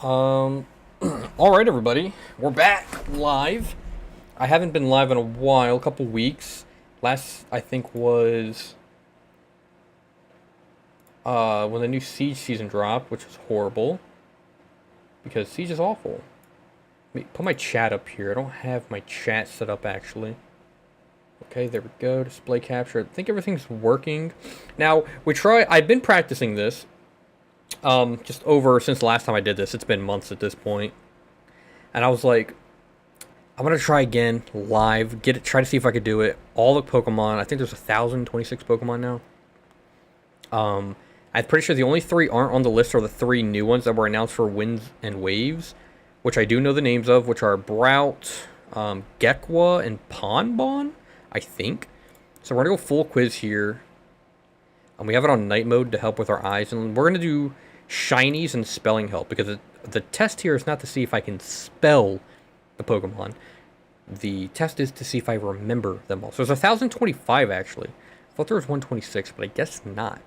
Um, all right, everybody, we're back live. I haven't been live in a while, a couple weeks. Last I think was when the new Siege season dropped, which was horrible because Siege is awful. Let me put my chat up here. I don't have my chat set up actually. Okay, there we go. Display capture. I think everything's working. Now we try. I've been practicing this. Just over since the last time I did this. It's been months at this point. And I was like, I'm gonna try again live. Try to see if I could do it. All the Pokemon. I think there's 1,026 Pokemon now. I'm pretty sure the only three aren't on the list are the three new ones that were announced for Winds and Waves, which I do know the names of, which are Brout, Gekwa, and Ponbon, I think. So we're gonna go full quiz here. We have it on night mode to help with our eyes, and we're gonna do shinies and spelling help because the test here is not to see if I can spell the Pokemon. The test is to see if I remember them all. So there's 1,025 actually. I thought there was 126, but I guess not.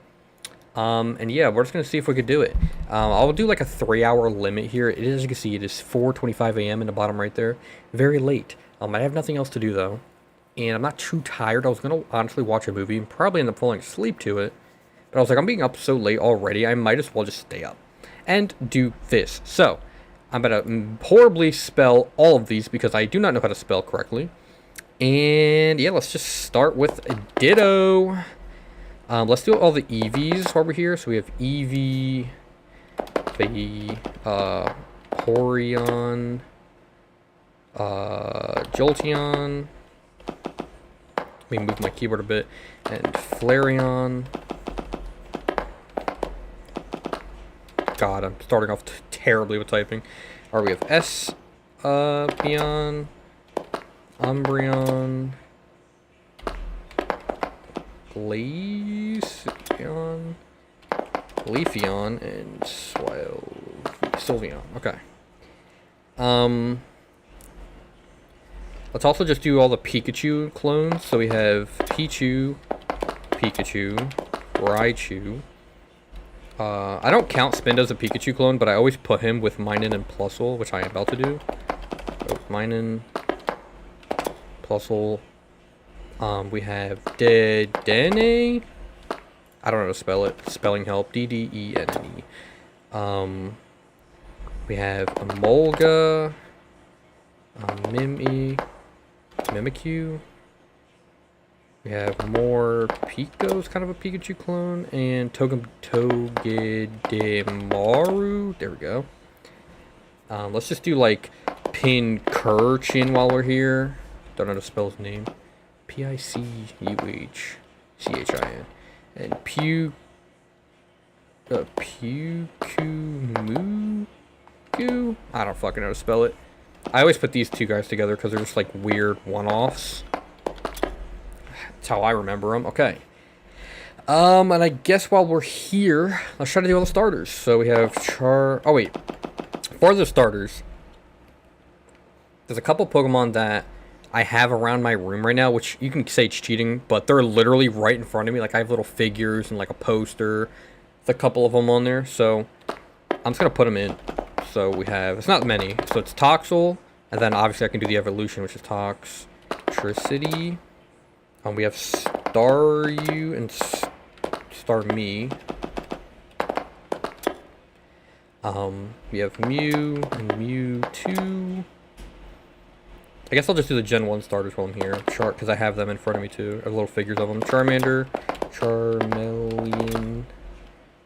And yeah, we're just gonna see if we could do it. I'll do like a 3-hour limit here. It is, as you can see, it is 4:25 a.m. in the bottom right there. Very late. I have nothing else to do though, and I'm not too tired. I was gonna honestly watch a movie and probably end up falling asleep to it. But I was like, I'm being up so late already, I might as well just stay up and do this. So, I'm going to horribly spell all of these because I do not know how to spell correctly. And yeah, let's just start with a Ditto. Let's do all the EVs while we're here. So we have Eevee, the Horion, Jolteon. Let me move my keyboard a bit. And Flareon. God, I'm starting off terribly with typing. Alright, we have Espeon, Umbreon, Glaceon, Leafeon, and Sylveon. Okay. Let's also just do all the Pikachu clones. So we have Pichu, Pikachu, Raichu. I don't count Spin as a Pikachu clone, but I always put him with Minun and Plusle, which I am about to do. So Minun, Plusle. We have Dedenne. I don't know how to spell it. Spelling help. Ddenne. We have Emolga, Mimikyu. We have more Pico's kind of a Pikachu clone, and Togedemaru. There we go. Let's just do like Pincurchin while we're here. Don't know how to spell his name. Picuhchin. And Pukumu. I don't fucking know how to spell it. I always put these two guys together because they're just like weird one-offs. That's how I remember them. Okay. And I guess while we're here, let's try to do all the starters. So we have for the starters, there's a couple Pokemon that I have around my room right now, which you can say it's cheating, but they're literally right in front of me. Like, I have little figures and like a poster with a couple of them on there. So I'm just going to put them in. So we have, it's not many. So it's Toxel, and then obviously I can do the evolution, which is Toxtricity. We have Staryu and Starmie. We have Mew and Mewtwo. I guess I'll just do the Gen 1 starters while I'm here. Because I have them in front of me too. I have little figures of them. Charmander,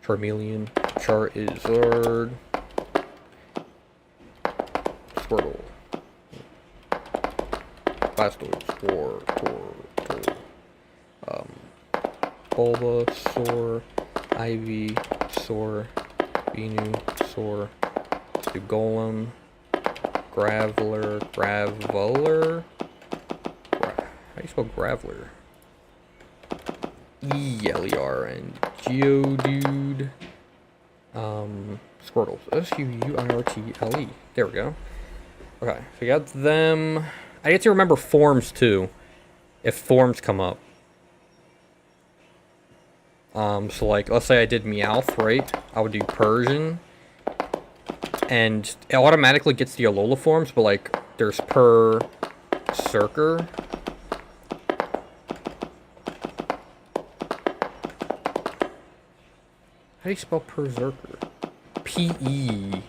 Charmeleon, Charizard, Squirtle, Blastoise, Bulbasaur, Ivysaur, Venusaur, Golem, Graveler. How do you spell Graveler? Eliar and Geodude. Squirtle. Squirtle. There we go. Okay, so we got them. I get to remember forms too, if forms come up. So like, let's say I did Meowth, right? I would do Persian. and it automatically gets the Alola forms, but like there's per Circer. How do you spell Berserker? P-E.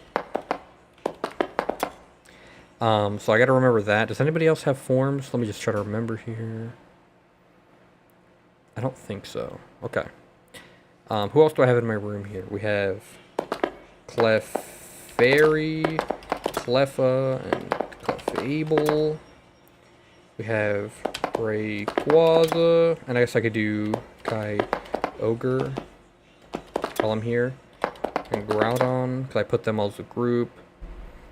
So I gotta remember that. Does anybody else have forms? Let me just try to remember here. I don't think so. Okay. Who else do I have in my room here? We have Clefairy, Cleffa, and Clefable. We have Rayquaza, and I guess I could do Kyogre while I'm here. And Groudon, because I put them all as a group.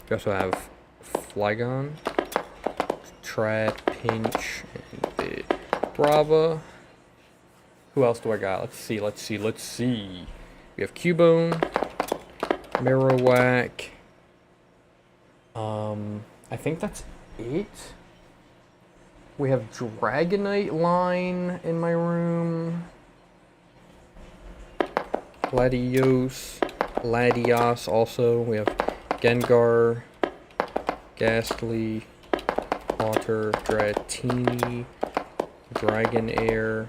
We also have Flygon, Trapinch, and Brava. Who else do I got? Let's see. We have Cubone, Marowak. I think that's it. We have Dragonite line in my room. Latios also. We have Gengar, Ghastly, Haunter, Dratini, Dragonair,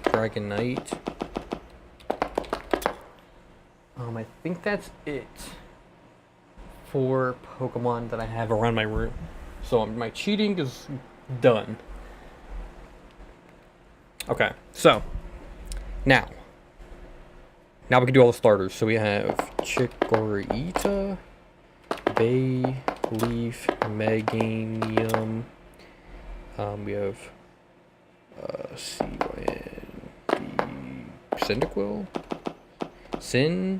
Dragonite. I think that's it for Pokemon that I have around my room. So my cheating is done. Okay, so now we can do all the starters. So we have Chikorita, Bayleaf, Meganium. We have Cyndaquil, Cyndaquil.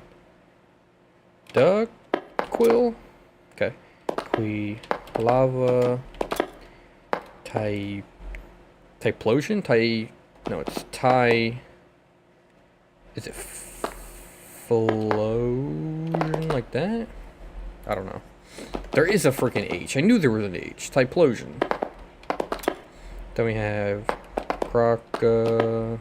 Okay, Lava, Typhlosion, it's is it Flosion like that? I don't know. There is a freaking H. I knew there was an H. Typhlosion. Then we have Croconaw,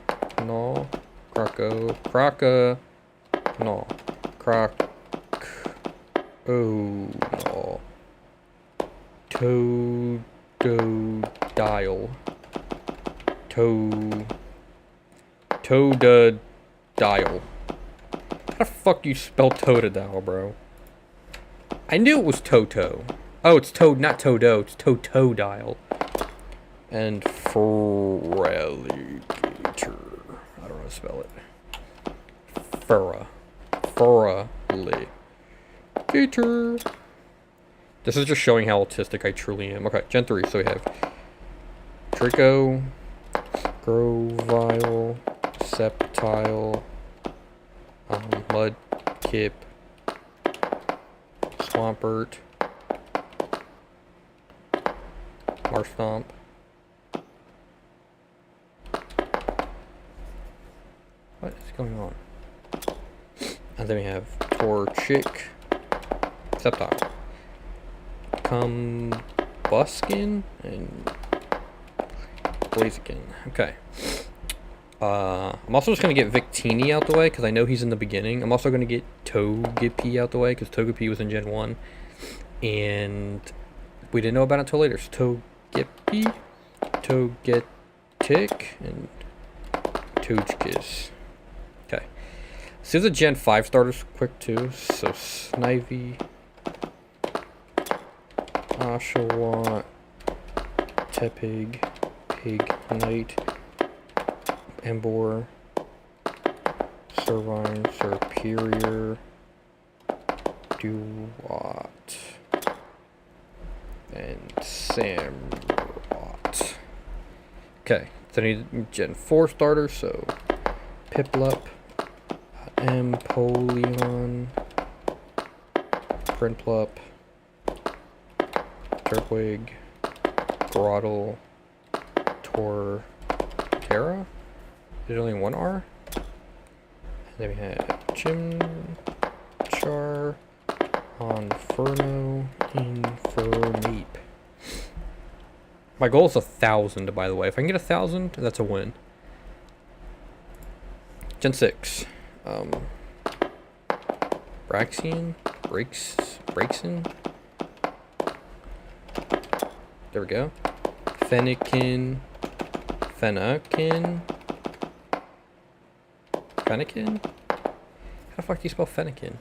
Totodile. Totodile. How the fuck do you spell Totodile, bro? I knew it was Toto. Oh, it's not Todo, it's Totodile. And Feraligatr. I don't know how to spell it. Feraligatr. This is just showing how autistic I truly am. Okay, Gen 3. So we have Draco, Grovyle, Sceptile, Mudkip, Swampert, Marshtomp. What is going on? And then we have Torchic, Sceptile, Combuskin, and Blaziken. Okay. I'm also just going to get Victini out the way because I know he's in the beginning. I'm also going to get Togepi out the way because Togepi was in Gen 1. And we didn't know about it until later. So Togepi, Togetic, and Togekiss. Okay. So here's the Gen 5 starters quick too. So Snivy, Oshawott, Tepig, Pignite, Emboar, Servine, Serperior, Duat, and Samurott. Okay, so I need Gen 4 starters, so Piplup, Empoleon, Prinplup, Turtwig, Grotle, Torterra. There's only one R. And then we have Chimchar, Inferno, Infernape. My goal is 1,000, by the way. If I can get 1,000, that's a win. Gen 6. Braxian? Braixen? There we go. Fennekin. Fennekin? Fennekin? How the fuck do you spell Fennekin?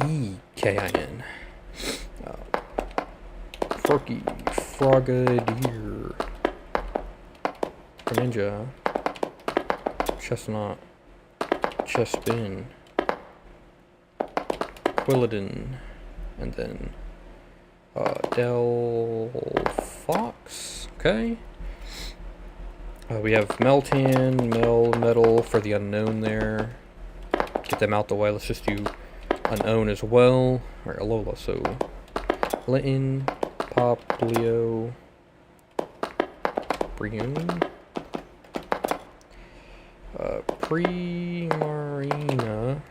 E-K-I-N. Forky. Frogadier. Ninja. Chestnut. Chespin. Quilladin. And then Del Fox. Okay. We have Meltan, Metal for the unknown there. Get them out the way. Let's just do unknown as well. Alright, Alola. So Litten, Poplio, Brion, Primarina,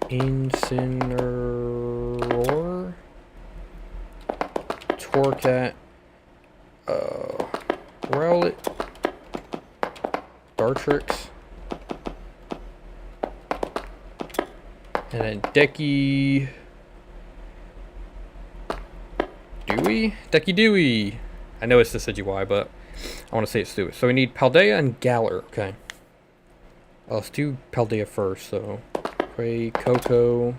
Incineroar, Torcat, Rowlet, Dartrix, and then Decky Dewey. I know it's the Decidueye, but I want to say it's Dewey. So we need Paldea and Galar. Okay. Let's do Paldea first. So Quay, Coco,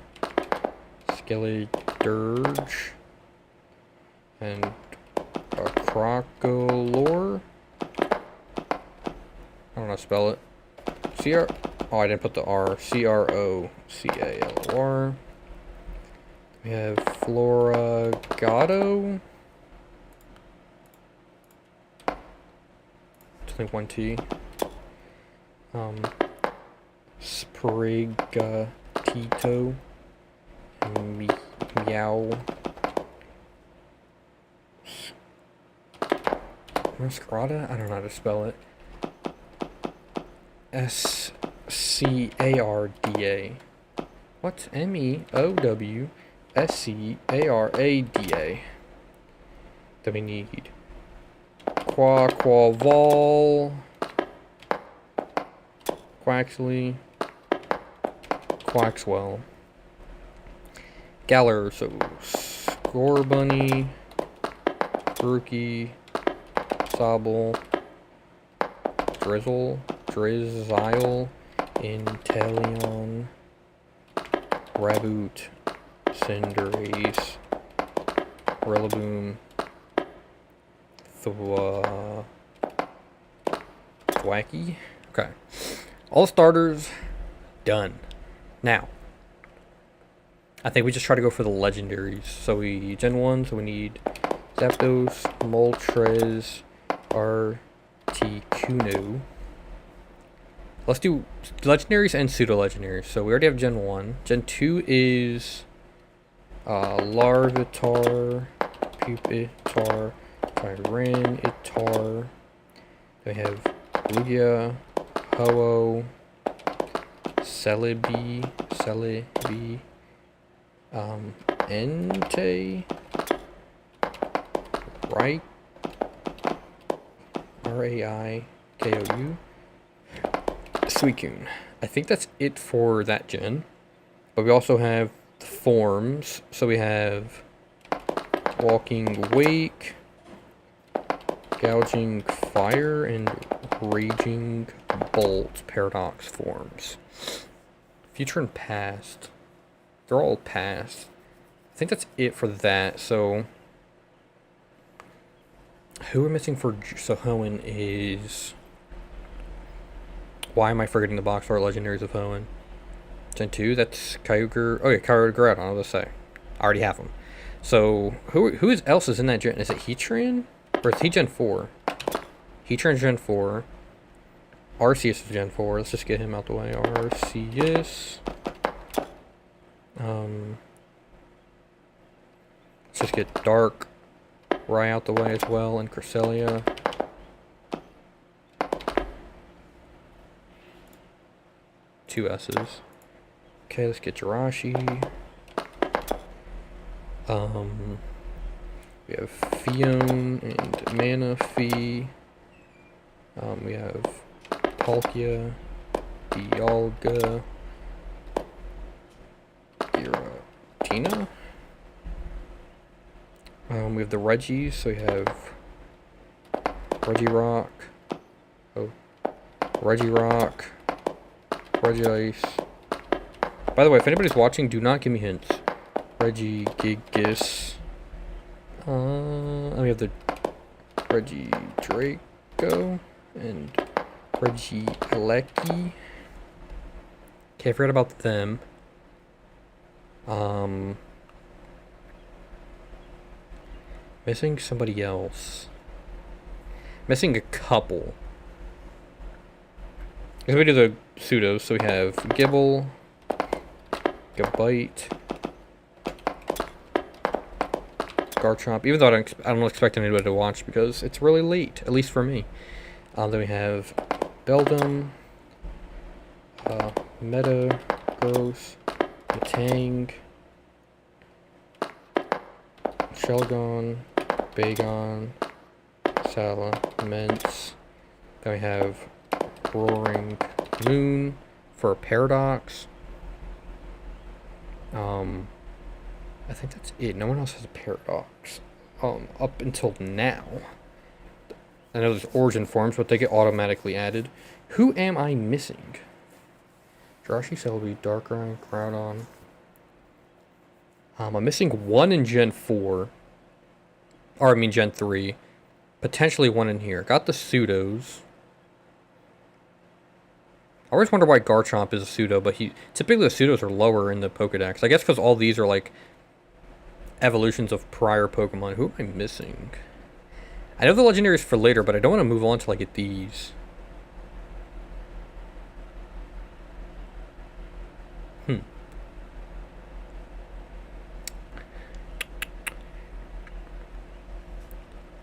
Skeledirge, and Crocolore. I don't know how to spell it. Oh, I didn't put the R. Crocalor. We have Floragato. It's only one T. Sprigatito. Meow. Mascarada? I don't know how to spell it. Scarda. What's Meowscarada? Then we need Quaquaval, Quaxley, Quaxwell, Galar, so Scorbunny, Grookey, Sobble, Drizzile, Inteleon, Raboot, Cinderace, Rillaboom, Thwacky. Okay. All starters done. Now, I think we just try to go for the legendaries. So we Gen 1, so we need Zapdos, Moltres, Articuno. Let's do legendaries and pseudo-legendaries. So we already have Gen 1. Gen 2 is Larvitar, Pupitar, Tyranitar. Then we have Lugia, Ho-Oh, Celebi, Entei, Raikou, Suicune. I think that's it for that gen. But we also have the forms. So we have Walking Wake, Gouging Fire, and Raging Bolt Paradox forms. Future and past. They're all past. I think that's it for that. So who we're missing for Hoenn is... Why am I forgetting the box art legendaries of Hoenn? Gen 2, that's Kyogre. Oh yeah, Kyogre, I was gonna say. I already have them. So who else is in that gen? Is it Heatran? Or is he Gen 4? Heatran's Gen 4. Arceus is Gen 4. Let's just get him out the way. Arceus. Let's just get Dark Rai out the way as well, and Cresselia. Two S's. Okay, let's get Jirachi. We have Fion and Manaphy. We have Palkia, Dialga, Giratina. We have the Regis, so we have Regirock, Regirock, Regice. By the way, if anybody's watching, do not give me hints. Regigigas. We have the Regidrago and Regieleki. Okay, I forgot about them. Missing somebody else. Missing a couple. Because we do the pseudos, so we have Gibble, Gabite, Garchomp, even though I don't expect anybody to watch because it's really late, at least for me. Then we have Beldum, Metagross, Metang, Shelgon, Bagon, Salamence. Then we have Roaring Moon for Paradox. I think that's it. No one else has a Paradox. Up until now. I know there's Origin forms, but they get automatically added. Who am I missing? Jirachi, Celebi, Darkrai, Groudon. I'm missing one in Gen 4. Or, I mean Gen 3. Potentially one in here. Got the pseudos. I always wonder why Garchomp is a pseudo, but typically the pseudos are lower in the Pokedex. I guess because all these are like evolutions of prior Pokemon. Who am I missing? I know the legendaries for later, but I don't want to move on till I get these.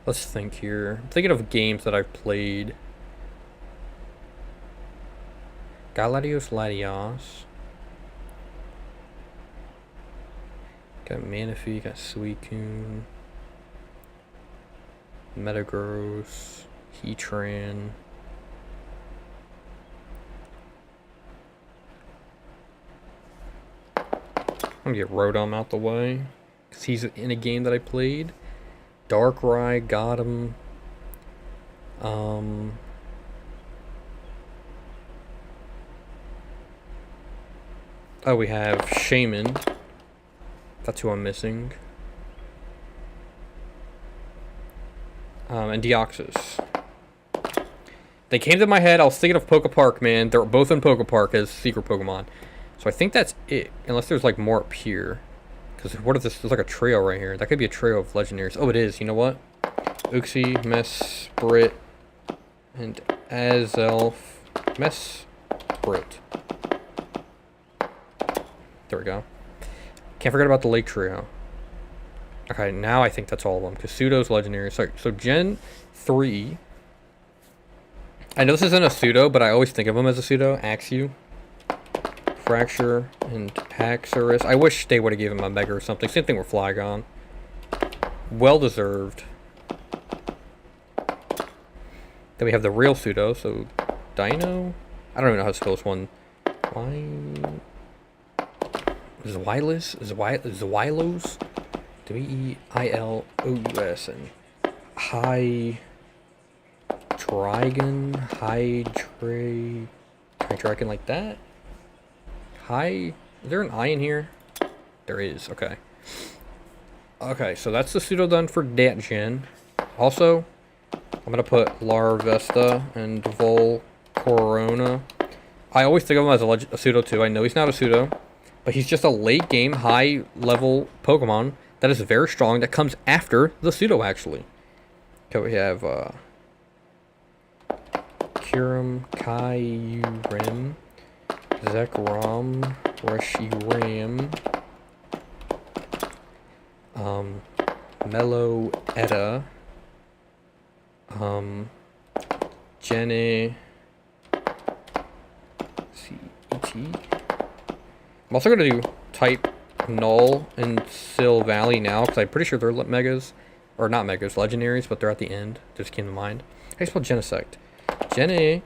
Let's think here. I'm thinking of games that I've played. Galadios, Latios. Got Manaphy, got Suicune. Metagross, Heatran. I'm gonna get Rotom out the way, because he's in a game that I played. Darkrai, got him. Oh, we have Shaman. That's who I'm missing. And Deoxys. They came to my head. I was thinking of Pokepark, man. They're both in Pokepark as secret Pokemon. So I think that's it. Unless there's like more up here. Because what if there's like a trio right here? That could be a trio of legendaries. Oh, it is. You know what? Uxie, Mesprit, and Azelf. Mesprit. There we go. Can't forget about the Lake Trio. Okay, now I think that's all of them. Because pseudo's legendary. So Gen 3. I know this isn't a pseudo, but I always think of them as a pseudo. Axew, Fracture, and Haxorus. I wish they would have given him a Mega or something. Same thing with Flygon. Well deserved. Then we have the real pseudo. So Dino. I don't even know how to spell this one. Zweilous? Zweilos? Weilous and Hydreigon like that? Is there an I in here? There is, okay. Okay, so that's the pseudo done for that gen. Also, I'm gonna put Larvesta and Volcorona. I always think of him as a pseudo too. I know he's not a pseudo, but he's just a late game, high level Pokemon that is very strong, that comes after the pseudo actually. Okay, we have Kyurem, Kyurem, Zekrom, Reshiram, Meloetta, Jenny, CET. I'm also going to do type Null and Sil Valley now, because I'm pretty sure they're megas, or not megas, legendaries, but they're at the end. Just came to mind. How do you spell Genesect? Jenny.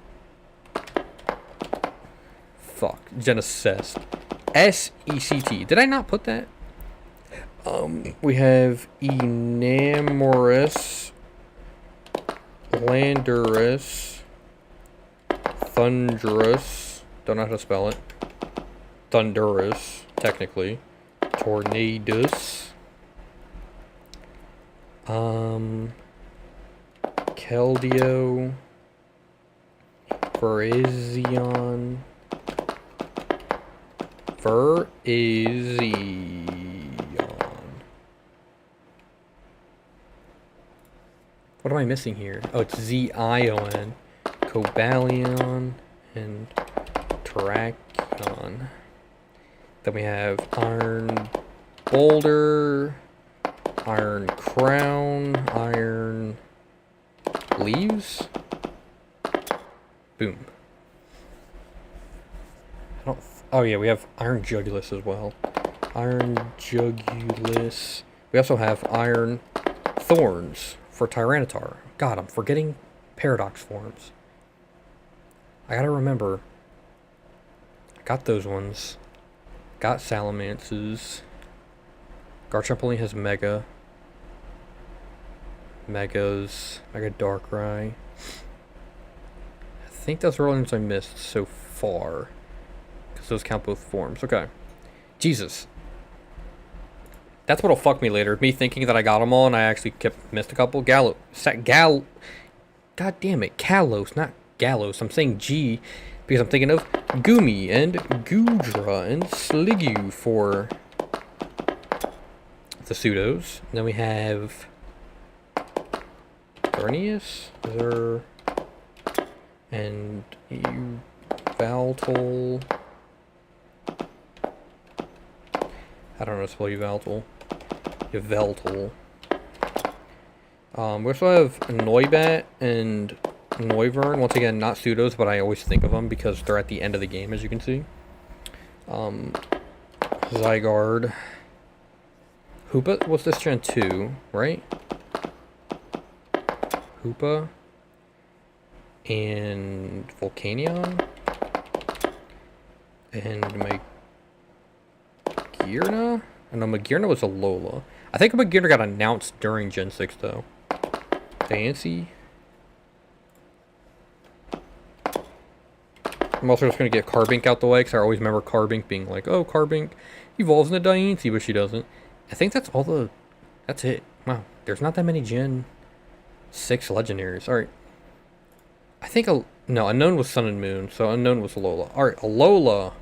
Fuck. Genesect. S-E-C-T. Did I not put that? We have Enamorous. Landorus. Thunderous. Don't know how to spell it. Thunderous, technically. Tornadus. Keldeo. Virizion. What am I missing here? Oh, it's Zion. Cobalion and Terrakion. Then we have Iron Boulder, Iron Crown, Iron Leaves. Boom. Oh yeah, we have Iron Jugulus as well. Iron Jugulus. We also have Iron Thorns for Tyranitar. God, I'm forgetting Paradox forms. I gotta remember. Got those ones. Got Salamances. Garchomp only has Mega. Megas. Mega Darkrai. I think those are all ones I missed so far. Because those count both forms. Okay. Jesus. That's what'll fuck me later. Me thinking that I got them all and I actually missed a couple. God damn it. Kalos, not Gallos. I'm saying G because I'm thinking of Goomy and Goodra and Sliggoo for the pseudos. And then we have Garnius, and Valtol. I don't know how to spell Yveltal. Yveltal. We also have Noibat and Noivern. Once again, not pseudos, but I always think of them because they're at the end of the game, as you can see. Zygarde. Hoopa? What's this gen 2, right? Hoopa. And Volcanion. And Magearna? No, Magearna was a Lola. I think Magearna got announced during Gen 6, though. Fancy. I'm also just going to get Carbink out the way, because I always remember Carbink being like, oh, Carbink evolves into Diancie, but she doesn't. I think that's all the... That's it. Wow. There's not that many Gen 6 legendaries. Alright. I think... No, Unknown was Sun and Moon, so Unknown was Alola. Alright, Alola.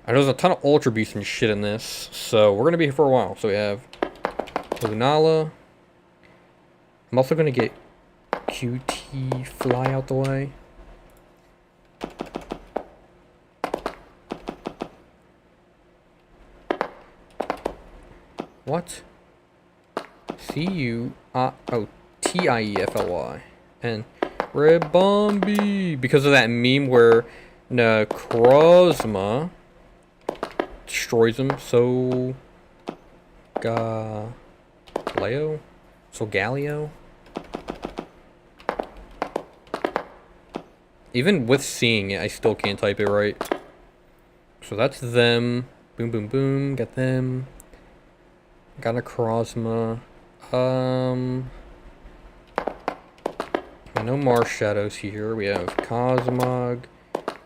I know there's a ton of Ultra Beasts and shit in this, so we're going to be here for a while. So we have Lunala. I'm also going to get QT Fly out the way. What? Tiefly. And Ribombee. Because of that meme where Necrozma destroys him. So Galio. Even with seeing it, I still can't type it right. So that's them. Boom, boom, boom. Got them. Got Necrozma. No Marshadows here. We have Cosmog,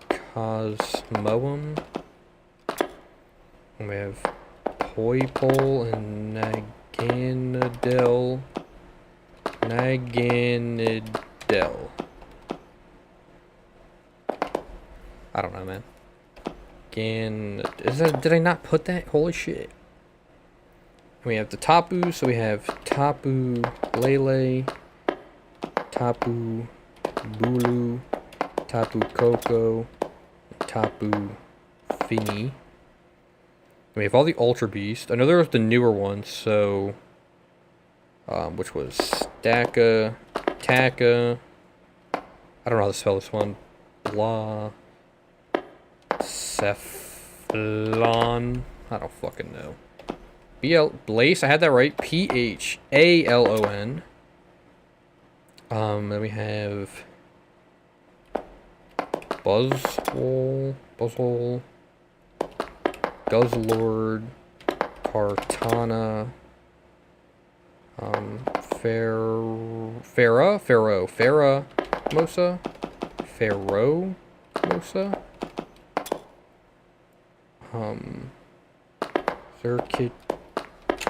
Cosmoem. And we have Poipole and Naganadel. I don't know, man. Did I not put that? Holy shit. We have the Tapu, so we have Tapu Lele, Tapu Bulu, Tapu Koko, Tapu Fini. We have all the Ultra Beasts. I know there was the newer ones, so which was Staka, Taka. I don't know how to spell this one. Blah, Cephalon. I don't fucking know. Blaze, I had that right. Phalon. Then we have Buzzwole, Guzzlord, Kartana, Pheromosa,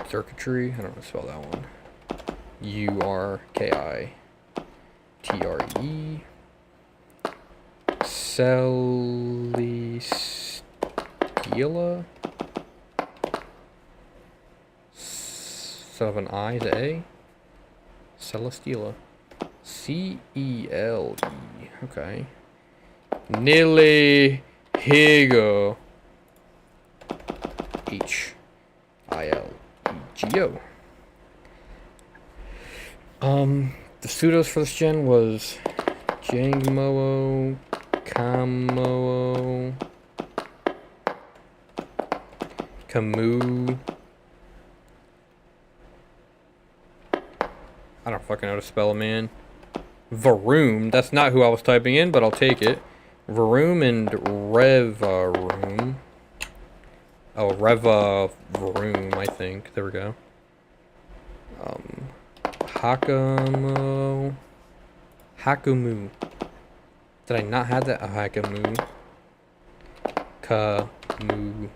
Circuitry, I don't know how to spell that one. Urkitre. Celesteela. Instead of an I, is it A? Celesteela. Cele. Okay. Nillihigo. Hilego. The pseudos for this gen was Jangmo, Camo, Camus. I don't fucking know how to spell it, man. Varoom. That's not who I was typing in, but I'll take it. Varoom and Revaroom. Oh, Revaroom, I think. There we go. Hakumu. Did I not have that? Oh, Hakumu. Camu.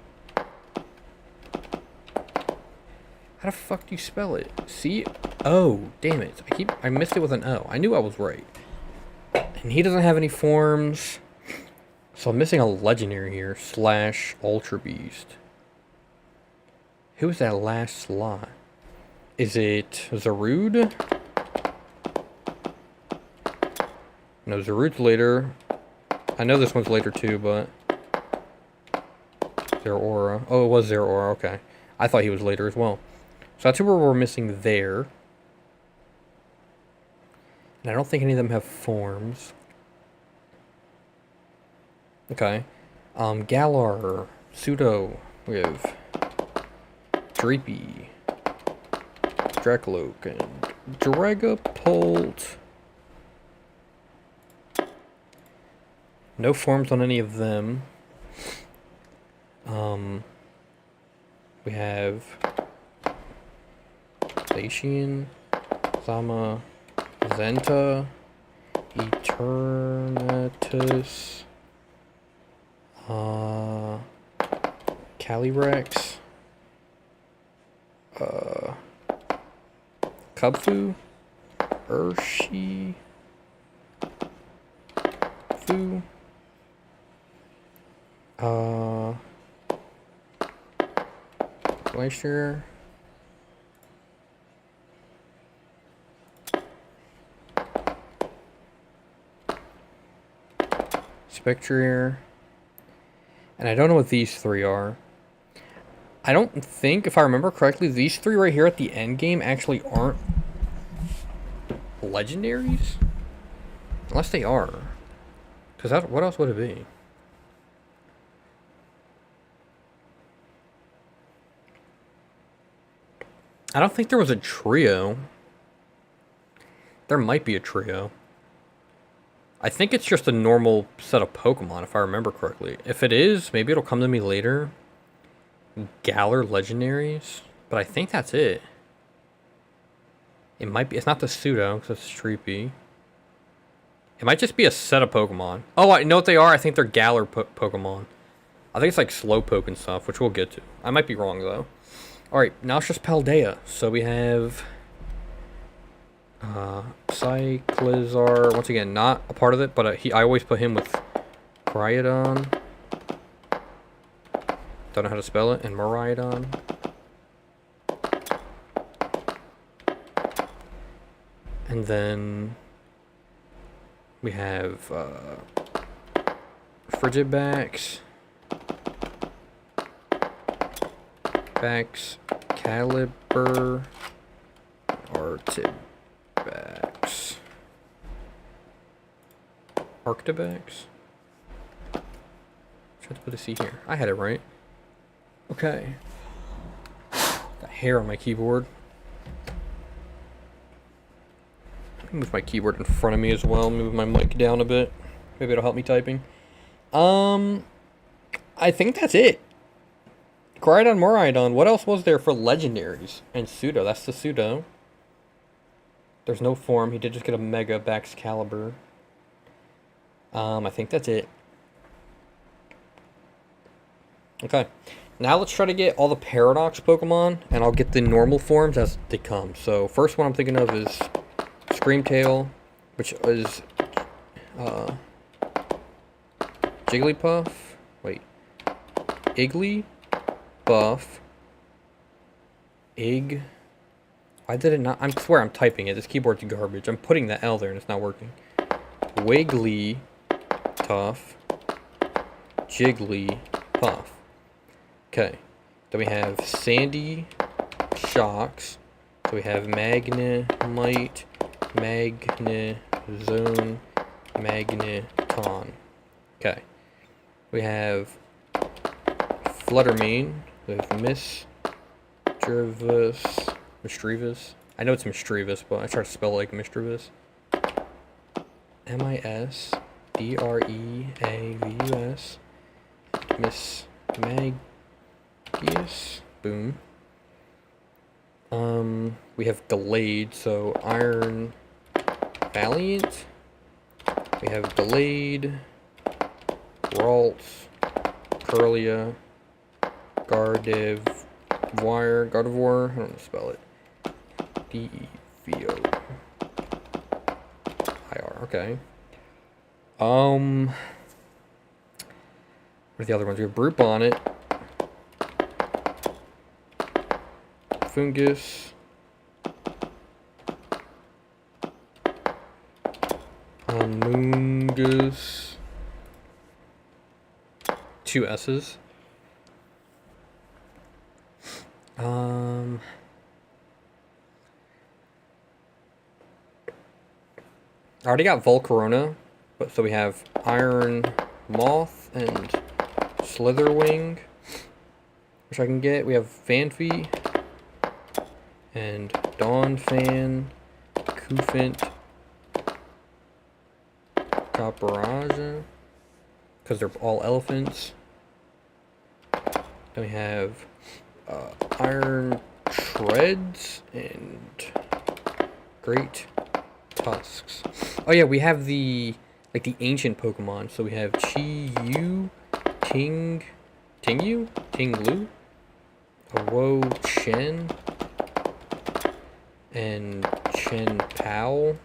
How the fuck do you spell it? See? Oh, damn it. I missed it with an O. I knew I was right. And he doesn't have any forms. So I'm missing a legendary here. / Ultra Beast. Who was that last slot? Is it Zarude? No, Zarude's later. I know this one's later too, but... Zeraora. Oh, it was Zeraora, okay. I thought he was later as well. So that's who we're missing there. And I don't think any of them have forms. Okay. Galar, Pseudo, we have Dreepy, Drakloak, and Dragapult. No forms on any of them. We have Zacian, Zama, Zenta, Eternatus, Calyrex, Cubfu, Urshi, Fu, Glacier, Spectrier, and I don't know what these three are. I don't think, if I remember correctly, these three right here at the end game actually aren't legendaries, unless they are. Because what else would it be? I don't think there was a trio. There might be a trio. I think it's just a normal set of Pokemon, if I remember correctly. If it is, maybe it'll come to me later. Galar legendaries. But I think that's it. It might be. It's not the Pseudo, because it's Streepy. It might just be a set of Pokemon. Oh, I know what they are. I think they're Galar Pokemon. I think it's like Slowpoke and stuff, which we'll get to. I might be wrong, though. Alright, now it's just Paldea. So we have... Cyclizar, once again, not a part of it, but I always put him with Cryodon. Don't know how to spell it. And Miraidon. And then we have Frigibax, Caliber, Arctibax. Try to put a C here. I had it right. Okay. Got hair on my keyboard. Move my keyboard in front of me as well. Move my mic down a bit. Maybe it'll help me typing. I think that's it. Groudon, Miraidon. What else was there for legendaries? And pseudo. That's the pseudo. There's no form. He did just get a Mega Baxcalibur. I think that's it. Okay. Now let's try to get all the Paradox Pokemon, and I'll get the normal forms as they come. So, first one I'm thinking of is Screamtail, which is Jigglypuff. Wait. Igglybuff. Why did it not? I swear I'm typing it. This keyboard's garbage. I'm putting the L there and it's not working. Wigglytuff. Jigglypuff. Okay. Then we have Sandy Shocks. So we have Magnemite, Magnezone, Magneton. Okay. We have Fluttermane. We have Misdreavus. I know it's Misdreavus, but I try to spell it like Misdreavus. Misdreavus. Mismagius. Boom. We have Gallade, so Iron Valiant. We have Gallade, Ralts, Kirlia, Gardevoir, I don't know how to spell it. Devir. Okay. What are the other ones? We have Brute Bonnet, Fungus, Moongus, 2 S's. I already got Volcarona, but so we have Iron Moth and Slitherwing, which I can get. We have Phanpy and Donphan, Kufant, Copperajah, because they're all elephants. Then we have Iron Treads and Great Tusks. Oh yeah, we have the ancient Pokemon. So we have Chi-Yu, Ting-Lu, Awo-Chen, and Chen-Pao.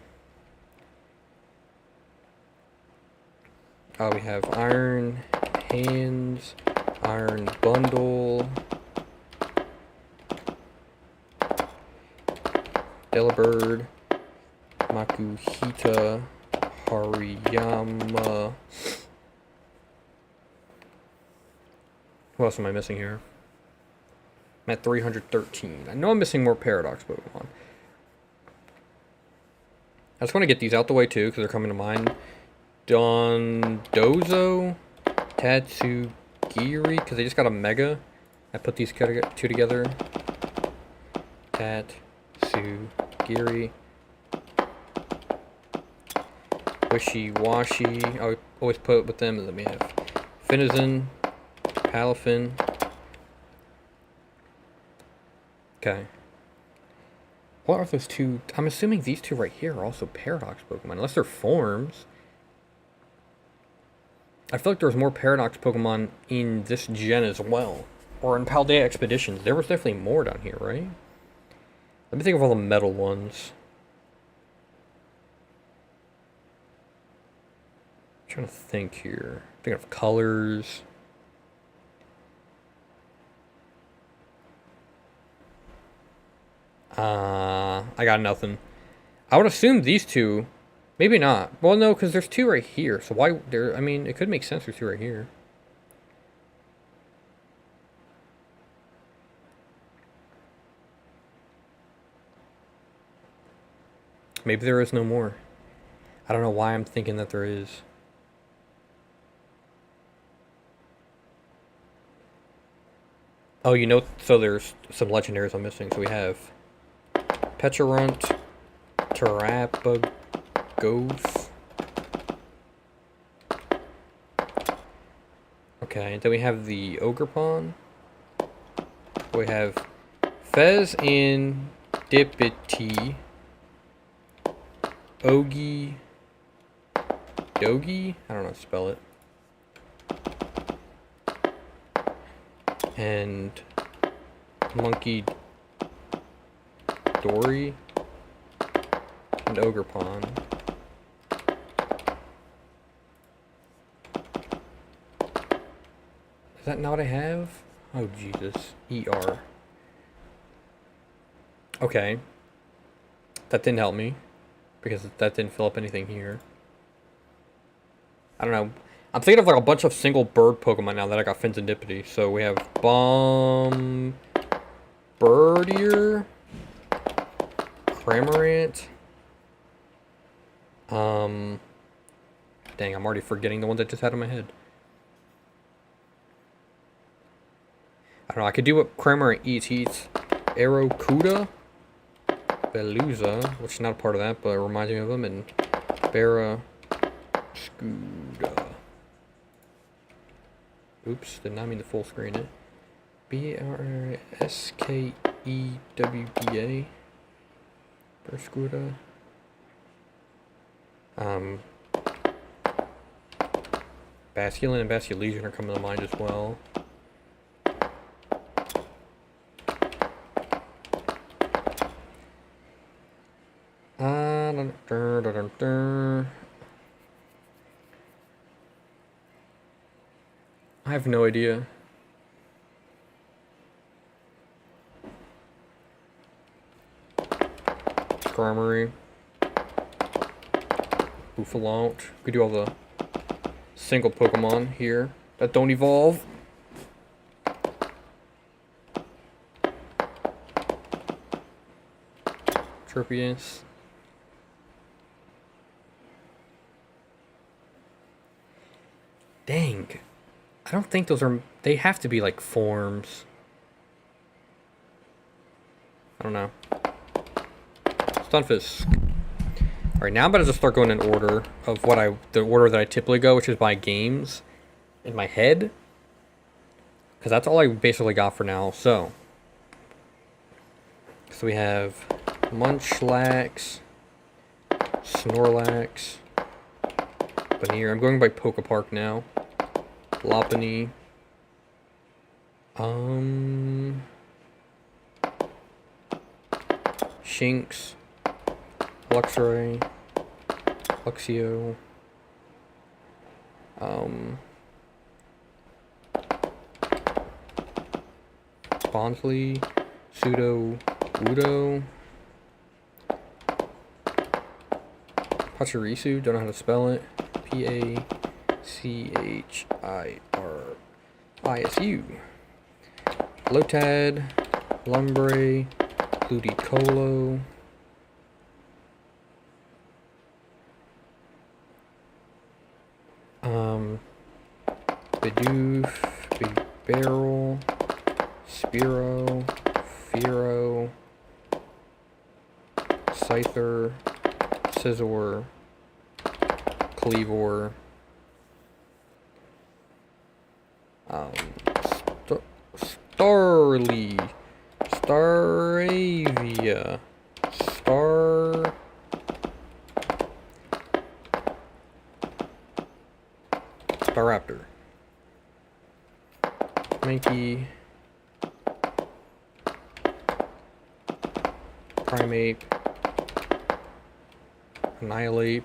We have Iron Hands, Iron Bundle, Delibird, Makuhita, Hariyama. What else am I missing here? I'm at 313. I know I'm missing more Paradox Pokemon. I just want to get these out the way too, because they're coming to mind. Dondozo, Tatsugiri, because they just got a Mega. I put these two together. Tatsugiri. Wishy-Washy. I always put it with them. And then we have Finizen, Palafin. Okay. What are those two? I'm assuming these two right here are also Paradox Pokemon, unless they're forms. I feel like there was more Paradox Pokemon in this gen as well. Or in Paldea Expeditions. There was definitely more down here, right? Let me think of all the metal ones. I'm trying to think here. Thinking of colors. I got nothing. I would assume these two. Maybe not. Well, no, because there's two right here. So why there? I mean, it could make sense there's two right here. Maybe there is no more. I don't know why I'm thinking that there is. Oh, you know, so there's some legendaries I'm missing. So we have Pecharunt, Terapagos, Okay, then we have the Ogerpon. We have Fez and Dippity. Ogie. Dogi? I don't know how to spell it. And Monkey Dory. And Ogerpon. Is that not what I have? Oh, Jesus. ER. Okay. That didn't help me. Because that didn't fill up anything here. I don't know. I'm thinking of like a bunch of single bird Pokemon now that I got Fins and Dippity. So we have Birdier. Cramorant. Dang, I'm already forgetting the ones I just had in my head. I don't know, I could do what Cramorant eats. He eats Aerocuda, Veluza, which is not a part of that, but it reminds me of him, and Barrascuda. Oops, did not mean to full screen it. Barskewda. Barascuda. Basculin and Basculegion are coming to mind as well. I have no idea. Skarmory. Bouffalant. We could do all the single Pokemon here that don't evolve. Tropius. Dang. I don't think those are... They have to be like forms. I don't know. Stunfisk. Alright, now I'm about to just start going in order of the order that I typically go, which is by games in my head. Because that's all I basically got for now. So we have Munchlax, Snorlax, Banir. I'm going by Pokepark now. Lopunny. Shinx. Luxray. Luxio. Bonsly. Pseudo. Udo. Pachirisu, don't know how to spell it. Pachirisu. Lotad, Lumbre, Ludicolo. Bidoof, Big Barrel, Spearow, Fearow, Scyther, Scizor, Cleavor, Staravia, Staraptor, Mankey, Primeape, Annihilape,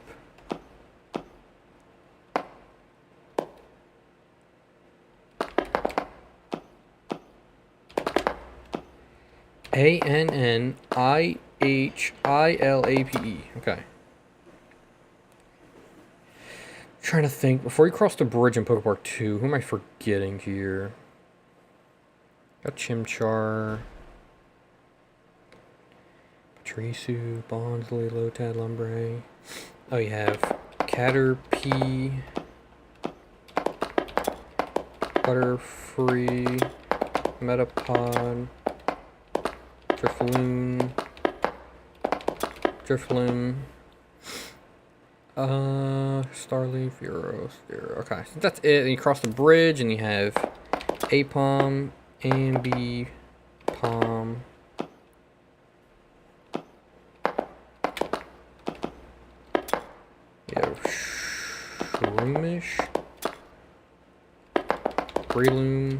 Annihilape. Okay. Trying to think. Before you cross the bridge in Pokepark 2, who am I forgetting here? Got Chimchar. Pachirisu, Bonsly, Lotad, Lumbre. Oh, you have Caterpie, Butterfree, Metapod, Drifloon, Starleaf, Euros, okay, so that's it. And you cross the bridge and you have Apom, Ambi, Palm. You have Shroomish, Breloom,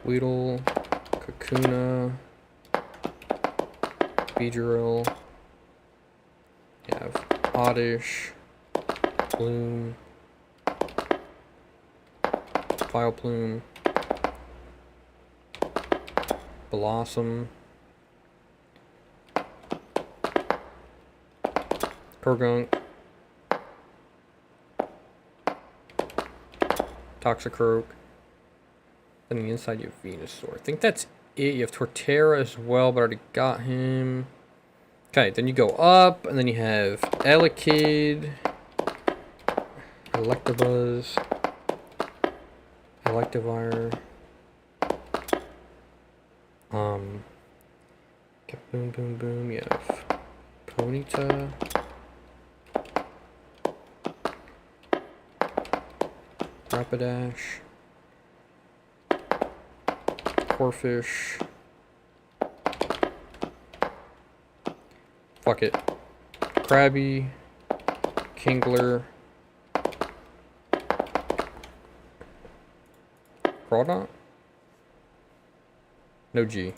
Weedle, Kakuna, Beedrill. You have Oddish, Bloom, Vileplume, Blossom, Kurgunk, Toxicroak. Then on the inside you have Venusaur. I think that's it. You have Torterra as well, but I already got him. Okay, then you go up, and then you have Elekid, Electabuzz, Electivire, Boom Boom Boom, you have Ponyta, Rapidash, Corphish, fuck it, Krabby, Kingler, Crawdaunt? No G.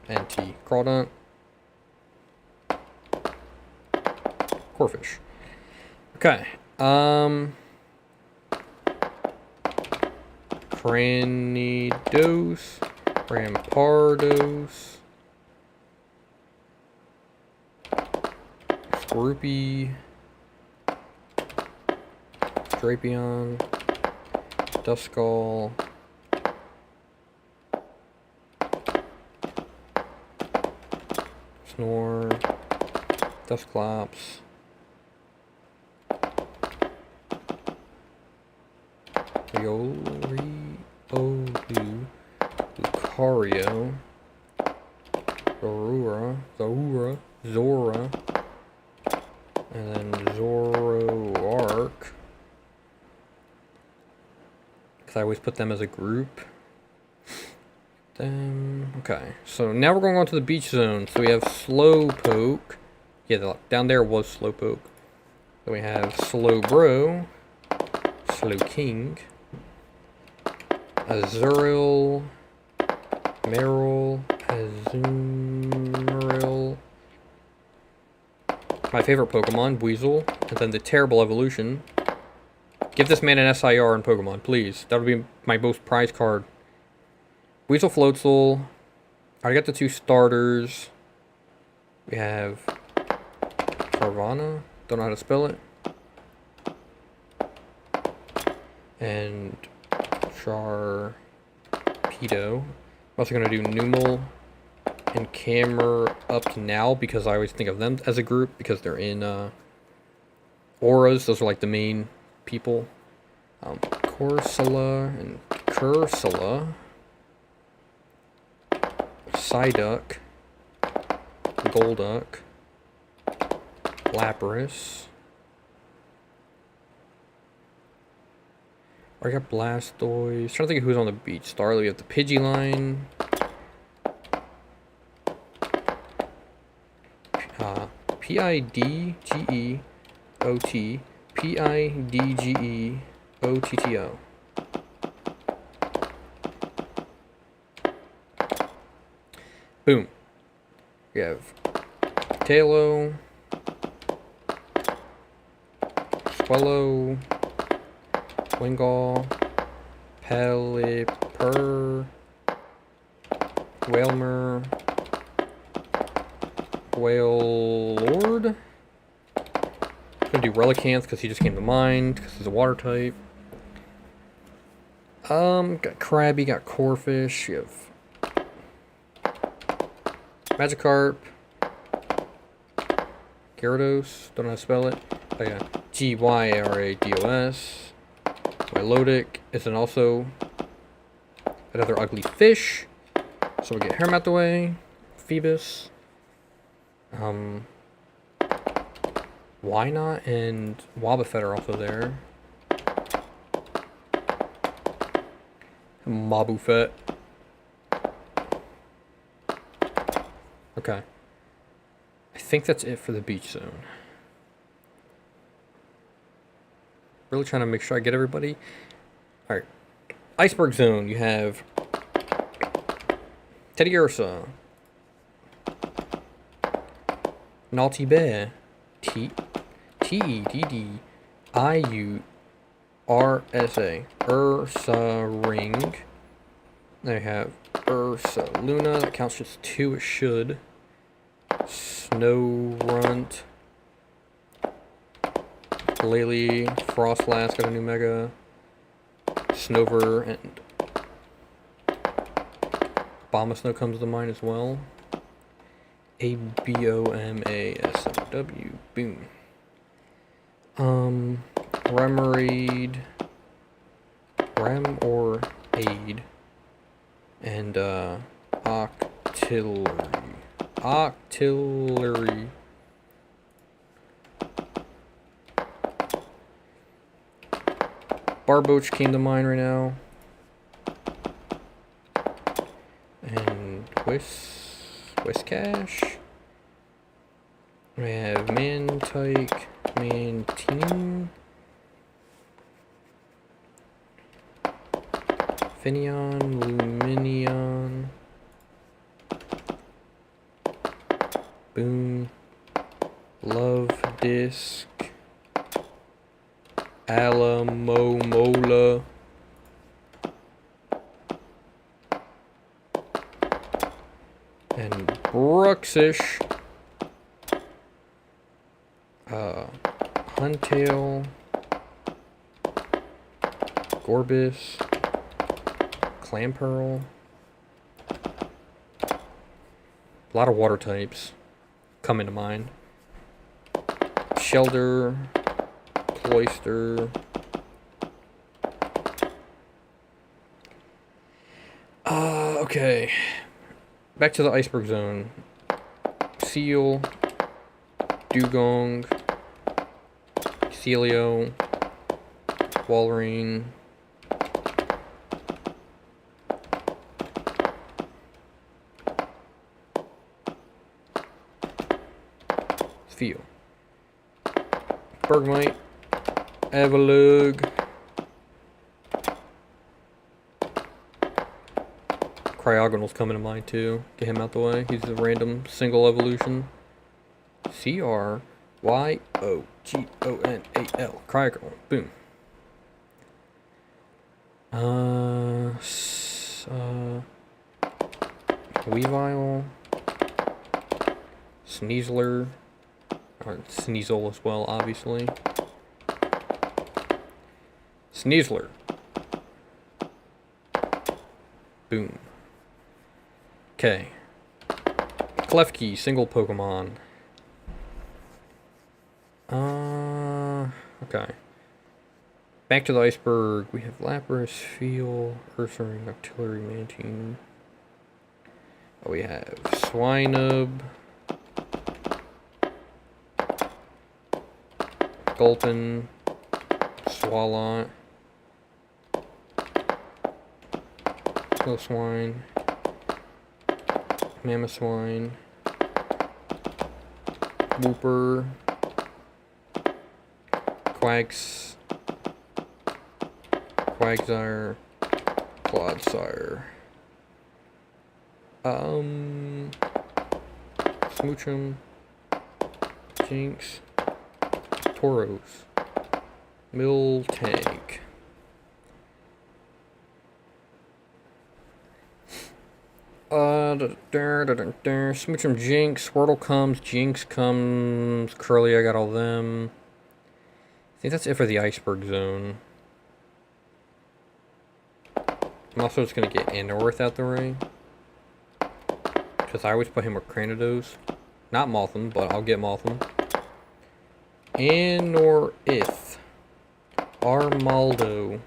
And T. Crawdaunt. Corphish. Okay. Cranidos. Rampardos. Swoopy. Drapion. Duskull. Snore. Dusclops. Olu. Lucario. Zora. And then Zoroark. Because I always put them as a group. Okay, so now we're going on to the beach zone. So we have Slowpoke. Yeah, down there was Slowpoke. Then we have Slowbro, Slowking, Azurill, Marill, Azumarill. My favorite Pokemon, Weasel, and then the terrible evolution. Give this man an SIR in Pokemon, please. That would be my most prized card. Weasel Floatzel. I got the 2 starters. We have Carvana. Don't know how to spell it. And Sharpedo. I'm also going to do Numel and Camera up to now because I always think of them as a group because they're in auras. Those are like the main people. Corsola and Cursula. Psyduck, Golduck, Lapras. I got Blastoise. Trying to think of who's on the beach. Starly, we have the Pidgeline. P-I-D-G-E-O-T. P-I-D-G-E-O-T-T-O. Boom. We have Tailo, Swellow, Wingull, Pelipper, Wailmer, Wailord. I'm gonna do Relicanth because he just came to mind because he's a water type. Got Krabby, got Corphish, you have Magikarp, Gyarados, don't know how to spell it. Oh yeah, Gyarados. Milotic is also another ugly fish. So we get Herm out the way. Phoebus. Wynot and Wobbuffet are also there. Mobbuffet. Okay. I think that's it for the beach zone. Really trying to make sure I get everybody. Alright. Iceberg zone, you have Teddiursa, Naughty Bear, T-E-D-D-I-U-R-S-A, Ursa Ring. They have Ursa Luna, that counts just 2, it should. Snow Runt, Lily, Frostlass got a new mega, Snover, and Bombasnow comes to mind as well. A-B-O-M-A-S-O-W, boom. Remoraid, Rem or Aid, and Octillery. Barboach came to mind right now. And Whiscash. We have Mantike, Mantine, Finneon, Luminion, Boom, Love Disc, Alamomola, and Bruxish, Huntail, Gorbis, Clamperl. A lot of water types come into mind. Shelder, Cloyster. Okay. Back to the iceberg zone. Seal, Dugong, Celio, Walrein, Feel, Bergmite, Avalugg, Cryogonal's coming to mind too. Get him out the way. He's a random single evolution. Cryogonal. Cryogonal. Boom. Weavile. Sneasler. Or Sneasel as well, obviously. Sneasler. Boom. Okay. Klefki, single Pokemon. Okay. Back to the iceberg. We have Lapras, Feel, Ursaring, Octillery, Mantine. Oh, we have Swinub, Gulpin, Swalot, Swine, Mamoswine, Wooper, Quags, Quagsire, Clodsire, Smoochum, Jinx, Tauros, Miltank, Smoochum, Jinx, Squirtle comes, Jinx comes, Curly, I got all them. I think that's it for the iceberg zone. I'm also just going to get Anorith out the way, because I always put him with Cranidos. Not Mothim, but I'll get Mothim. Anorith. Armaldo.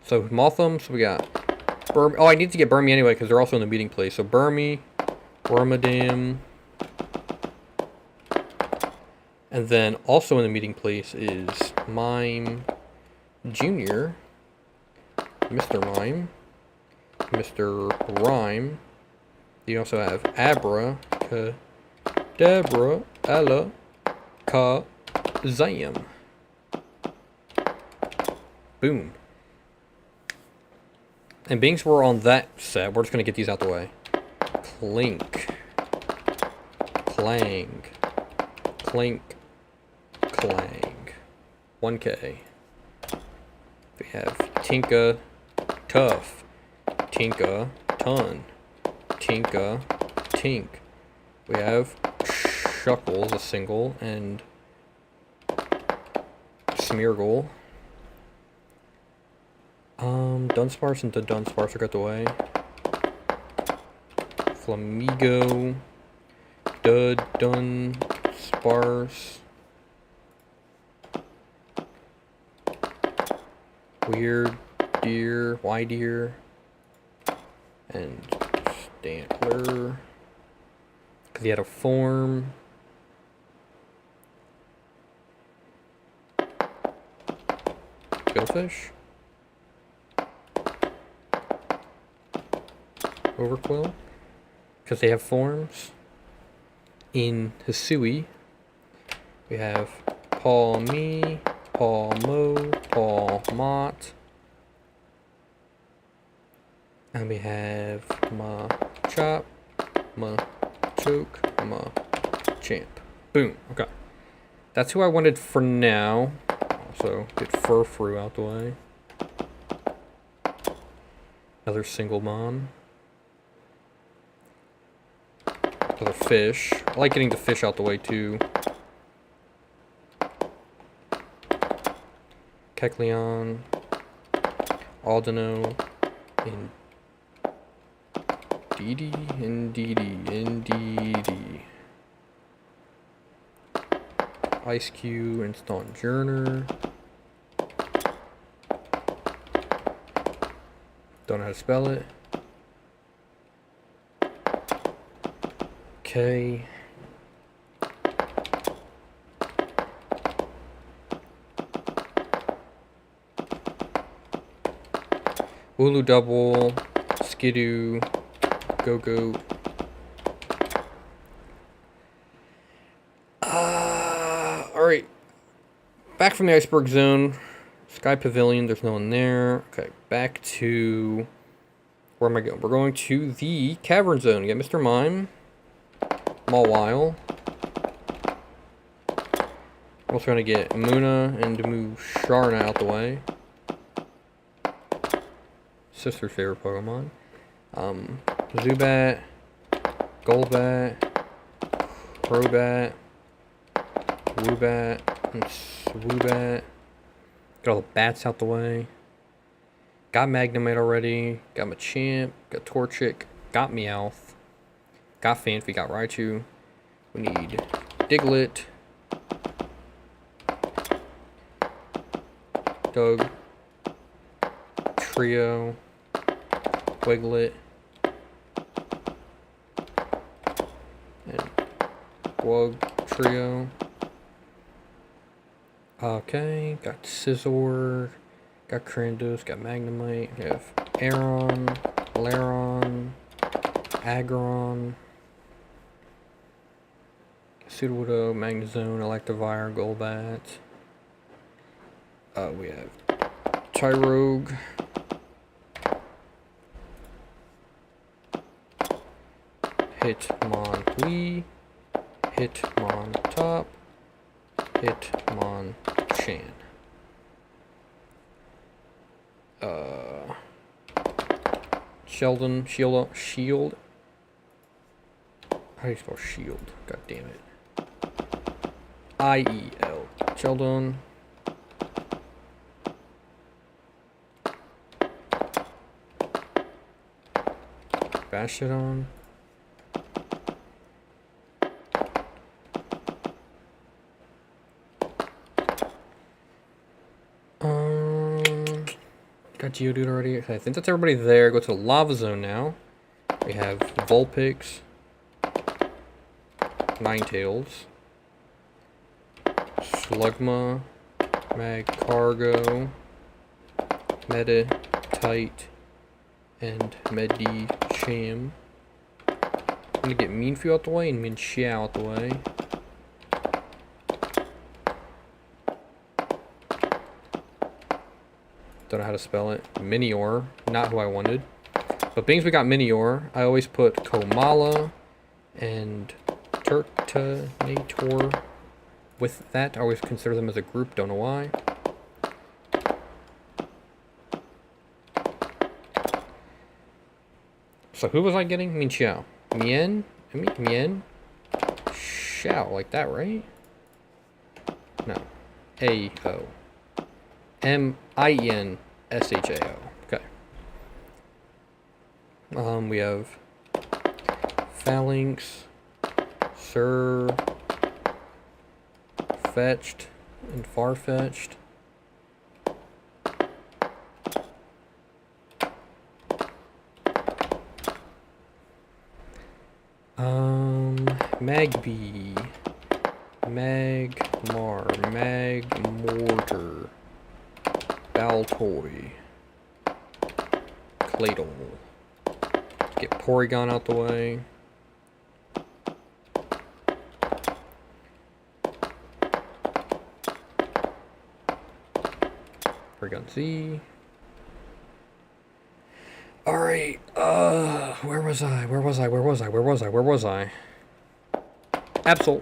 So Mothim, so we got Burmy. Oh, I need to get Burmy anyway, because they're also in the meeting place. So Burmy, Wormadam, And then also in the meeting place is Mime Jr., Mr. Mime, Mr. Rhyme. You also have Abra, Debra, Ella, Zam. Boom. And being we're on that set, we're just going to get these out the way. Clink. Clang. Clink. Clang. 1K. We have Tinka, Tough. Tinka, Ton. Tinka, Tink. We have Shuckles, a single, and Smeargle. Dunsparce and the Dunsparce are got the way. Flamigo, Dunsparce. Weird Deer, Deer, and Stantler. Because he had a form. Skillfish. Overquill, because they have forms. In Hisui, we have Paul Me, Paul Mo, Paul Mott, and we have Ma Chop, Ma Choke, Ma Champ. Boom. Okay, that's who I wanted for now. Also, get Furfrou out the way. Another single mon. Another fish. I like getting the fish out the way too. Kecleon, Aldino, Indeedee. Ice Cube and Stonjourner. Don't know how to spell it. Okay. Wooloo Double, Skidoo, Go-Go. Alright. Back from the Iceberg Zone. Sky Pavilion, there's no one there. Okay, back to... Where am I going? We're going to the Cavern Zone. You got Mr. Mime. Mawile. I'm also going to get Muna and Musharna out the way. Sister's favorite Pokemon. Zubat, Golbat, Crobat, Woobat, and Swoobat. Got all the bats out the way. Got Magnemite already. Got Machamp. Got Torchic. Got Meowth. Got Phanpy. Got Raichu. We need Diglett. Doug. Trio. Wiglet. And Wug Trio. Okay, got Scizor, got Crandus, got Magnemite, we have Aron, Laron, Aggron, Sudowoodo, Magnezone, Electivire, Golbat. We have Tyrogue, Hitmonlee, Hitmontop, Hitmonchan. Sheldon, Shield. How do you spell shield? God damn it. I-E-L. Sheldon. Bastiodon. Got Geodude already. Okay, I think that's everybody there. Go to the Lava Zone now. We have Vulpix, Ninetales, Slugma, Magcargo, Meditite, and Medicham. I'm gonna get Meanfew out the way and Minxiao out the way. Don't know how to spell it. Minior, not who I wanted. But being as we got Minior, I always put Komala and Turtonator with that. I always consider them as a group, don't know why. So who was I getting? Minxiao. Mien? Mien? Xiao, like that, right? No. A-O. M-I-N-S-H-A-O. Okay. We have Phalanx, Sir, Fetched, and Farfetched. Magby, Magmar, Magmortar, Baltoy, Claydol. Get Porygon out the way. Porygon Z. Alright, where was I? Absol.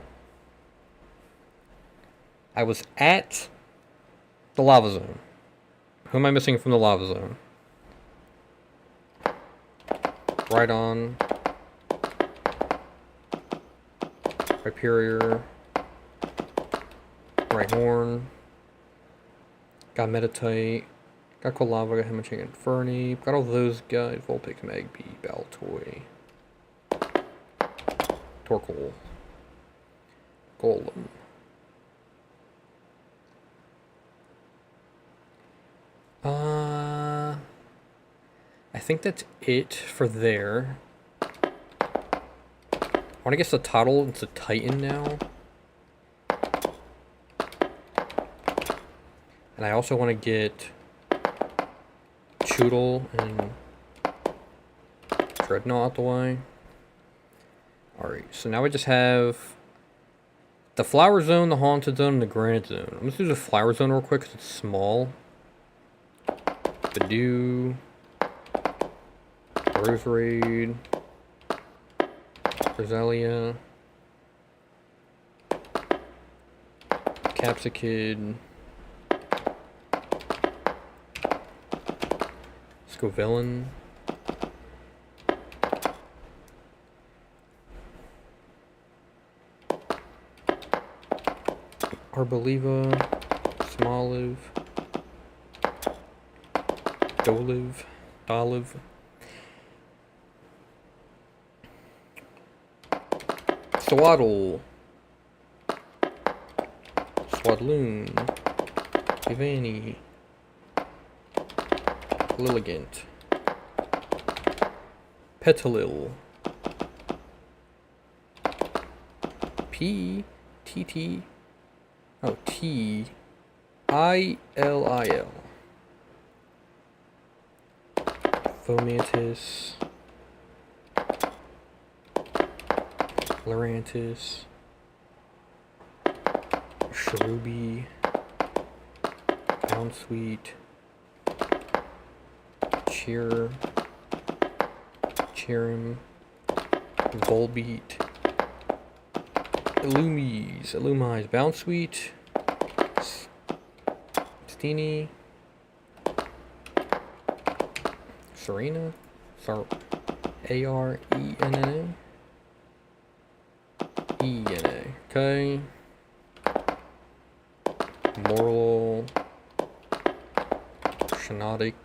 I was at the Lava Zone. Who am I missing from the Lava Zone? Rhydon. Rhyperior. Rhyhorn. Got Meditite. Got Quilava, got Himaching and Fernie. Got all those guys. Vulpix, Magby, Baltoy. Torkoal. Golem. I think that's it for there. I want to guess the Toddle, it's a Titan now. And I also want to get Choodle and Dreadnought out the way. Alright, so now we just have the Flower Zone, the Haunted Zone, and the Granite Zone. I'm going to do the Flower Zone real quick because it's small. Badoo. Roserade. Roselia. Capsicid. Scovillain. Arboliva. Smoliv. Dolive. Swaddle. Swadloon. Ivani. Lilligant. Petalil. P-T-T. Oh, T-I-L-I-L. Fomantis. Lurantis. Cherubi. Bounsweet. Cherim. Volbeat. Illumise. Bounsweet. Steenie. Serena. A-R-E-N-N-A. E-N-A. Okay. Morlul. Shinotic.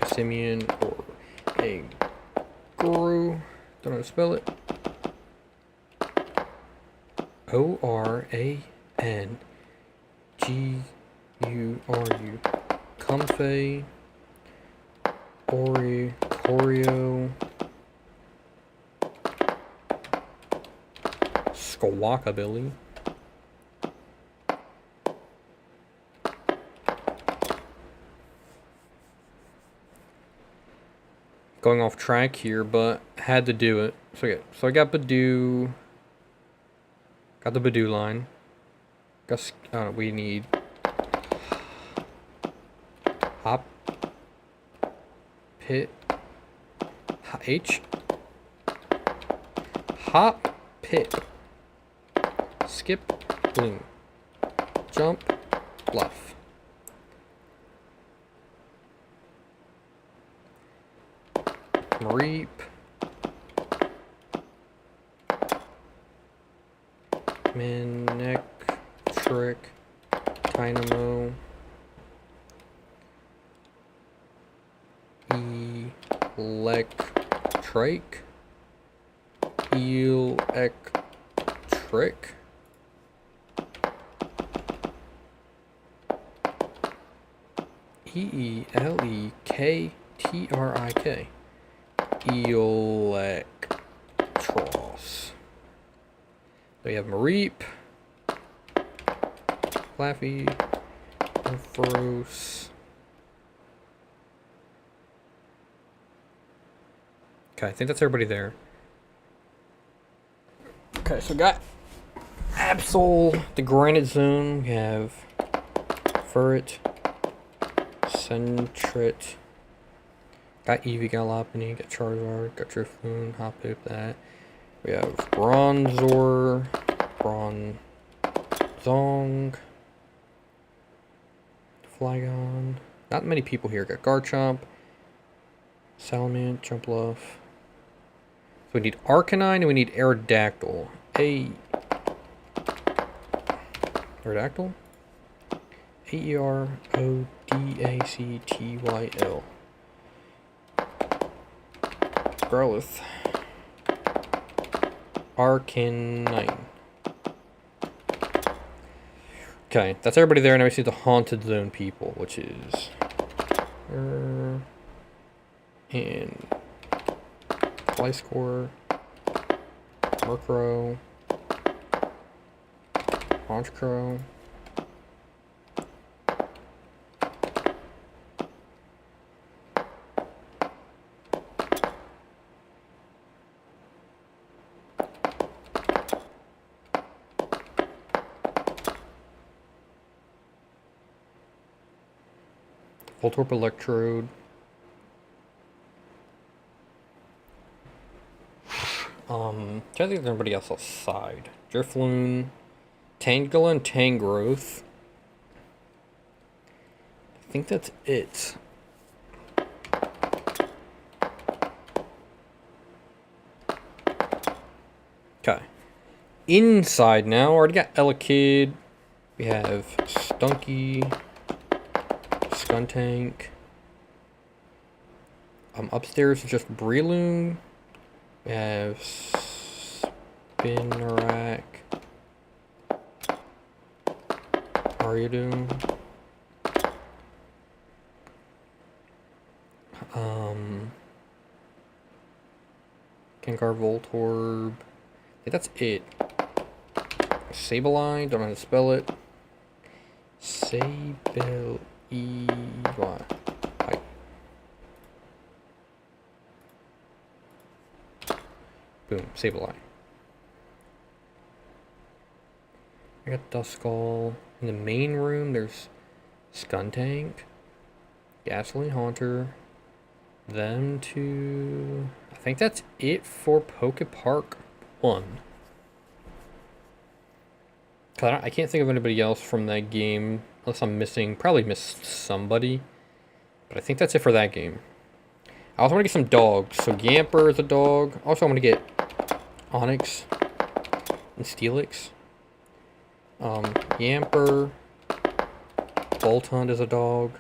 Simeon or a Guru. Don't know how to spell it. O-R-A-N-G-U-R-U. Comfey. Choreo. Squawkabilly. Going off track here, but had to do it. So I got Badoo. Got the Badoo line. We need Hop Pit H Hop Pit Skip Bloom Jump Bluff. Reap. Manic Trick. Dynamo. Electric. Electric. Electrik. Electros. So we have Mareep, Laffy, Froose. Okay, I think that's everybody there. Okay, so we got Absol, the Granite Zone. We have Furret, Sentret. Got Eevee, got Lopunny, got Charizard, got Drifloon, Hoppip, that. We have Bronzor, Bronzong, Flygon. Not many people here. Got Garchomp, Salamence, Jumpluff. So we need Arcanine and we need Aerodactyl. Aerodactyl? Aerodactyl. Growlithe. Arcanine. Okay, that's everybody there. Now we see the Haunted Zone people, which is and Gliscor, Murkrow, Honchkrow, Voltorb, Electrode. Trying to think of everybody else outside. Drifloon, Tangela, and Tangrowth. I think that's it. Okay. Inside now, already got Elekid. We have Stunky, Skuntank. Upstairs is just Breloom. We have Spinarak, Ariadoom, Gengar, Voltorb. I think that's it. Sableye, don't know how to spell it. Sableye. Boom, Sableye. I got Duskull. In the main room, there's Skuntank, Gasoline Haunter, them two. I think that's it for Pokepark 1. I can't think of anybody else from that game, unless I'm missing, probably missed somebody. But I think that's it for that game. I also want to get some dogs. So Yamper is a dog. Also, I want to get Onix and Steelix. Yamper. Boltund is a dog.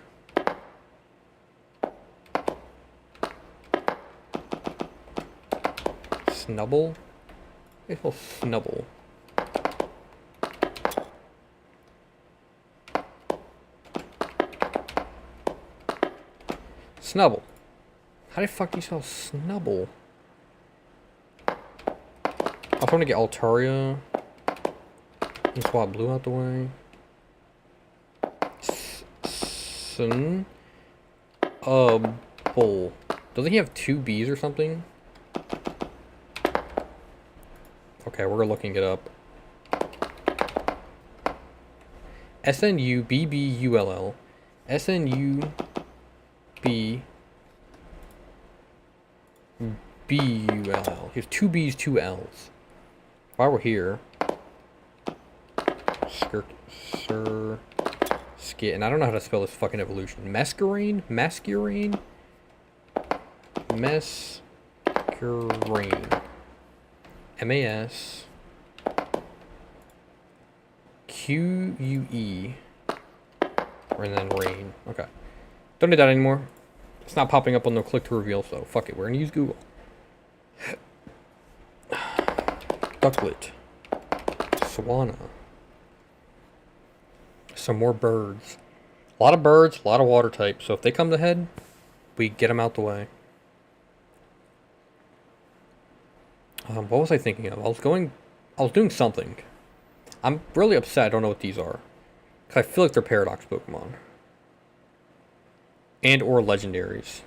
Snubble? It's a Snubble. Snubble. How the fuck do you spell Snubble? I also want to get Altaria. And swap blue out the way. Sun. Bull. Doesn't he have 2 B's or something? Okay, we're looking it up. SNUBBULL. SNUBBULL. He has 2 B's, 2 L's. While we're here, skit, and I don't know how to spell this fucking evolution. Masquerade? Masquerade? Masquerade. MAS QUE, and then rain. Okay. Don't need that anymore. It's not popping up on the click to reveal, so fuck it. We're gonna use Google. Ducklet. Swana. Some more birds. A lot of birds, a lot of water types. So if they come to head, we get them out the way. What was I thinking of? I was doing something. I'm really upset I don't know what these are. Because I feel like they're Paradox Pokemon. And or legendaries.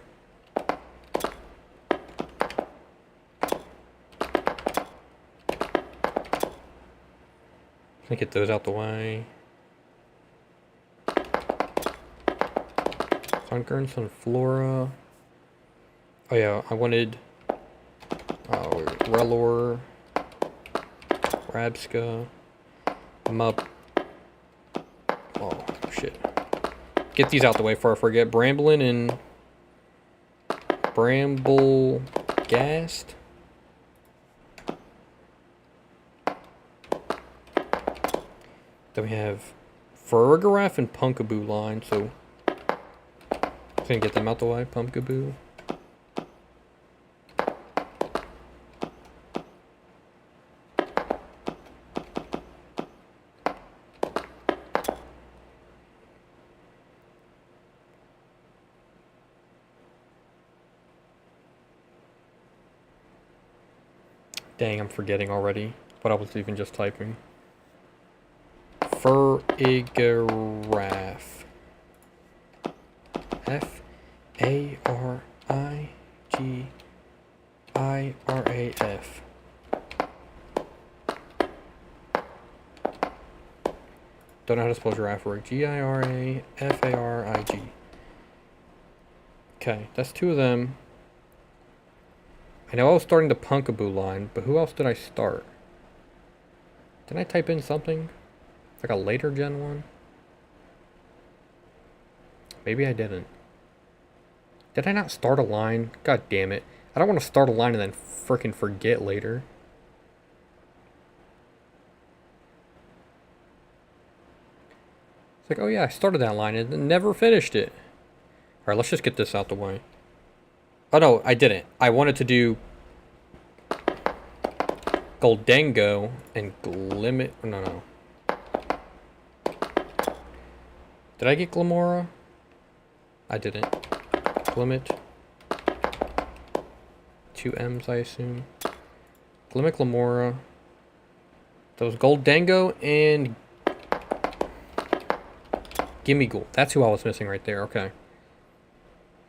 Let me get those out the way. Sunkern, Sunflora. Oh yeah, I wanted Rellor, Rabska, Mup. Oh shit! Get these out the way before I forget. Bramblin and Bramblegast. Then we have Farigiraf and Pumpkaboo line, so I'm gonna get them out the way. Pumpkaboo. Dang, I'm forgetting already what I was even just typing. Farigiraf. Farigiraf. Don't know how to spell giraffe. Girafarig. Okay, that's 2 of them. I know I was starting the Pumpkaboo line, but who else did I start? Didn't I type in something? Like a later gen one? Maybe I didn't. Did I not start a line? God damn it. I don't want to start a line and then freaking forget later. It's like, oh yeah, I started that line and never finished it. Alright, let's just get this out the way. Oh no, I didn't. I wanted to do Goldengo and Glimmet. No. Did I get Glamora? I didn't. Glimmet. 2 M's, I assume. Glimmet, Glamora. Those Goldengo and Gimmighoul. That's who I was missing right there. Okay.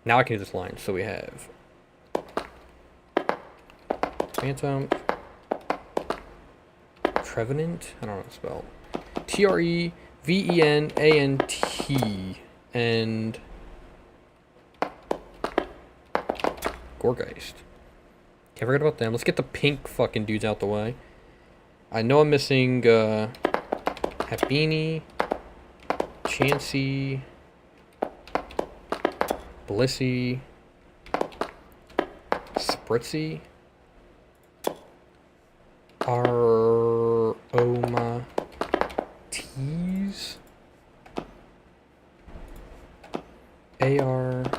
Now I can do this line. So we have Phantom, Trevenant. I don't know how to spell. Trevenant and Gourgeist. Can't forget about them. Let's get the pink fucking dudes out the way. I know I'm missing Happiny, Chansey, Blissey, Spritzy, Aroma Tease, AROMATISSE,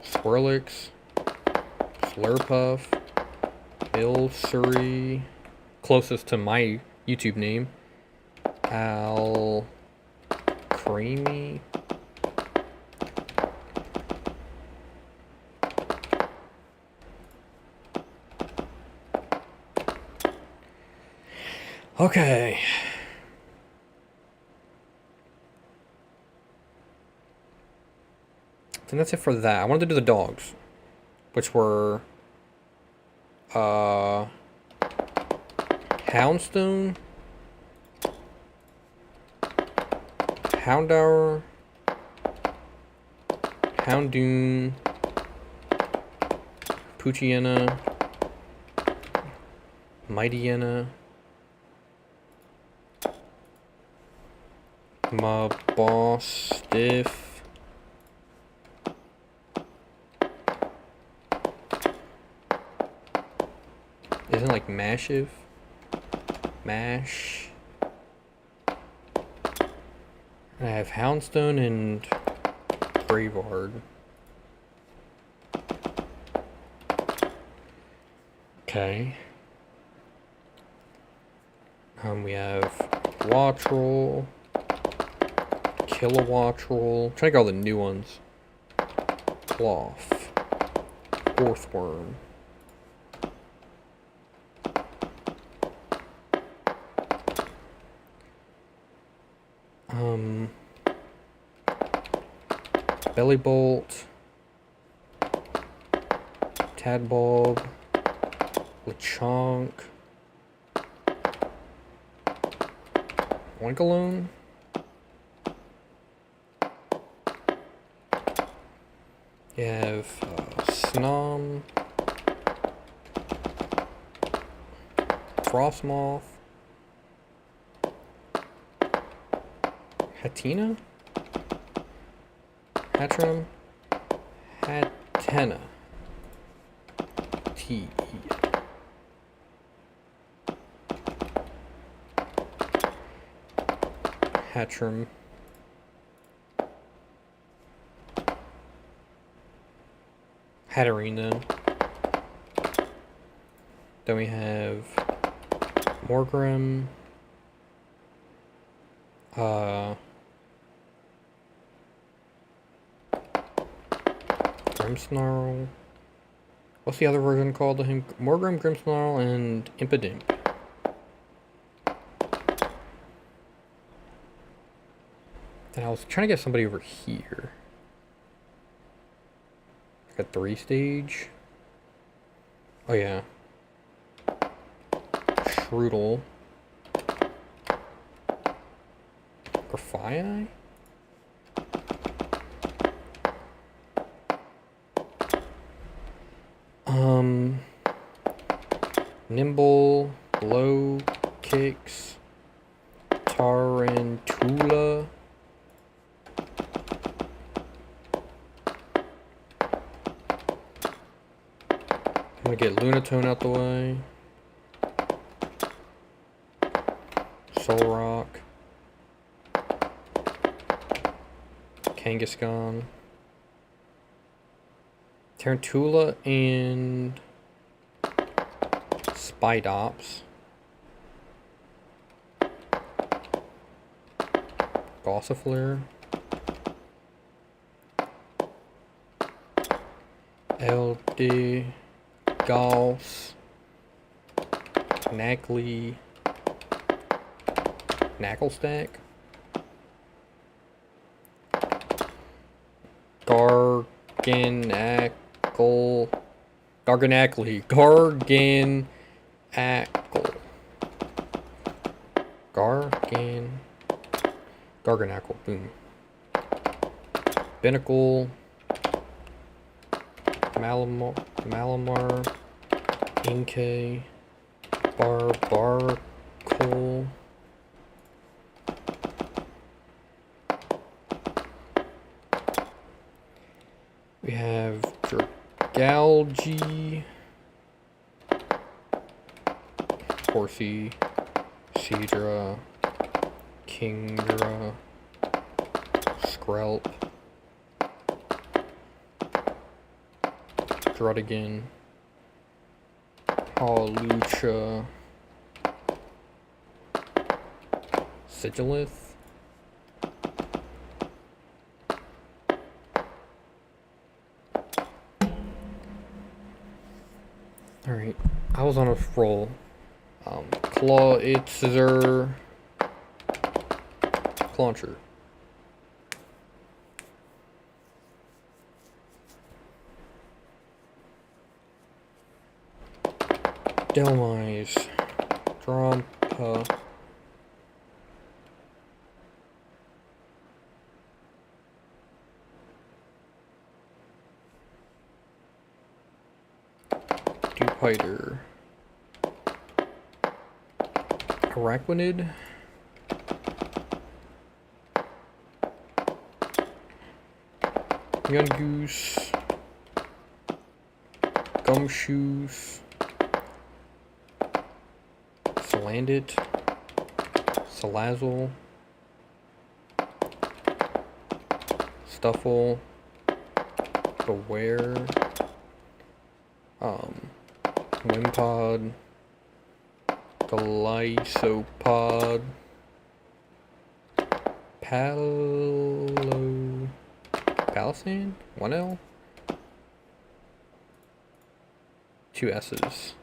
Swirlix, Slurpuff, Ilsuri, closest to my YouTube name, Creamy, Okay. And that's it for that. I wanted to do the dogs, which were uh Houndstone, Houndour, Houndoom, Poochiena, Mightyena, Mabostiff, isn't it like Mashiv? Mash. I have Houndstone and Graveyard. Okay. We have Wattrel, Kilowattrel. I'm trying to get all the new ones. Cloth, Orthworm. Bellybolt, Tadbulb, Lechonk, Oinkalone. You have Snom, Frostmoth, Hatina, Hatchram, Hatenna, T. Hatchram, Hatterene then. Then we have Morgrem, Grimmsnarl. What's the other version called to him? Morgrem, Grimmsnarl, and Impidimp. And I was trying to get somebody over here. Like a 3-stage. Oh yeah. Shroodle. Grafii? Nimble, Low Kicks, Tarantula. I'm gonna get Lunatone out the way. Solrock. Kangaskhan. Tarantula and Spidops. Gossifleur. LD. Gauss. Knackley. Knacklestack. Garganacl. Garganacly. Garganacl. Garganacl. Boom. Binnacle. Malamar. Inkay. Barbarcole. We have Dragalge, Horsey, Seadra, Kingdra, Skrelp, Druddigan, Hawlucha, Sigilith. Alright, I was on a roll. Claw it scissor Clauncher. Delmise. Drompa. Dupiter. Araquanid. Yungoos. Gumshoes. Salandit. Salazzle. Stuffle. Beware. Wimpod. Glycopod. Palisand? 1L? 2 S's.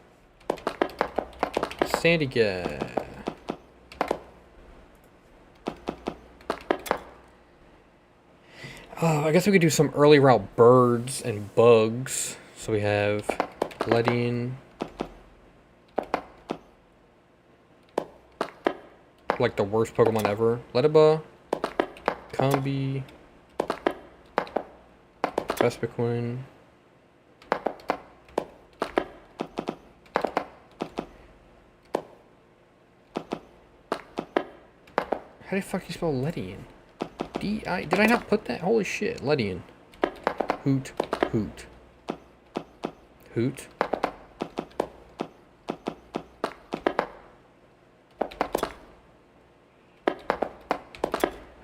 Sandiga. I guess we could do some early route birds and bugs. So we have Ledian. Like the worst Pokemon ever. Lediba. Combi. Vespiquen. How the fuck you spell Ledian? D-I... Did I not put that? Holy shit. Ledian. Hoot. Hoot. Hoot.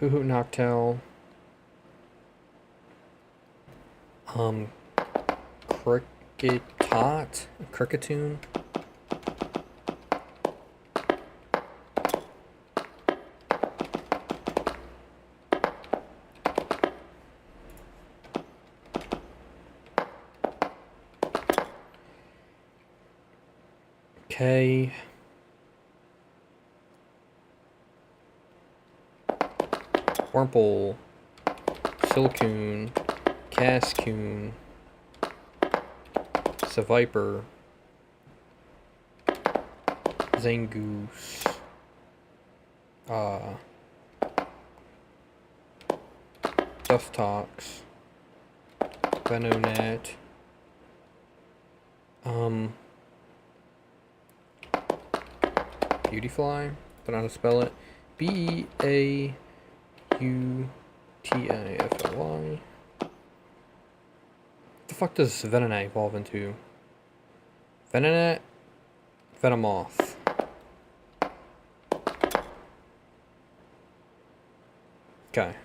Hoot Noctowl. Cricketot? Cricketune? Okay. Wurmple. Silcoon. Cascoon. Seviper. Zangoose. Dustox. Venonat. Beautyfly? Don't know how to spell it. Beautifly. What the fuck does Venonat evolve into? Venonat? Venomoth. Okay.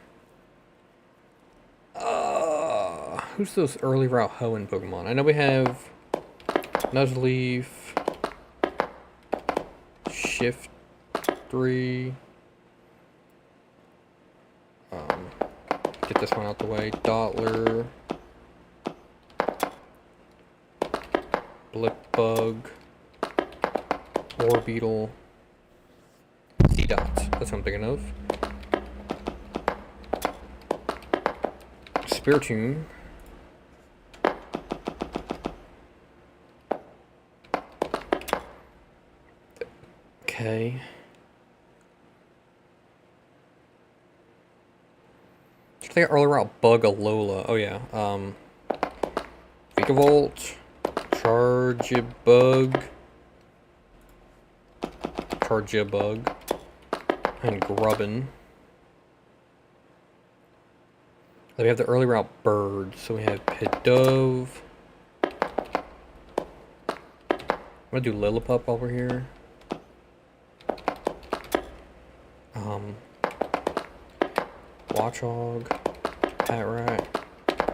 Who's those early route Hoenn Pokemon? I know we have Nuzleaf, Shift 3. Get this one out the way. Dottler, Blipbug, Orbeetle, Seedot. That's what I'm thinking of. Spiritomb. Okay. Should I early route Bug Alola? Oh yeah. Vikavolt, Charjabug, and Grubbin. Then we have the early route birds. So we have Pidove. I'm gonna do Lillipup while we're here. Watchog, Patrat,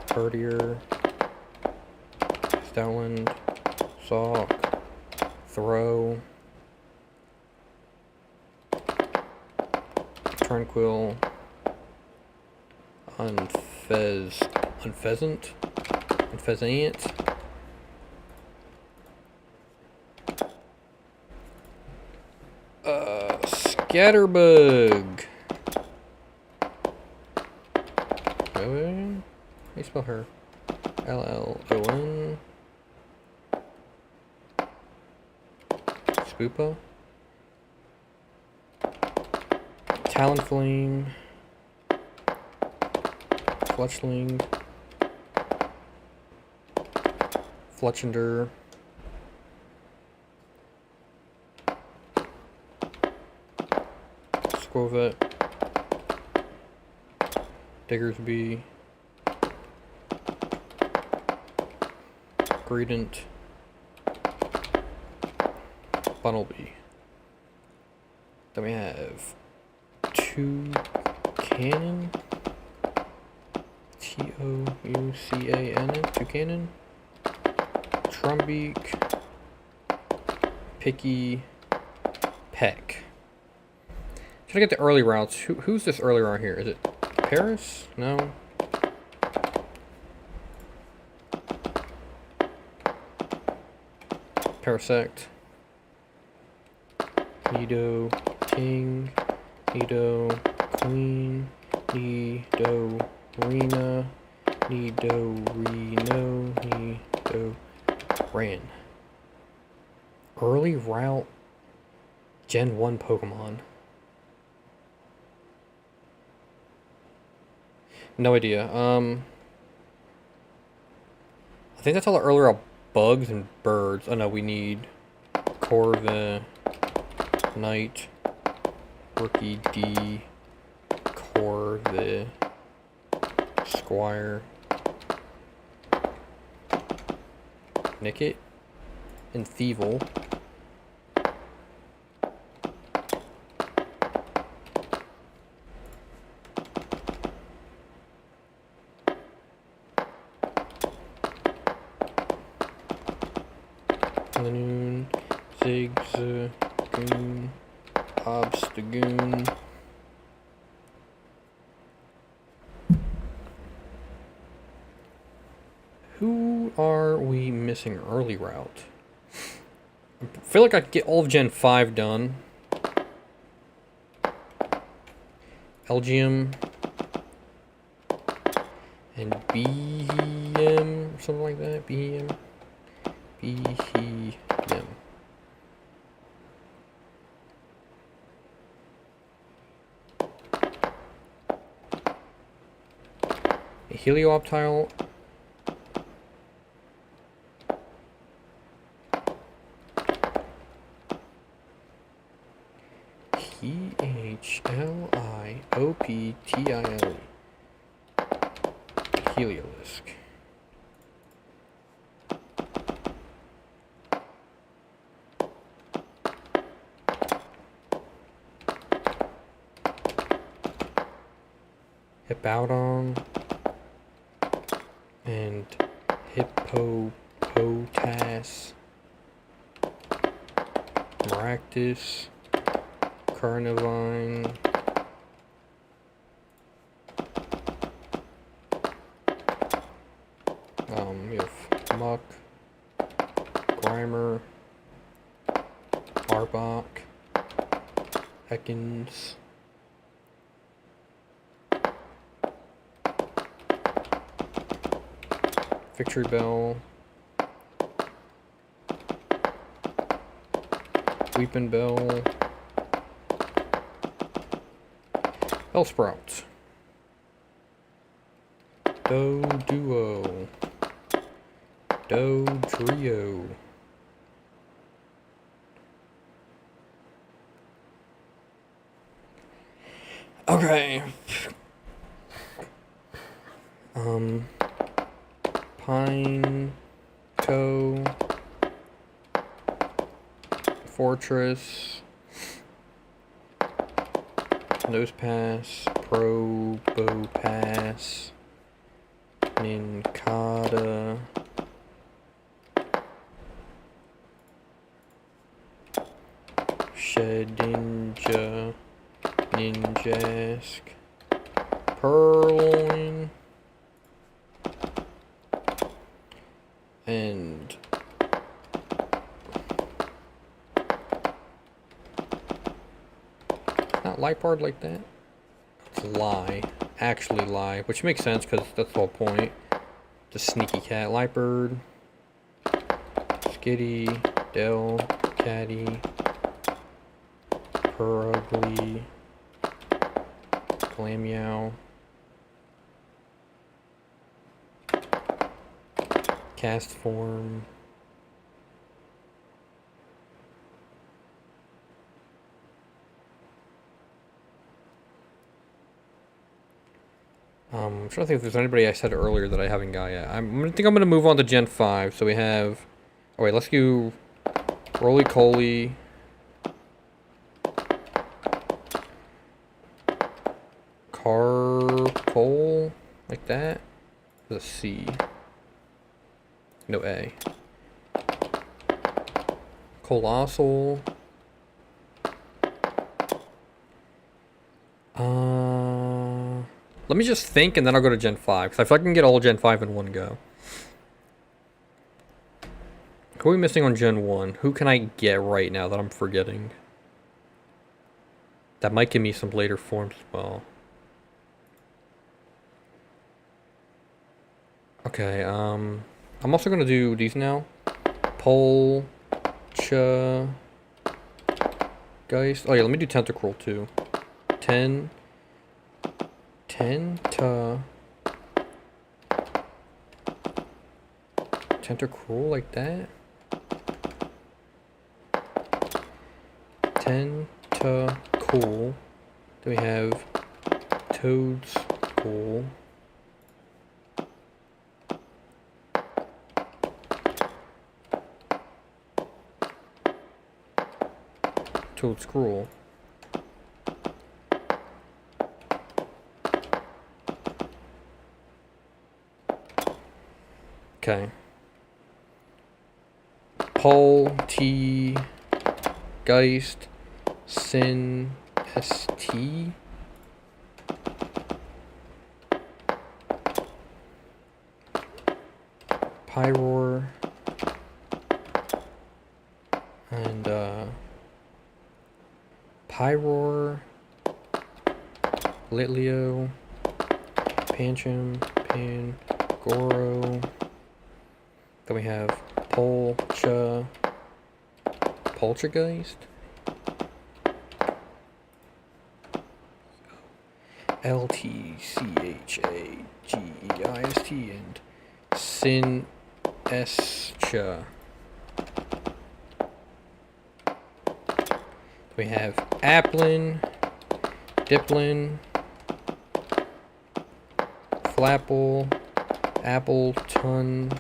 Herdier, Stoutland, Sawk, Throw, Tranquil, Unfezant, Scatterbug. How do you spell her? L-L-O-N. Spoopa. Talonflame. Fletchling. Fletchender. Squovet. Diggersby. Greedent. Funnelby. Then we have Toucannon. Toucannon. Toucannon. Trumbeak. Picky. Peck. Should I get the early routes? Who's this early route here? Is it Paris? No. Parasect. Nido. King. Nido. Queen. Nido. Rena. Nido. Reno. Nido. Ran. Early route Gen 1 Pokemon. No idea. I think that's all the earlier bugs and birds. Oh no, we need Corvin, Knight, Rookie D, Corvin, Squire, Nickit, and Thievul. Lanoon, Zigzagoon, Obstagoon. Who are we missing early route? I feel like I could get all of Gen 5 done. Elgium and Behem, something like that. Behem. Behem. A Helioptile. Helioptile. Heliolisk. Hippowdon and Hippopotas, Maractus, Carnivine, we have Muck, Grimer, Arbok, Ekans, Victory Bell, Weeping Bell, Bellsprout, Doduo, Dodrio, okay, Pine Toe, Fortress, Nosepass, Probopass, Nincada, Shedinja, Ninjask, Purloin, and not Liepard like that. It's lie. Actually lie. Which makes sense because that's the whole point. Just sneaky cat. Liepard. Skitty. Dell. Caddy. Purugly. Glammeow. Cast form. I'm trying to think if there's anybody I said earlier that I haven't got yet. I think I'm gonna move on to Gen 5. So we have. Oh wait, let's do Roly-Coly. Carpole, like that. The C. No A. Colossal. Let me just think and then I'll go to Gen 5. Because I feel like I can get all Gen 5 in one go. Who are we missing on Gen 1? Who can I get right now that I'm forgetting? That might give me some later forms as well. Okay, I'm also gonna do these now. Pole, Cha, Geist. Oh yeah, let me do Tentacruel too. Tenta. Tentacruel like that. Tentacool. Then we have Toadstool. Toadstool. Okay. Paul T. Geist. Sin. ST. Pyroar. And, Pyroar. Litleo. Pancham. Pangoro. Then we have Poltergeist. LTCHAGEIST and Sin Escha. We have Applin, Diplin, Flapple, Appleton,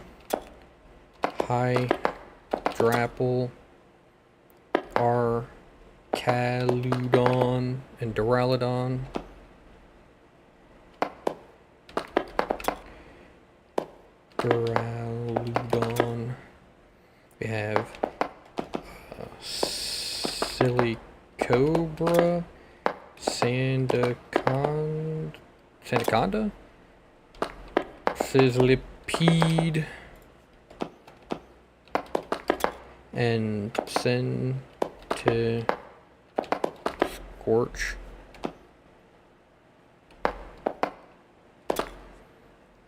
Hydrapple, Arcaludon, and Duraludon. We have Silicobra, Sandaconda, Sizzlipede, and Scorch.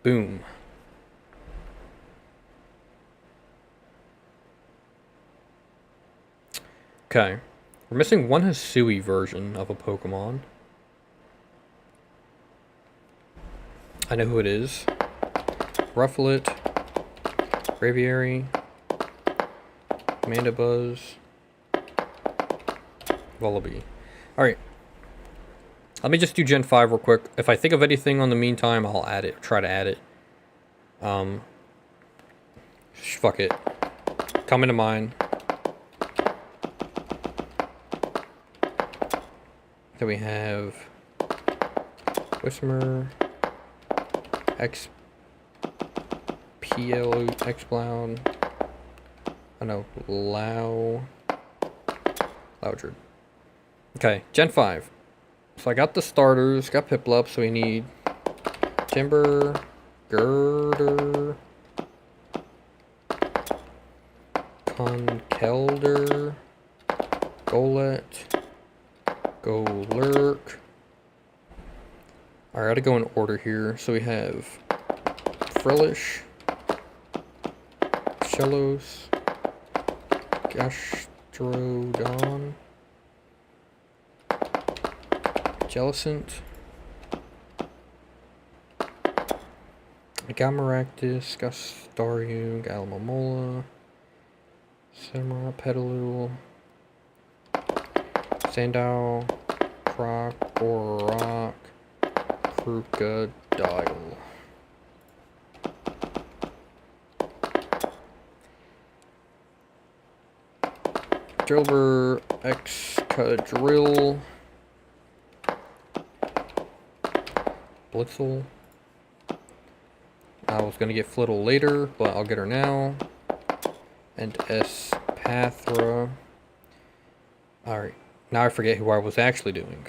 Boom. Okay. We're missing one Hisui version of a Pokemon. I know who it is. Rufflet, Braviary, Mandibuzz, Vullaby. Alright. Let me just do Gen 5 real quick. If I think of anything on the meantime, I'll add it. Try to add it. Fuck it. Coming to mind. Then we have Whismur, XPL, Xblown. Oh no, Loudred. Okay, Gen 5. So I got the starters, got Piplup, so we need Timber, Girder, Conkeldurr, Golett, Go lurk. Alright, I gotta go in order here. So we have Frillish, Shellos, Gastrodon, Jellicent, Gamaractus, Gastariu, Galmamola, Samurai Petaloo, Sandile, Croc, Rock, Crocodile. Drillbur, Excadrill, Blitzel. I was gonna get Flittle later, but I'll get her now. And Espathra. Alright, now I forget who I was actually doing.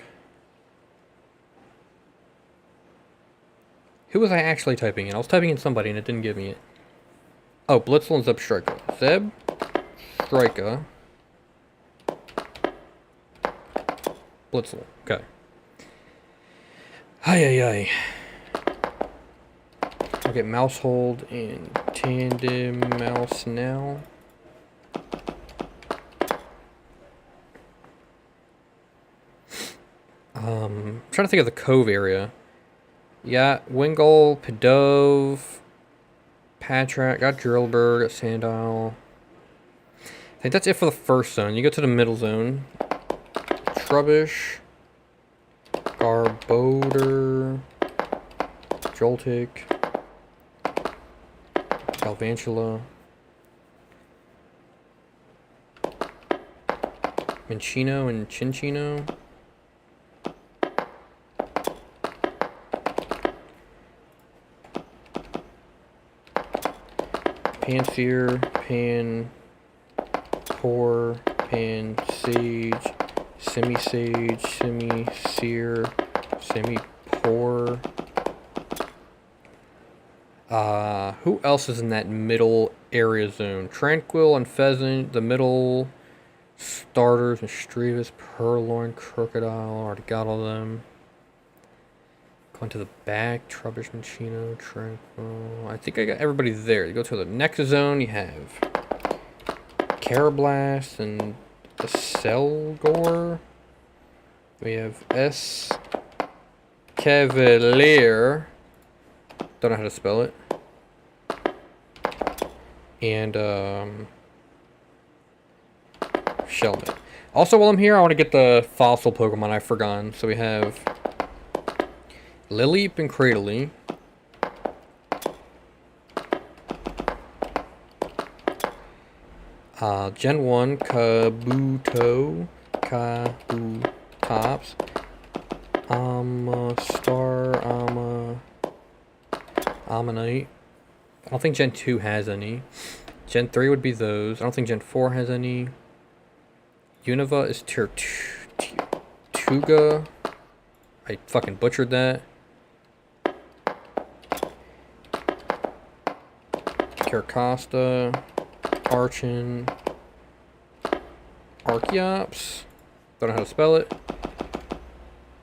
Who was I actually typing in? I was typing in somebody and it didn't give me it. Oh, Blitzel and Zebstrika. Zebstrika. Blitzel. Okay. Ay. I'll get Mousehold and Tandem Mouse now. I'm trying to think of the Cove area. Yeah, Wingull, Pidove, Patrat, got Drillbur, got Sandile. I think that's it for the first zone. You go to the middle zone. Trubbish, Garbodor, Joltik, Galvantula, Minccino and Chinchino. Pansear, Panpour, Pansage, Semi-Sage, Semi-Sear, Semi-Poor. Who else is in that middle area zone? Tranquil and Pheasant, the middle starters, Mischievous, Purloin, Crocodile, already got all of them. Going to the back, Trubbish, Minccino, Tranquil. I think I got everybody there. You go to the next zone, you have Carablast and Selgor. We have S. Cavalier. Don't know how to spell it. And, Shelmet. Also, while I'm here, I want to get the fossil Pokemon I've forgotten. So we have Lileep and Cradily. Gen 1, Kabuto, Kabutops, Ammonite. I don't think Gen 2 has any. Gen 3 would be those. I don't think Gen 4 has any. Unova is Tuga. I fucking butchered that. Caracosta, Archon, Archeops, don't know how to spell it.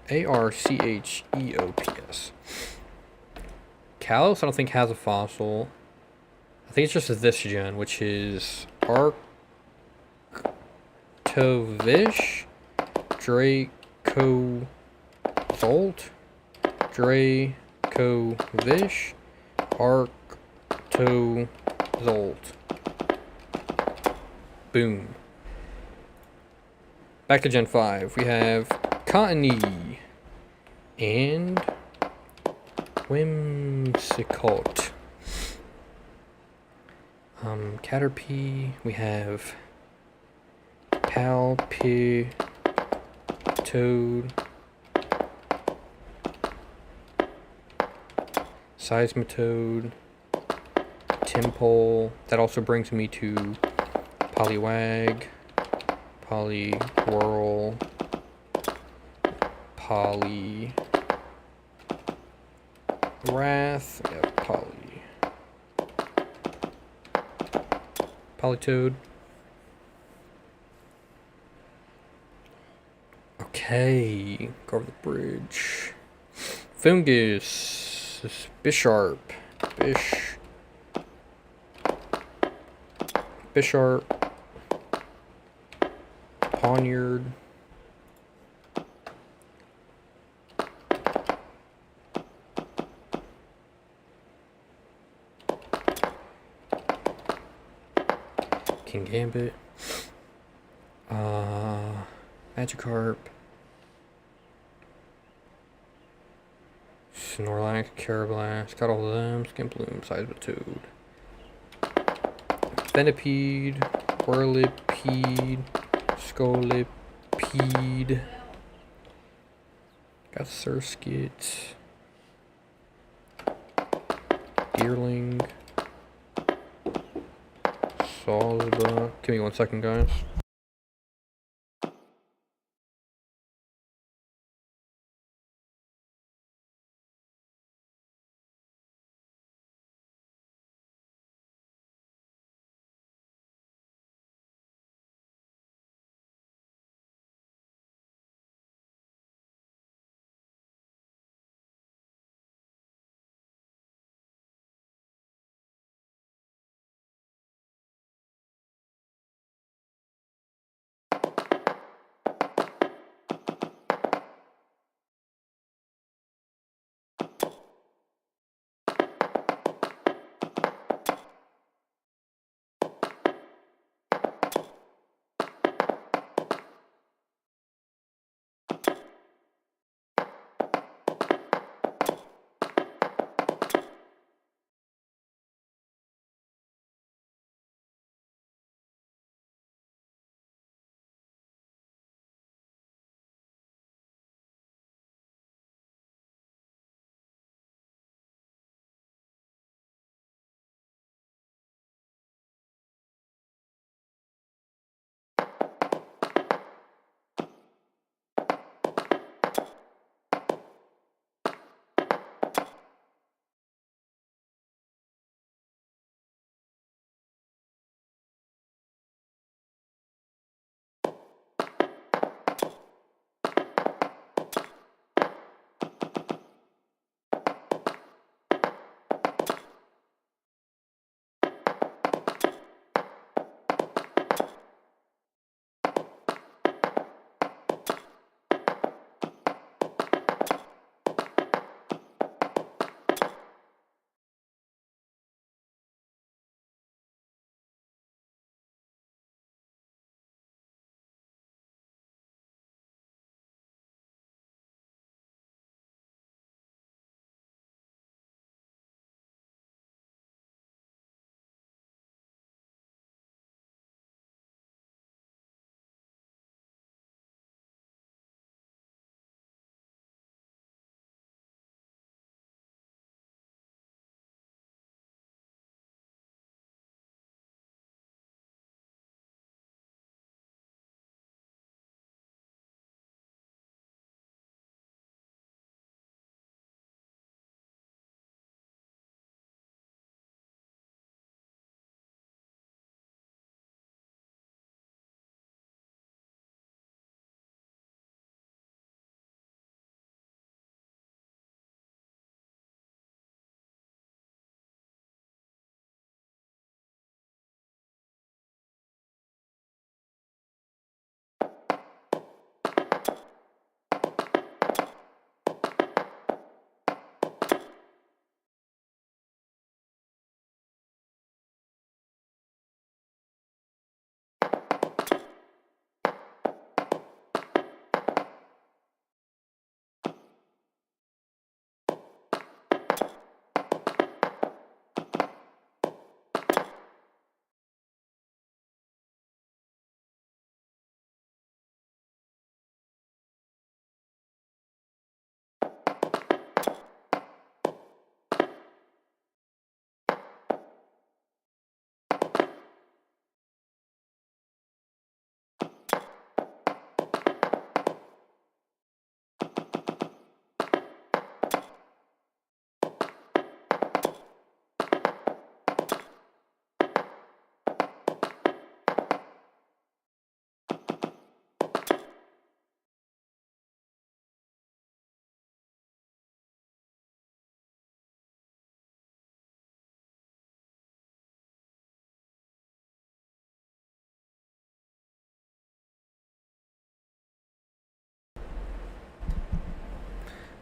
Archeops. Kalos, I don't think has a fossil. I think it's just this gen, which is Arctovish, Dracozolt, Dracovish, Arctozolt. Boom. Back to Gen 5. We have Cottonee and Whimsicott. Caterpie. We have Palpitoad. Seismitoad. Timpole. That also brings me to Poliwag, Poliwhirl, Poliwrath, yeah, Politoad. Okay, go over the bridge. Fungus, Bisharp, Bisharp, Poniard, King Gambit, Magikarp, Snorlax, Carablast, got all of them, Skimploom, Seismitoad, Venipede, Whirlipede, Scolipede, got Surskit, Deerling, Salisbury. Give me 1 second, guys.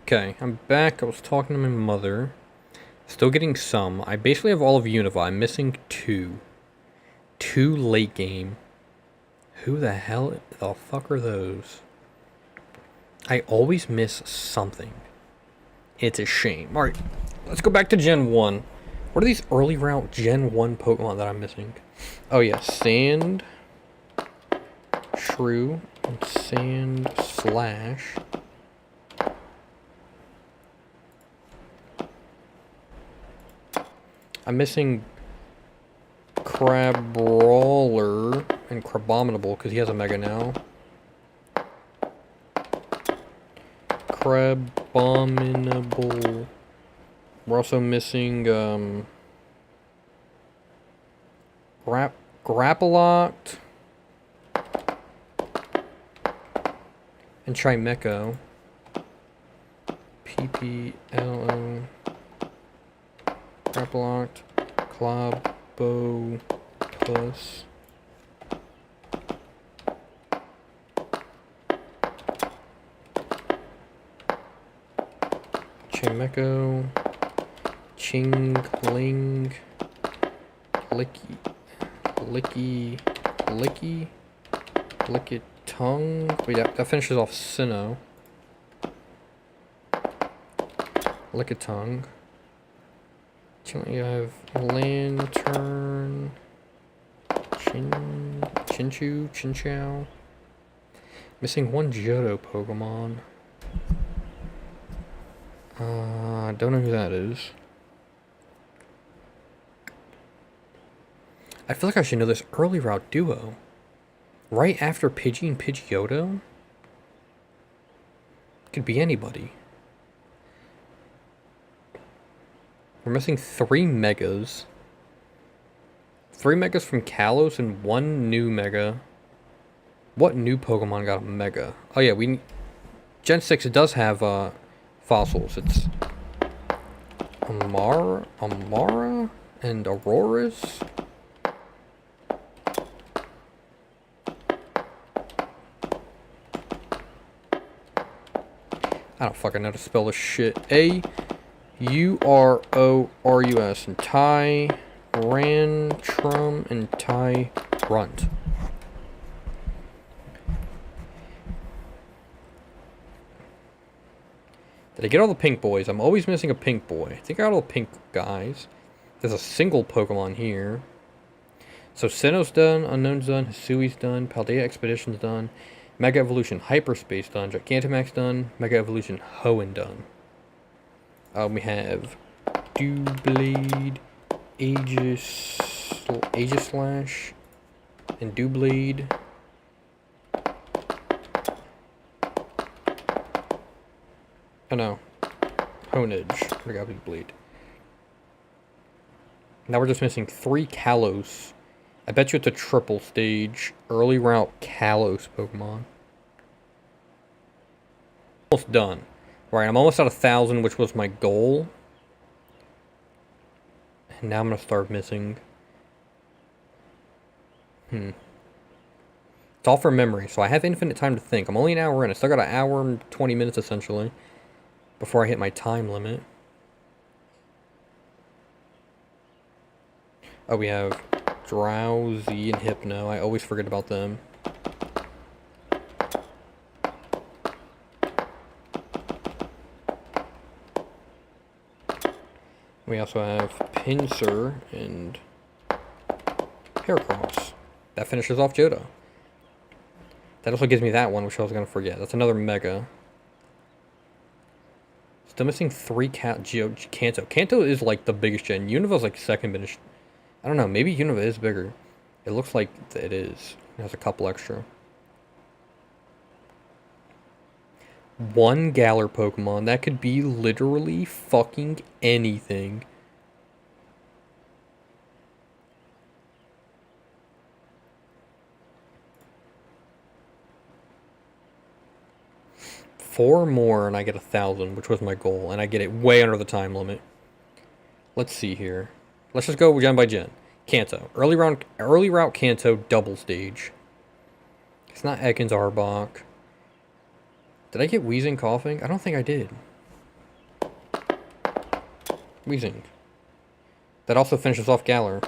Okay, I'm back. I was talking to my mother. Still getting some. I basically have all of Unova. I'm missing two. Two late game. Who the hell the fuck are those? I always miss something. It's a shame. Alright, let's go back to Gen 1. What are these early route Gen 1 Pokemon that I'm missing? Oh yeah, Sand, Shrew, and Sand Slash. I'm missing Crabrawler and Crabominable because he has a Mega now. Crabominable. We're also missing Grapploct and Chimecho. PPLO. Grapploct, Clobopus. Chimecho, Chingling, Lickitung. Wait, that finishes off Sinnoh. Lickitung. You have Lantern, Chinchou. Missing one Johto Pokemon. Don't know who that is. I feel like I should know this early route duo. Right after Pidgey and Pidgeotto? Could be anybody. We're missing 3 Megas. 3 Megas from Kalos and 1 new Mega. What new Pokemon got a Mega? Oh yeah, Gen 6, it does have fossils. It's Amara and Aurorus. I don't fucking know how to spell this shit. Aurorus and Tyrantrum and Tyrunt. Did I get all the pink boys? I'm always missing a pink boy. I think I got all the pink guys. There's a single Pokemon here. So Sinnoh's done, Unknown's done, Hisui's done, Paldea Expedition's done, Mega Evolution Hyperspace done, Gigantamax done, Mega Evolution Hoenn done. We have Doublade, Aegislash, and Doublade. Oh no. Honedge. I got Doublade. Now we're just missing 3 Kalos. I bet you it's a triple stage. Early route Kalos Pokemon. Almost done. Right, I'm almost at 1,000, which was my goal. And now I'm going to start missing. It's all from memory, so I have infinite time to think. I'm only an hour in. I still got an hour and 20 minutes, essentially, before I hit my time limit. Oh, we have Drowsy and Hypno. I always forget about them. We also have Pinsir and Heracross. That finishes off Johto. That also gives me that one, which I was going to forget. That's another Mega. Still missing 3 Kanto. Kanto is like the biggest gen. Unova's like second biggest. I don't know. Maybe Unova is bigger. It looks like it is. It has a couple extra. 1 Galar Pokemon. That could be literally fucking anything. Four more and I get 1,000, which was my goal, and I get it way under the time limit. Let's see here. Let's just go gen by gen. Kanto. Early route Kanto double stage. It's not Ekans Arbok. Did I get wheezing, coughing? I don't think I did. Weezing. That also finishes off Galar.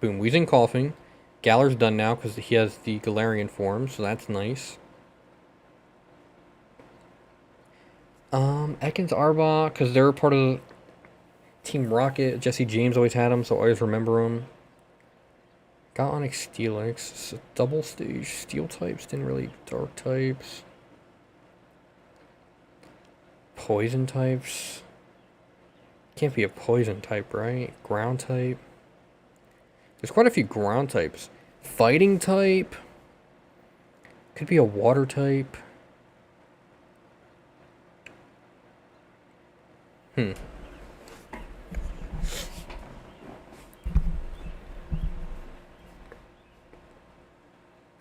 Boom. Weezing Coughing. Galar's done now because he has the Galarian form, so that's nice. Ekans Arbok, because they're part of Team Rocket. Jesse James always had them, so I always remember them. Got Onyx Steelix. Double stage steel types, didn't really dark types. Poison types. Can't be a poison type, right? Ground type. There's quite a few ground types. Fighting type. Could be a water type. I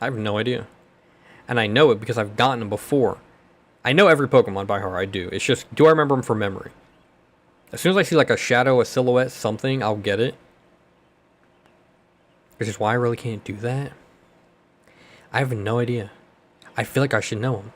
have no idea. And I know it because I've gotten them before. I know every Pokemon by heart, I do. It's just, do I remember them from memory? As soon as I see like a shadow, a silhouette, something, I'll get it. Which is why I really can't do that. I have no idea. I feel like I should know them.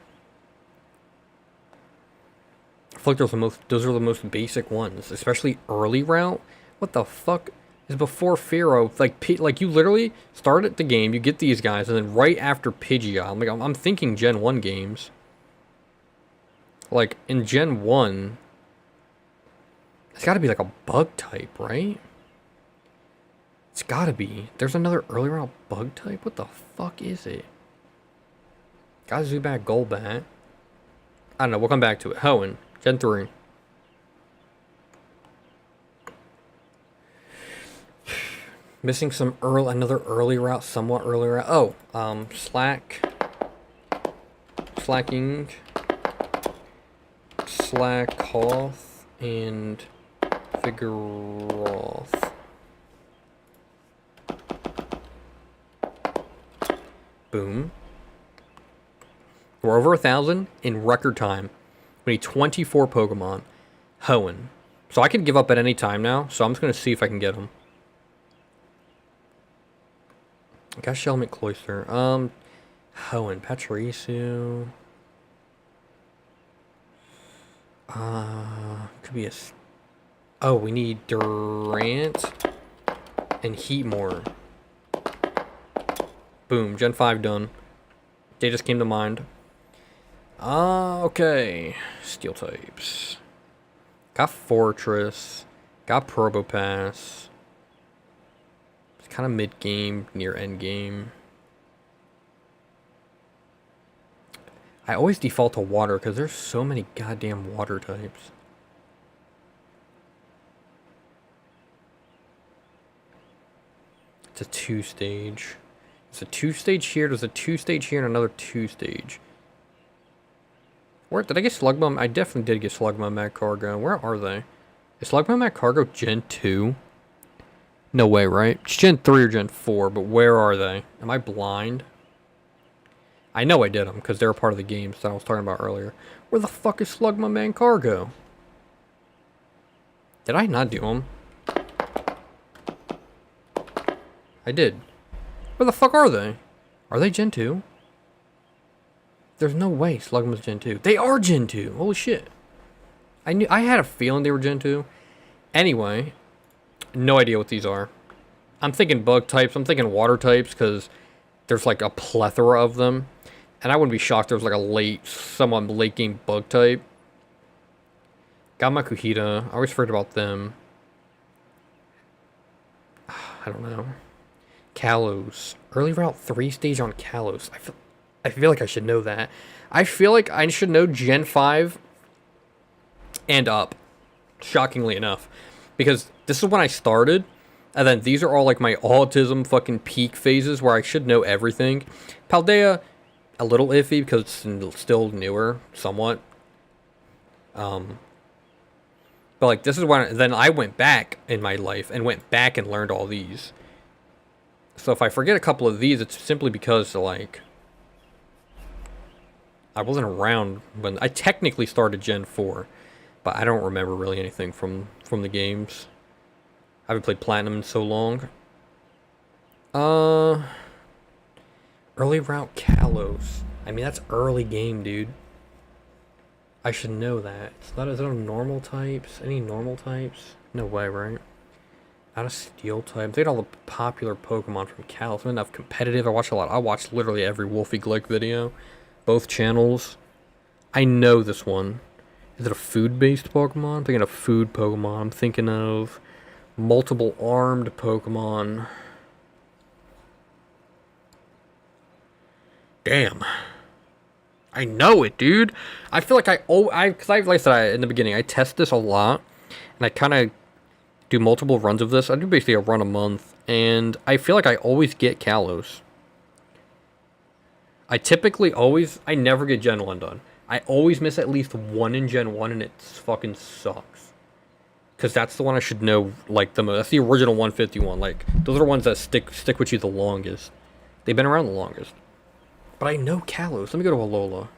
I feel like those are the most basic ones, especially early route. What the fuck is before Pharaoh? Like you literally start at the game, you get these guys, and then right after Pidgeot, I'm thinking Gen 1 games. Like in Gen 1, it's got to be like a bug type, right? It's got to be. There's another early round bug type. What the fuck is it? Got Zubat, Golbat. I don't know. We'll come back to it. Hoenn, Gen 3. Missing another early route, somewhat early route. Oh, Slacking, Slakoth, and Vigoroth. Boom. We're over 1,000 in record time. We need 24 Pokemon. Hoenn. So I can give up at any time now, so I'm just going to see if I can get them. I got Shelmet Cloyster. Hoenn, Pachirisu. Could be a... Oh, we need Durant and Heatmore. Boom, Gen 5 done. They just came to mind. Okay. Steel types. Got Fortress. Got Probopass. It's kind of mid-game, near end-game. I always default to water because there's so many goddamn water types. It's a 2-stage. It's a 2-stage here. There's a 2-stage here and another 2-stage. Where did I get Slugma? I definitely did get Slugma Magcargo. Where are they? Is Slugma Magcargo Gen 2? No way, right? It's Gen 3 or Gen 4, but where are they? Am I blind? I know I did them because they're a part of the games that I was talking about earlier. Where the fuck is Slugma Magcargo? Did I not do them? I did. Where the fuck are they? Are they Gen 2? There's no way Slugma's Gen 2. They are Gen 2. Holy shit. I had a feeling they were Gen 2. Anyway, no idea what these are. I'm thinking bug types. I'm thinking water types because there's like a plethora of them. And I wouldn't be shocked if there was like a somewhat late game bug type. Got my Kuhita. I always forget about them. I don't know. Kalos. Early route 3-stage on Kalos. I feel like I should know that. I feel like I should know Gen 5 and up. Shockingly enough. Because this is when I started. And then these are all like my autism fucking peak phases where I should know everything. Paldea, a little iffy because it's still newer, somewhat. But like this is when then I went back in my life and went back and learned all these. So if I forget a couple of these, it's simply because like I wasn't around when I technically started Gen 4, but I don't remember really anything from the games. I haven't played Platinum in so long. Early route Kalos. I mean, that's early game, dude. I should know that. It's not, is it on normal types? Any normal types? No way, right? Not a steel type. They had all the popular Pokemon from Kalos. Enough competitive. I watch a lot. I watch literally every Wolfie Glick video. Both channels. I know this one. Is it a food-based Pokemon? I'm thinking of food Pokemon. I'm thinking of multiple armed Pokemon. Damn. I know it, dude. I feel like because like I said in the beginning, I test this a lot, and I kind of do multiple runs of this. I do basically a run a month, and I feel like I always get Kalos. I never get Gen 1 done. I always miss at least one in Gen 1, and it fucking sucks. Because that's the one I should know, like, the most. That's the original 151. Like, those are the ones that stick with you the longest. They've been around the longest. But I know Kalos. Let me go to Alola.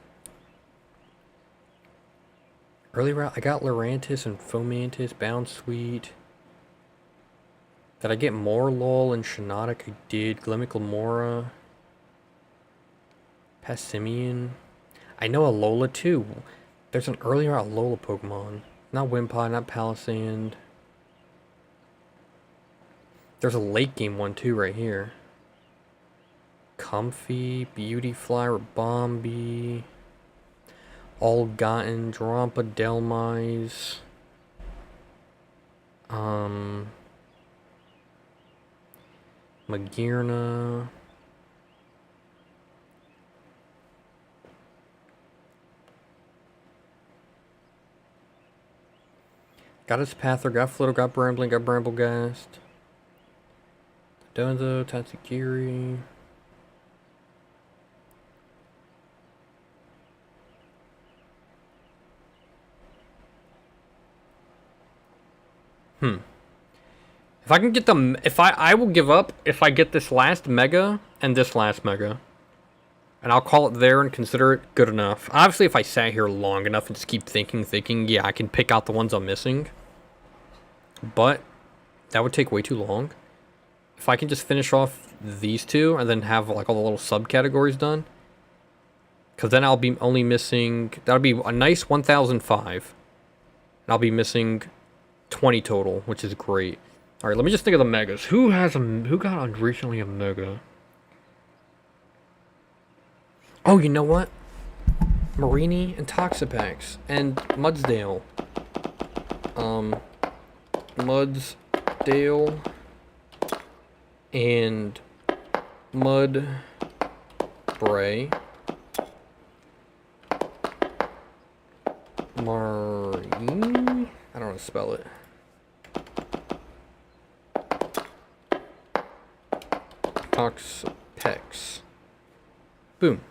Early route, I got Lurantis and Fomantis, Bounsweet. Did I get Morlul and Shiinotic? I did. Glimmicklemora. Passimian. I know Alola too. There's an early route Alola Pokemon. Not Wimpod, not Palisand. There's a late game one too right here. Comfy, Beautyfly, Bombi, All-Gotten, Drampa, Delmise, Magearna. Got his Pather, got Flittle, got Brambling, got Bramblegast. Donzo, Tatsugiri. If I can get them, I will give up if I get this last Mega and this last Mega. And I'll call it there and consider it good enough. Obviously, if I sat here long enough and just keep thinking, yeah, I can pick out the ones I'm missing. But that would take way too long. If I can just finish off these two and then have like all the little subcategories done. Because then I'll be only missing, that'll be a nice 1005. And I'll be missing 20 total, which is great. Alright, let me just think of the Megas. Who got recently a Mega? Oh, you know what? Marini and Toxapex and Mudsdale. Mudsdale and Mudbray. Marini? I don't know how to spell it. Toxapex. Boom.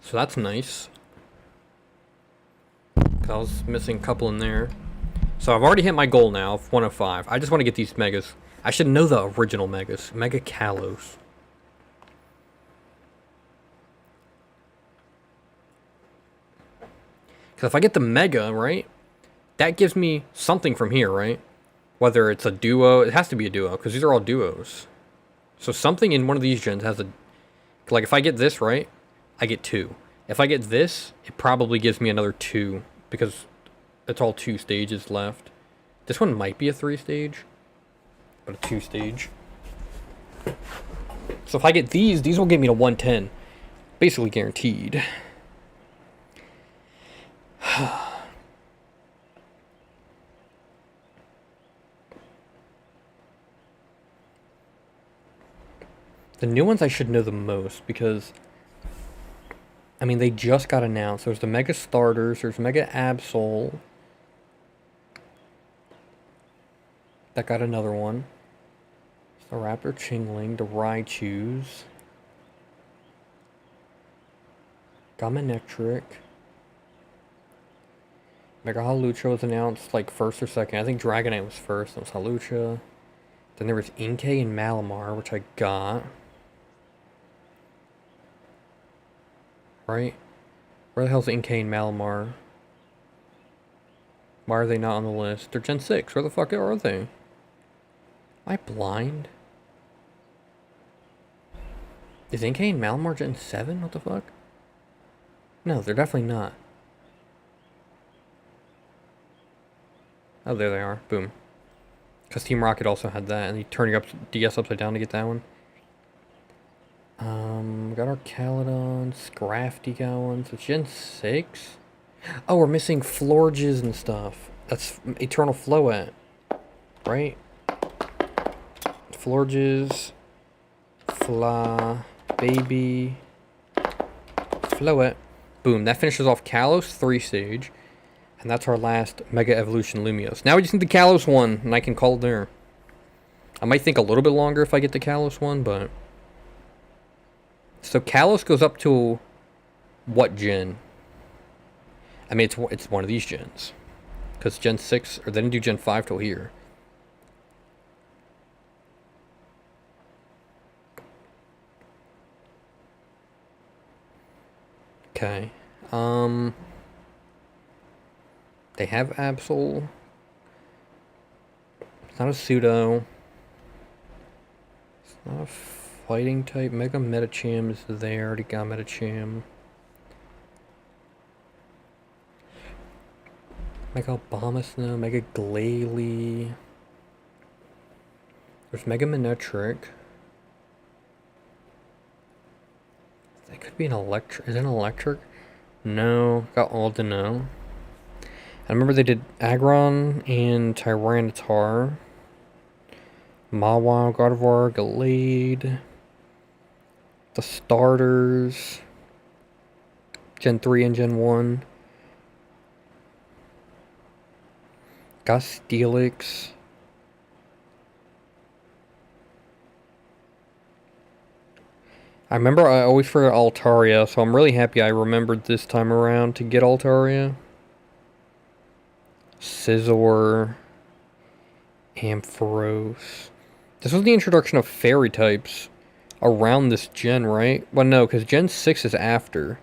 So that's nice. I was missing a couple in there. So I've already hit my goal now of 105. I just want to get these Megas. I should know the original Megas. Mega Kalos. Because if I get the Mega, right, that gives me something from here, right? Whether it's a duo, it has to be a duo, because these are all duos. So something in one of these gens has a... Like, if I get this, right, I get 2. If I get this, it probably gives me another 2, because it's all 2 stages left. This one might be a 3-stage, but a 2-stage. So if I get these will get me to 110. Basically guaranteed. The new ones I should know the most, because I mean, they just got announced. There's the Mega Starters, there's Mega Absol. That got another one. The Raptor Chingling, the Raichus. Gamanectric. Mega Hawlucha was announced like first or second. I think Dragonite was first, that was Hawlucha. Then there was Inkay and Malamar, which I got. Right? Where the hell's Inkay and Malamar? Why are they not on the list? They're Gen 6. Where the fuck are they? Am I blind? Is Inkay and Malamar Gen 7? What the fuck? No, they're definitely not. Oh, there they are. Boom. Because Team Rocket also had that, and you turn your DS upside down to get that one. We got our Caledon, Scrafty got one. So it's Gen 6? Oh, we're missing Florges and stuff. That's Eternal Floette, right? Florges, Fla, Baby, Floette. Boom, that finishes off Kalos 3 stage. And that's our last Mega Evolution Lumiose. Now we just need the Kalos one, and I can call it there. I might think a little bit longer if I get the Kalos one, but... So Kalos goes up to what gen? I mean, it's one of these gens. Because Gen 6, or they didn't do Gen 5 till here. Okay. They have Absol. It's not a pseudo. It's not a fighting type. Mega Metacham is there. Already got Metacham. Mega Abomasnow, Mega Glalie. There's Mega Manectric. That could be an electric. Is it an electric? No. Got Aldino. I remember they did Aggron and Tyranitar. Mawile, Gardevoir, Gallade. The starters. Gen 3 and Gen 1. Got Steelix. I remember I always forget Altaria, so I'm really happy I remembered this time around to get Altaria. Scizor. Ampharos. This was the introduction of fairy types around this gen, right? Well, no, because Gen 6 is after.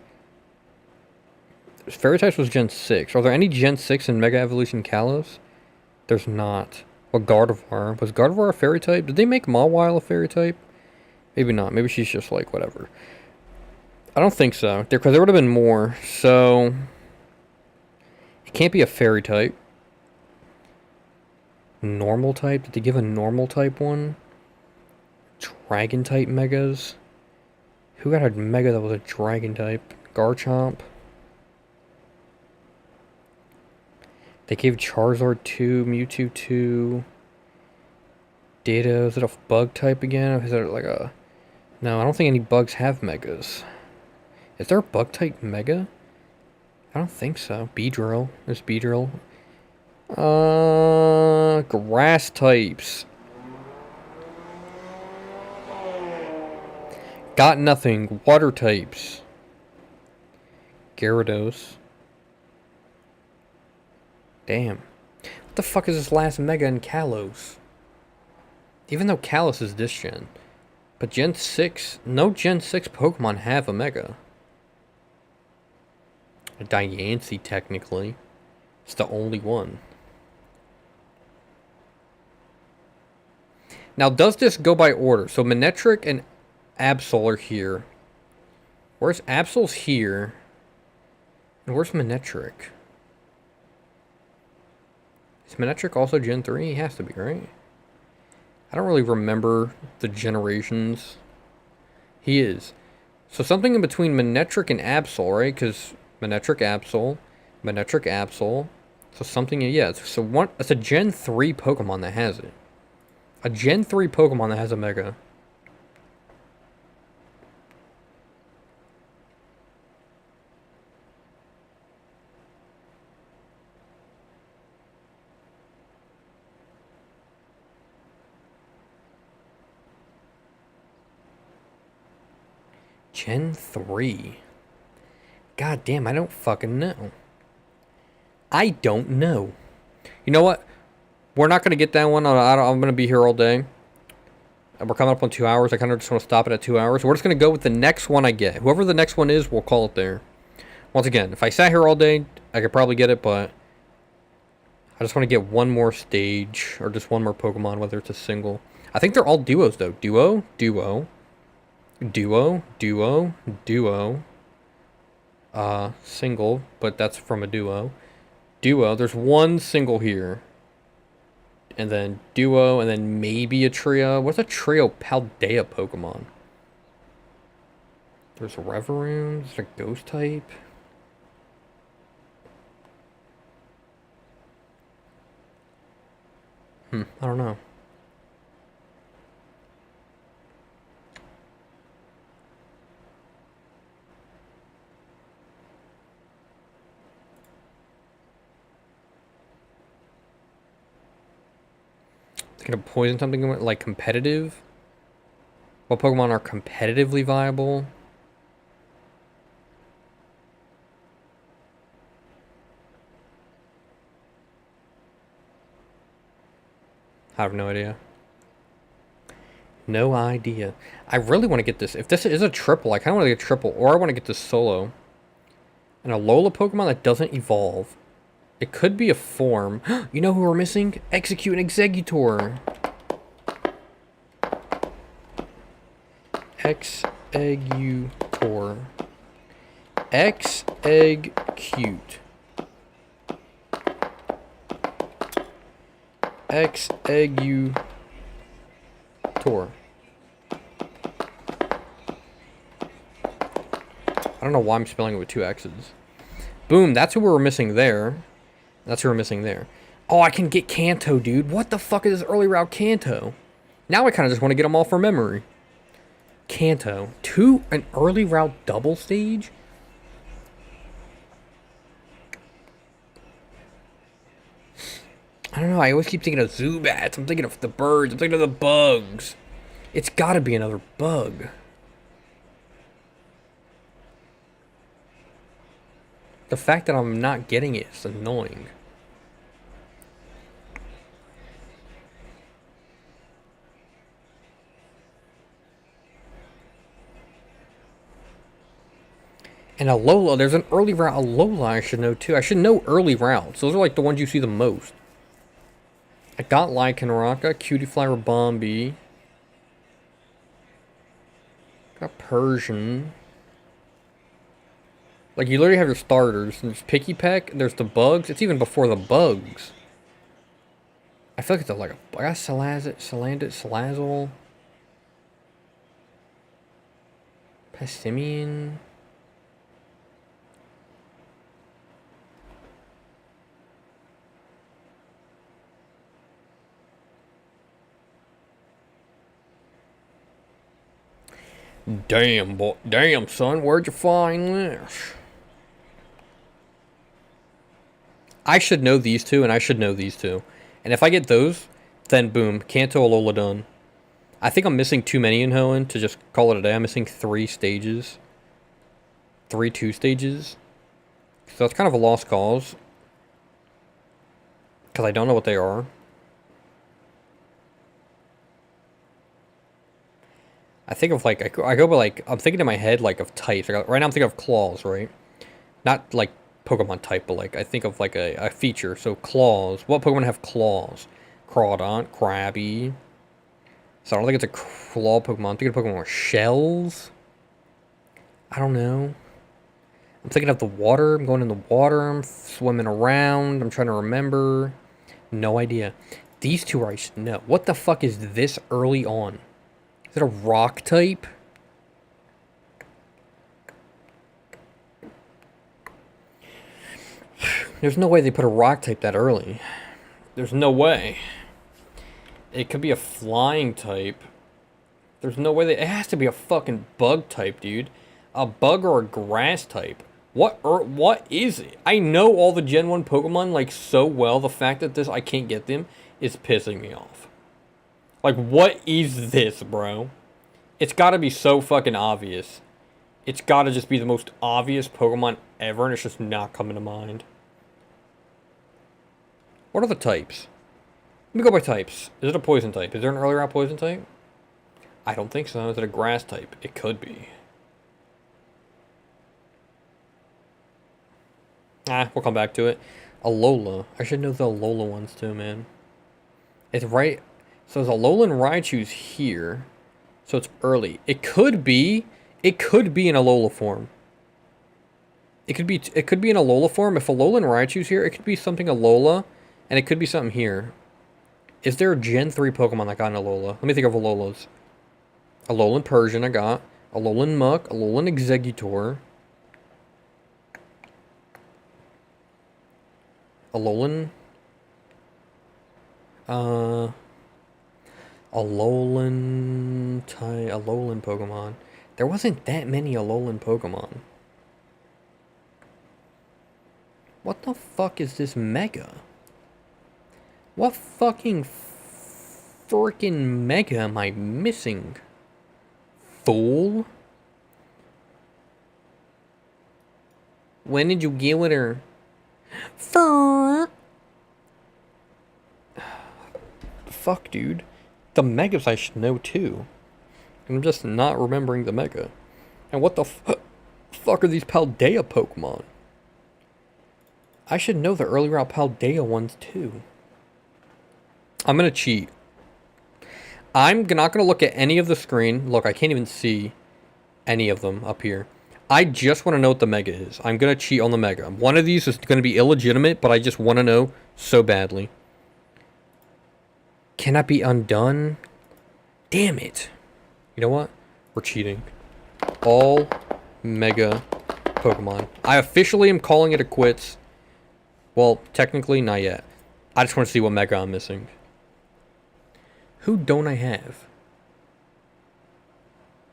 Fairy types was Gen 6. Are there any Gen 6 in Mega Evolution Kalos? There's not. Well, Gardevoir. Was Gardevoir a fairy type? Did they make Mawile a fairy type? Maybe not. Maybe she's just like, whatever. I don't think so. Because there would have been more. So, it can't be a fairy type. Normal type? Did they give a normal type one? Dragon type megas? Who got a mega that was a dragon type? Garchomp? They gave Charizard 2, Mewtwo 2. Data, is it a bug type again? Is it like a... No, I don't think any bugs have megas. Is there a bug type mega? I don't think so. Beedrill. There's Beedrill. Grass types. Got nothing. Water types. Gyarados. Damn. What the fuck is this last Mega in Kalos? Even though Kalos is this gen. But Gen 6... No Gen 6 Pokemon have a Mega. A Diancie, technically. It's the only one. Now, does this go by order? So, Manectric and Absol are here. Where's Absol's here? And where's Manectric? Is Manectric also Gen 3? He has to be, right? I don't really remember the generations. He is. So something in between Manectric and Absol, right? Because Manectric, Absol. Manectric, Absol. So something, yeah. So one, it's a Gen 3 Pokemon that has it. A Gen 3 Pokemon that has a Mega. Gen 3. God damn, I don't fucking know. I don't know. You know what? We're not going to get that one. I'm going to be here all day. And we're coming up on 2 hours. I kind of just want to stop it at 2 hours. We're just going to go with the next one I get. Whoever the next one is, we'll call it there. Once again, if I sat here all day, I could probably get it, but I just want to get one more stage, or just one more Pokemon, whether it's a single. I think they're all duos, though. Duo. Duo, duo, duo. Single, but that's from a duo. Duo, there's one single here. And then duo, and then maybe a trio. What's a trio Paldea Pokemon? There's a Reveroon, there's a ghost type. I don't know. Thinking of poison something like competitive. What Pokemon are competitively viable? I have no idea. No idea. I really want to get this. If this is a triple, I kind of want to get a triple. Or I want to get this solo. And a Lola Pokemon that doesn't evolve. It could be a form. You know who we're missing? Execute and Exeggutor. Exeggutor. Exeggcute. Exeggutor. I don't know why I'm spelling it with two X's. Boom, that's who we were missing there. That's who we're missing there. Oh, I can get Kanto, dude. What the fuck is this early route Kanto? Now I kind of just want to get them all for memory. Kanto. An early route double stage? I don't know. I always keep thinking of Zubats. I'm thinking of the birds. I'm thinking of the bugs. It's gotta be another bug. The fact that I'm not getting it is annoying. And Alola, there's an early route Alola I should know too. I should know early routes. Those are like the ones you see the most. I got Lycanroca, Cutiefly, Bombi. Got Persian. Like, you literally have your starters. There's Pikipek, there's the bugs. It's even before the bugs. I feel like it's like a... I got Salazzle. Passimian. Damn, boy. Damn, son. Where'd you find this? I should know these two, and I should know these two. And if I get those, then boom. Kanto, Alola done. I think I'm missing too many in Hoenn to just call it a day. I'm missing 3 stages. 3 2 stages. So it's kind of a lost cause. Because I don't know what they are. I think of like, I go by like, I'm thinking in my head like of types. Right now I'm thinking of claws, right? Not like Pokemon type, but like I think of like a feature. So claws. What Pokemon have claws? Crawdont, Krabby. So I don't think it's a claw Pokemon. I'm thinking of Pokemon with shells. I don't know. I'm thinking of the water. I'm going in the water. I'm swimming around. I'm trying to remember. No idea. These two I should know. What the fuck is this early on? Is it a rock type? There's no way they put a rock type that early. There's no way. It could be a flying type. There's no way it has to be a fucking bug type, dude. A bug or a grass type. What is it? I know all the Gen 1 Pokemon like so well. The fact that I can't get them is pissing me off. Like, what is this, bro? It's gotta be so fucking obvious. It's gotta just be the most obvious Pokemon ever, and it's just not coming to mind. What are the types? Let me go by types. Is it a poison type? Is there an early route poison type? I don't think so. Is it a grass type? It could be. We'll come back to it. Alola. I should know the Alola ones too, man. It's right... So there's Alola and Raichu's here. So it's early. It could be in Alola form. It could be in Alola form. If Alolan Raichu's here, it could be something Alola, and it could be something here. Is there a Gen 3 Pokemon that got an Alola? Let me think of Alolas. Alolan Persian I got. Alolan Muck. Alolan Exeggutor. Alolan... Alolan Pokemon. There wasn't that many Alolan Pokemon. What the fuck is this Mega? What fucking freaking Mega am I missing? Fool? When did you get with her? Fuck, dude. The Megas I should know too. I'm just not remembering the Mega. And what the fuck are these Paldea Pokemon? I should know the earlier Paldea ones too. I'm gonna cheat. I'm not gonna look at any of the screen. Look, I can't even see any of them up here. I just want to know what the Mega is. I'm gonna cheat on the Mega. One of these is gonna be illegitimate, but I just want to know so badly. Can that be undone? Damn it. You know what? We're cheating. All Mega Pokemon. I officially am calling it a quits. Well, technically, not yet. I just want to see what Mega I'm missing. Who don't I have?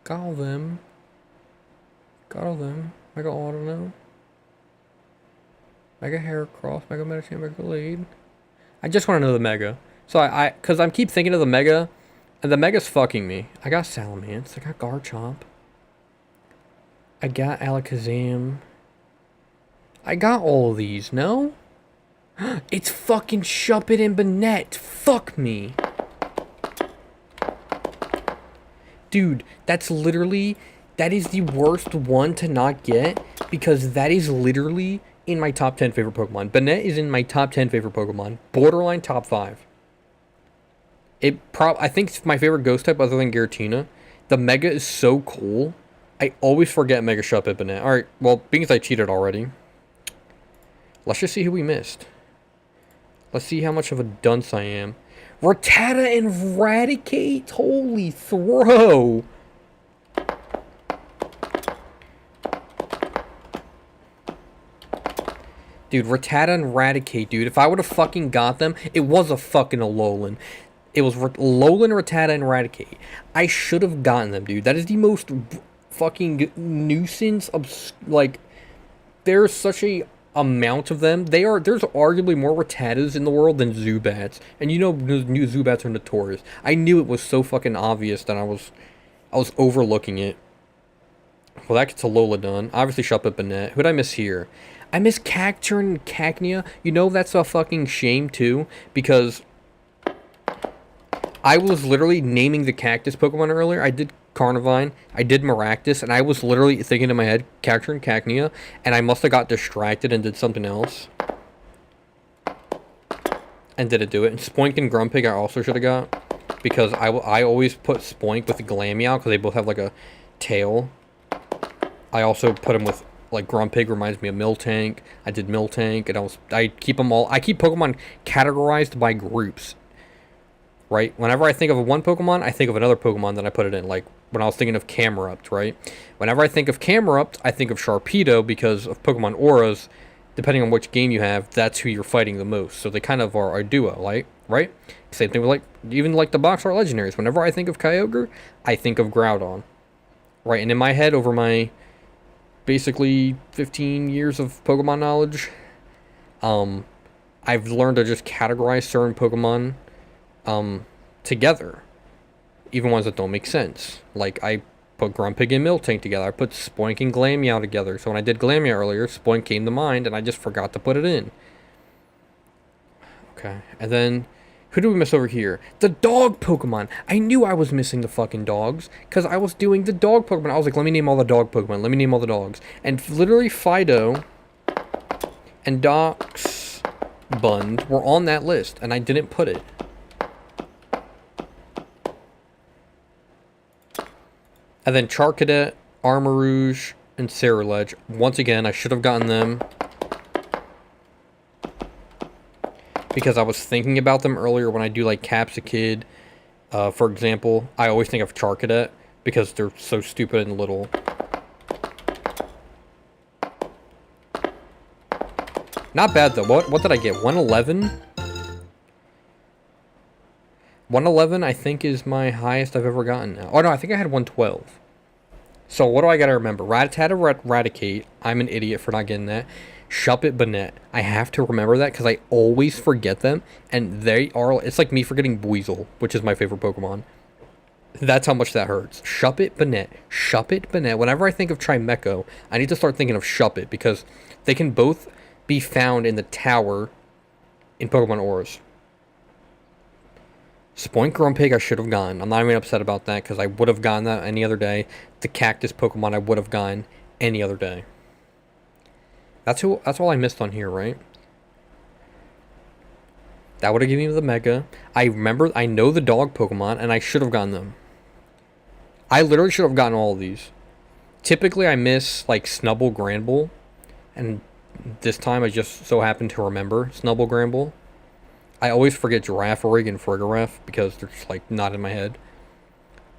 Got all them. Got all them. Mega Autono. Mega Heracross. Mega Medicham. Mega Lead. I just want to know the Mega. So because I keep thinking of the Mega, and the Mega's fucking me. I got Salamence. I got Garchomp. I got Alakazam. I got all of these, no? It's fucking Shuppet and Banette. Fuck me. Dude, that is the worst one to not get, because that is literally in my top 10 favorite Pokemon. Banette is in my top 10 favorite Pokemon. Borderline top 5. I think it's my favorite ghost type other than Giratina. The Mega is so cool. I always forget Mega Shuppet Banette. Alright, well, being as I cheated already, let's just see who we missed. Let's see how much of a dunce I am. Rattata and Raticate? Holy throw! Dude, Rattata and Raticate, dude. If I would have fucking got them, it was a fucking Alolan. It was Alolan, Rattata, and Raticate. I should have gotten them, dude. That is the most fucking nuisance of, like, there's such a amount of them. There's arguably more Rattatas in the world than Zubats. And you know new Zubats are notorious. I knew it was so fucking obvious that I was overlooking it. Well, that gets Alola done. Obviously, Shuppet Banette. Who'd I miss here? I miss Cacturne and Cacnea. You know that's a fucking shame, too, because I was literally naming the cactus Pokemon earlier. I did Carnivine, I did Maractus, and I was literally thinking in my head, Cacturne and Cacnea, and I must have got distracted and did something else. And didn't do it. And Spoink and Grumpig I also should have got, because I always put Spoink with Glameow, because they both have, like, a tail. I also put him with, like, Grumpig reminds me of Miltank. I did Miltank, and I keep Pokemon categorized by groups. Right? Whenever I think of one Pokemon, I think of another Pokemon that I put it in. Like, when I was thinking of Camerupt, right? Whenever I think of Camerupt, I think of Sharpedo because of Pokemon Auras. Depending on which game you have, that's who you're fighting the most. So they kind of are a duo, right? Same thing with, like, even like the Box Art Legendaries. Whenever I think of Kyogre, I think of Groudon. Right? And in my head, over my basically 15 years of Pokemon knowledge, I've learned to just categorize certain Pokemon together, even ones that don't make sense. Like, I put Grumpig and Miltank together. I put Spoink and Glameow together. So when I did Glameow earlier, Spoink came to mind, and I just forgot to put it in. Okay, and then who do we miss over here? The dog Pokemon. I knew I was missing the fucking dogs, because I was doing the dog Pokemon. I was like, let me name all the dog Pokemon. Let me name all the dogs. And literally Fido and Dox Bund were on that list, and I didn't put it. And then Charcadet, Armarouge, and Ceruledge. Once again, I should have gotten them because I was thinking about them earlier when I do like Capsicid, for example. I always think of Charcadet because they're so stupid and little. Not bad though. What did I get? 111? 111 I think is my highest I've ever gotten now. Oh no, I think I had 112. So what do I gotta remember? Rattata, Raticate. I'm an idiot for not getting that. Shuppet, Banette. I have to remember that because I always forget them. And they are... It's like me forgetting Buizel, which is my favorite Pokemon. That's how much that hurts. Shuppet, Banette. Shuppet, Banette. Whenever I think of Trimecho, I need to start thinking of Shuppet because they can both be found in the tower in Pokemon Auras. Spoink Grumpig I should have gotten. I'm not even upset about that because I would have gotten that any other day. The Cactus Pokemon I would have gotten any other day. That's all I missed on here, right? That would have given me the Mega. I know the dog Pokemon, and I should have gotten them. I literally should have gotten all of these. Typically, I miss, like, Snubbull, Granbull. And this time, I just so happened to remember Snubbull, Granbull. I always forget Girafarig and Farigiraf because they're just, like, not in my head.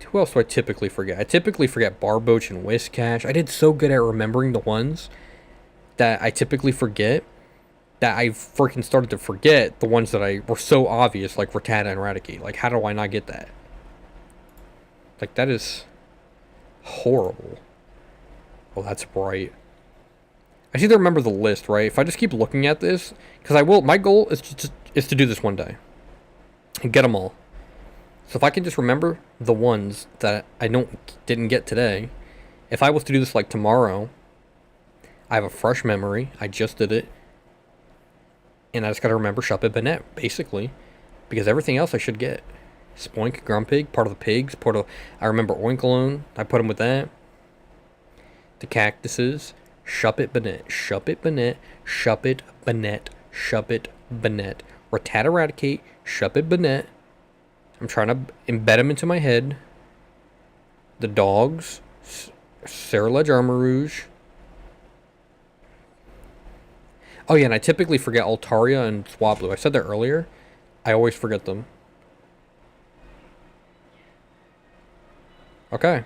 Who else do I typically forget? I typically forget Barboach and Whiscash. I did so good at remembering the ones that I typically forget that I freaking started to forget the ones that were so obvious, like Rattata and Raticate. Like, how do I not get that? Like, that is horrible. Oh, that's bright. I just need to remember the list, right? If I just keep looking at this, because I will. My goal is to do this one day and get them all. So if I can just remember the ones that I didn't get today, if I was to do this like tomorrow, I have a fresh memory. I just did it, and I just gotta remember Shuppet, Banette, basically, because everything else I should get. Spoink, Grumpig, part of the pigs. I remember Oinkologne. I put him with that. The cactuses. Shuppet, Banette, Shuppet, Banette, Shuppet, Banette, Shuppet, Banette. Rattata, Raticate, Shuppet, Banette. I'm trying to embed them into my head. The dogs. Ceruledge, Armarouge. Oh yeah, and I typically forget Altaria and Swablu. I said that earlier. I always forget them. Okay.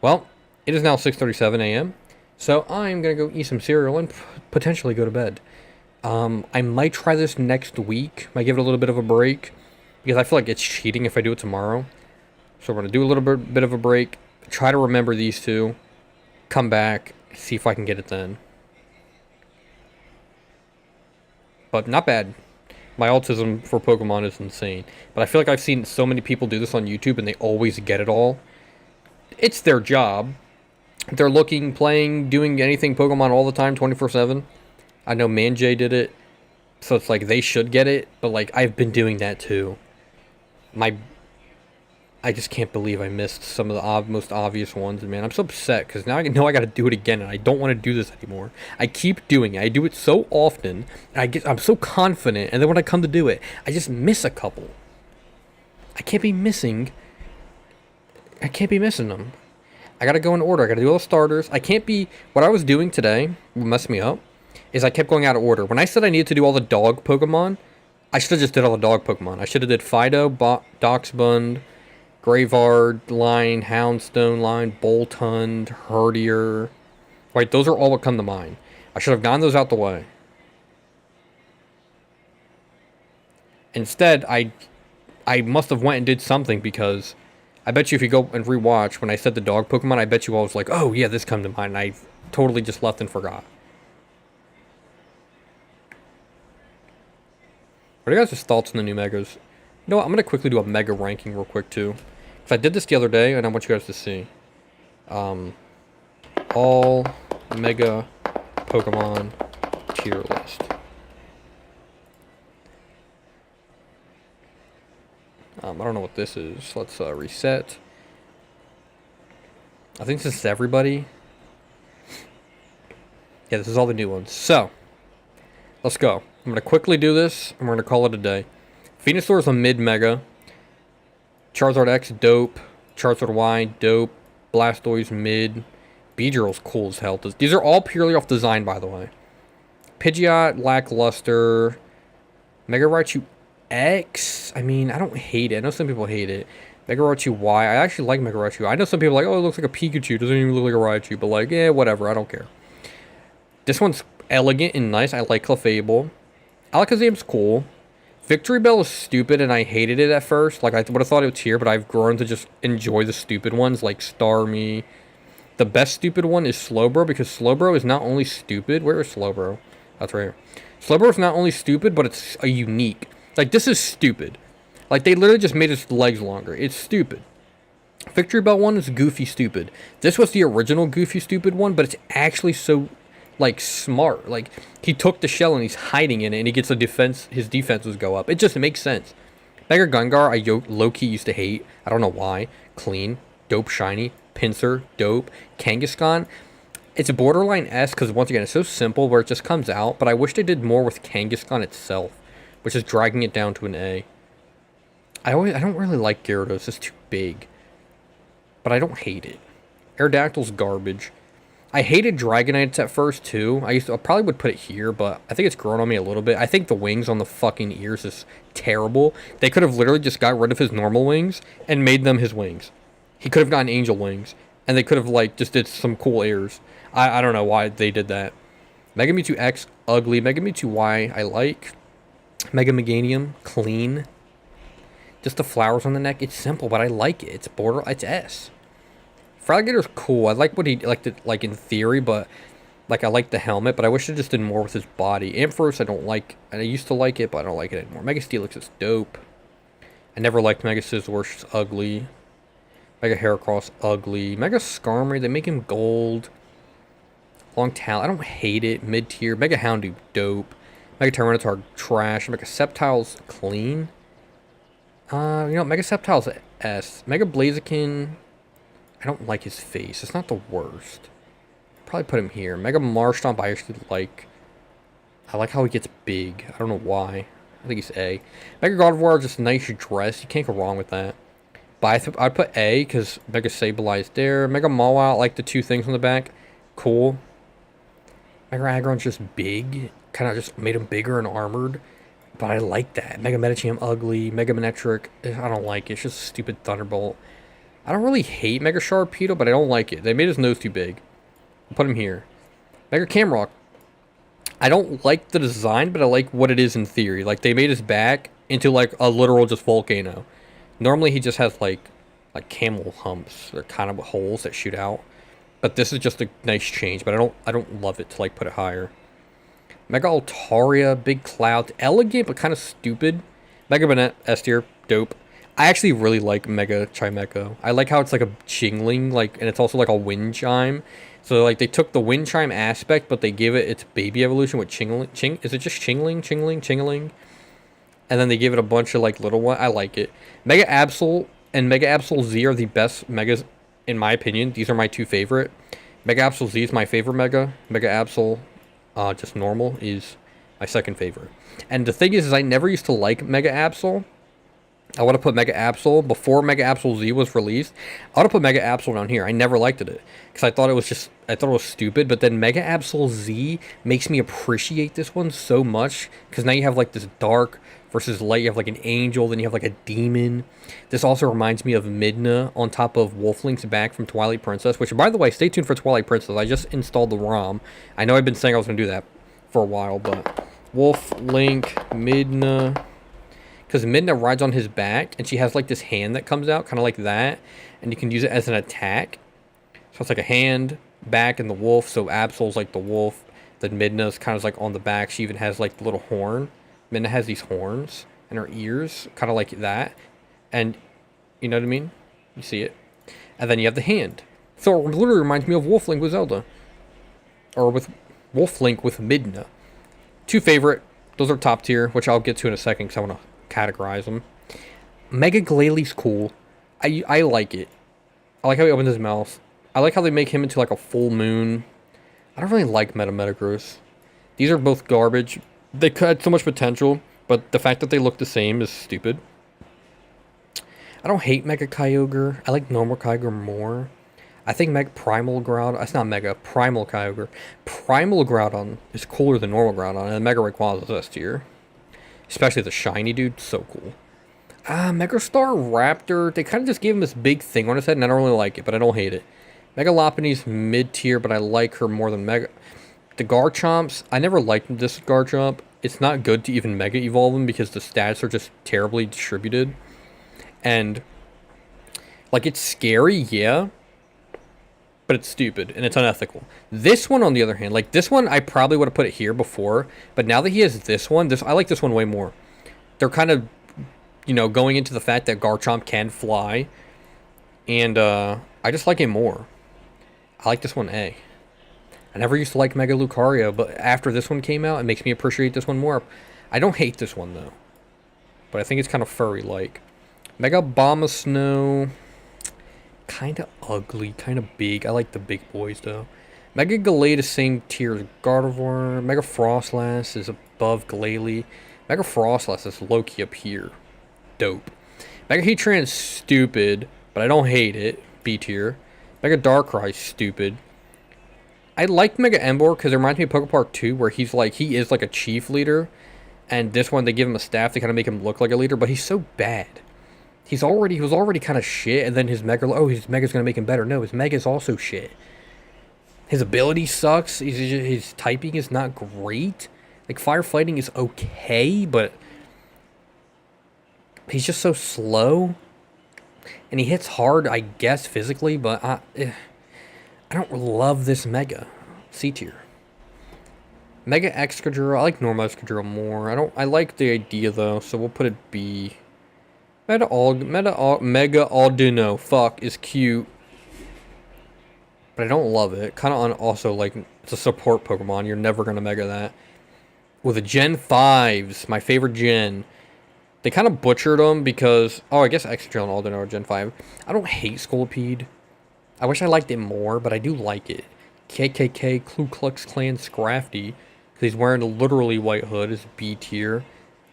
Well, it is now 6:37 a.m. So I'm going to go eat some cereal and potentially go to bed. I might try this next week. Might give it a little bit of a break. Because I feel like it's cheating if I do it tomorrow. So we're going to do a little bit of a break. Try to remember these two. Come back. See if I can get it then. But not bad. My autism for Pokemon is insane. But I feel like I've seen so many people do this on YouTube and they always get it all. It's their job. They're looking, playing, doing anything Pokemon all the time, 24/7. I know Manjay did it. So it's like they should get it. But like I've been doing that too. I just can't believe I missed some of the most obvious ones, man. I'm so upset because now I know I got to do it again, and I don't want to do this anymore. I keep doing it. I do it so often, and I'm so confident, and then when I come to do it, I just miss a couple. I can't be missing them. I got to go in order. I got to do all the starters. I can't be... What I was doing today, what messed me up, is I kept going out of order. When I said I needed to do all the dog Pokemon, I should have just did all the dog Pokemon. I should have did Fido, Doxbund, Gravard, Line, Houndstone, Line, Boltund, Herdier. Right, those are all what come to mind. I should have gotten those out the way. Instead, I must have went and did something because I bet you if you go and rewatch when I said the dog Pokemon, I bet you all was like, oh yeah, this come to mind. And I totally just left and forgot. What are you guys' thoughts on the new Megas? You know what, I'm going to quickly do a Mega ranking real quick too. Because I did this the other day and I want you guys to see. All Mega Pokemon tier list. I don't know what this is. Let's reset. I think this is everybody. Yeah, this is all the new ones. So, let's go. I'm going to quickly do this, and we're going to call it a day. Venusaur is a mid-mega. Charizard X, dope. Charizard Y, dope. Blastoise mid. Beedrill's cool as hell. These are all purely off design, by the way. Pidgeot, lackluster. Mega Raichu X. I mean, I don't hate it. I know some people hate it. Mega Raichu Y. I actually like Mega Raichu. I know some people are like, oh, it looks like a Pikachu. It doesn't even look like a Raichu. But like, yeah, whatever. I don't care. This one's elegant and nice. I like Clefable. Alakazam's cool. Victory Bell is stupid, and I hated it at first. Like, I would have thought it was here, but I've grown to just enjoy the stupid ones, like Starmie. The best stupid one is Slowbro, because Slowbro is not only stupid. Where is Slowbro? That's right here. Slowbro is not only stupid, but it's a unique. Like, this is stupid. Like, they literally just made its legs longer. It's stupid. Victory Bell one is goofy stupid. This was the original goofy stupid one, but it's actually so, like, smart. Like, he took the shell and he's hiding in it, and he gets a defense. His defenses go up. It just makes sense. Mega Gungar, I low-key used to hate. I don't know why. Clean. Dope shiny. Pinsir. Dope. Kangaskhan. It's a borderline S because, once again, it's so simple where it just comes out. But I wish they did more with Kangaskhan itself, which is dragging it down to an A. I don't really like Gyarados. It's too big. But I don't hate it. Aerodactyl's garbage. I hated Dragonites at first, too. I probably would put it here, but I think it's grown on me a little bit. I think the wings on the fucking ears is terrible. They could have literally just got rid of his normal wings and made them his wings. He could have gotten angel wings, and they could have, like, just did some cool ears. I don't know why they did that. Mega Mewtwo X, ugly. Mega Mewtwo Y, I like. Mega Meganium, clean. Just the flowers on the neck, it's simple, but I like it. It's S. Fraligator's cool. I like what he like in theory, but like I like the helmet, but I wish it just did more with his body. Ampharos I don't like. I used to like it, but I don't like it anymore. Mega Steelix is dope. I never liked Mega Scizor, it's ugly. Mega Heracross, ugly. Mega Skarmory, they make him gold. Long Tail, I don't hate it. Mid tier. Mega Houndoom, dope. Mega Tyranitar, trash. Mega Sceptile's clean. Mega Sceptile's S. Mega Blaziken, I don't like his face. It's not the worst. Probably put him here. Mega Marshtomp, I actually like. I like how he gets big. I don't know why. I think he's A. Mega Gardevoir, just nice dress. You can't go wrong with that. But I'd put A, because Mega Sableye there. Mega Mawile, I like the two things on the back. Cool. Mega Aggron's just big. Kind of just made him bigger and armored. But I like that. Mega Medicham, ugly. Mega Manectric, I don't like it. It's just a stupid Thunderbolt. I don't really hate Mega Sharpedo, but I don't like it. They made his nose too big. I'll put him here. Mega Camrock. I don't like the design, but I like what it is in theory. Like, they made his back into, like, a literal just volcano. Normally, he just has, like camel humps. They're kind of holes that shoot out. But this is just a nice change, but I don't love it to, like, put it higher. Mega Altaria, big cloud, elegant but kind of stupid. Mega Banette, S tier, dope. I actually really like Mega Chimecho. I like how it's like a Chingling, like, and it's also like a wind chime. So like they took the wind chime aspect, but they gave it its baby evolution with Chingling. Is it just Chingling? And then they give it a bunch of like little one. I like it. Mega Absol and Mega Absol Z are the best megas in my opinion. These are my two favorite. Mega Absol Z is my favorite mega. Mega Absol just normal is my second favorite. And the thing is I never used to like Mega Absol. I would have put Mega Absol before Mega Absol Z was released. I would have put Mega Absol down here. I never liked it because I thought it was stupid. But then Mega Absol Z makes me appreciate this one so much because now you have like this dark versus light. You have like an angel, then you have like a demon. This also reminds me of Midna on top of Wolf Link's back from Twilight Princess. Which, by the way, stay tuned for Twilight Princess. I just installed the ROM. I know I've been saying I was going to do that for a while, but Wolf Link Midna. Because Midna rides on his back, and she has, like, this hand that comes out, kind of like that. And you can use it as an attack. So it's like a hand, back, and the wolf. So Absol's like the wolf. Then Midna's kind of like on the back. She even has, like, the little horn. Midna has these horns and her ears, kind of like that. And, you know what I mean? You see it. And then you have the hand. So it literally reminds me of Wolf Link with Zelda. Or with Wolf Link with Midna. Two favorite. Those are top tier, which I'll get to in a second because I want to categorize them. Mega Glalie cool. I like it. I like how he opens his mouth. I like how they make him into like a full moon. I don't really like Metagross. These are both garbage. They had so much potential, but the fact that they look the same is stupid. I don't hate Mega Kyogre. I like normal Kyogre more. I think Mega Primal Groudon. That's not Mega Primal Kyogre. Primal Groudon is cooler than normal Groudon, and Mega Rayquaza is S tier. Especially the shiny dude, so cool. Megastar Raptor. They kind of just gave him this big thing on his head, and I don't really like it, but I don't hate it. Mega Lopunny's mid tier, but I like her more than Mega. The Garchomps, I never liked this Garchomp. It's not good to even Mega Evolve him because the stats are just terribly distributed. And, like, it's scary, yeah, but it's stupid and it's unethical. This one, on the other hand, like, this one, I probably would have put it here before, but now that he has this one, I like this one way more. They're kind of, you know, going into the fact that Garchomp can fly, and I just like it more. I like this one A. I never used to like Mega Lucario, but after this one came out, it makes me appreciate this one more. I don't hate this one, though. But I think it's kind of furry-like. Mega Abomasnow. Kind of ugly, kind of big. I like the big boys, though. Mega Gallade is same tier as Gardevoir. Mega Frostlass is above Glalie. Mega Frostlass is low-key up here. Dope. Mega Heatran is stupid, but I don't hate it. B tier. Mega Darkrai is stupid. I like Mega Emboar because it reminds me of Pokepark 2, where he is like a chief leader, and this one they give him a staff to kind of make him look like a leader, but he's so bad. He was already kind of shit, and then his Mega's gonna make him better. No, his Mega's also shit. His ability sucks. His typing is not great. Like, firefighting is okay, but he's just so slow, and he hits hard, I guess, physically, but I don't love this Mega. C tier. Mega Excadrill. I like normal Excadrill more. I like the idea, though, so we'll put it B. Mega Audino. Fuck, is cute. But I don't love it. Kind of also, like, it's a support Pokemon. You're never going to Mega that. With the Gen 5s, my favorite Gen. They kind of butchered them because... Oh, I guess Excadrill and Audino are Gen 5. I don't hate Scolipede. I wish I liked it more, but I do like it. KKK, Ku Klux Klan, Scrafty, because he's wearing a literally white hood, is B tier.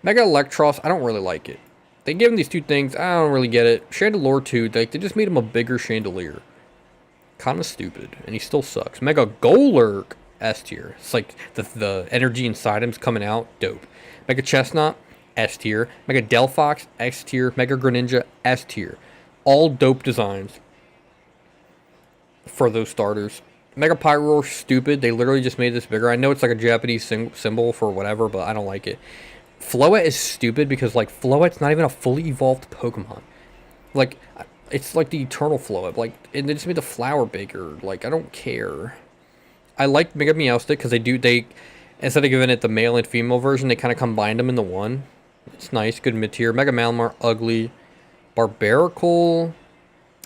Mega Electros, I don't really like it. They gave him these two things, I don't really get it. Chandelure too, they just made him a bigger Chandelier. Kind of stupid, and he still sucks. Mega Golurk, S tier. It's like the energy inside him's coming out, dope. Mega Chestnut, S tier. Mega Delphox, S tier. Mega Greninja, S tier. All dope designs for those starters. Mega Pyroar, stupid. They literally just made this bigger. I know it's like a Japanese symbol for whatever, but I don't like it. Floette is stupid because, like, Floette's not even a fully evolved Pokemon. Like, it's like the Eternal Floette. Like, and they just made the flower bigger. Like, I don't care. I like Mega Meowstic because they instead of giving it the male and female version, they kind of combined them into one. It's nice, good mid-tier. Mega Malamar, ugly. Barbaracle,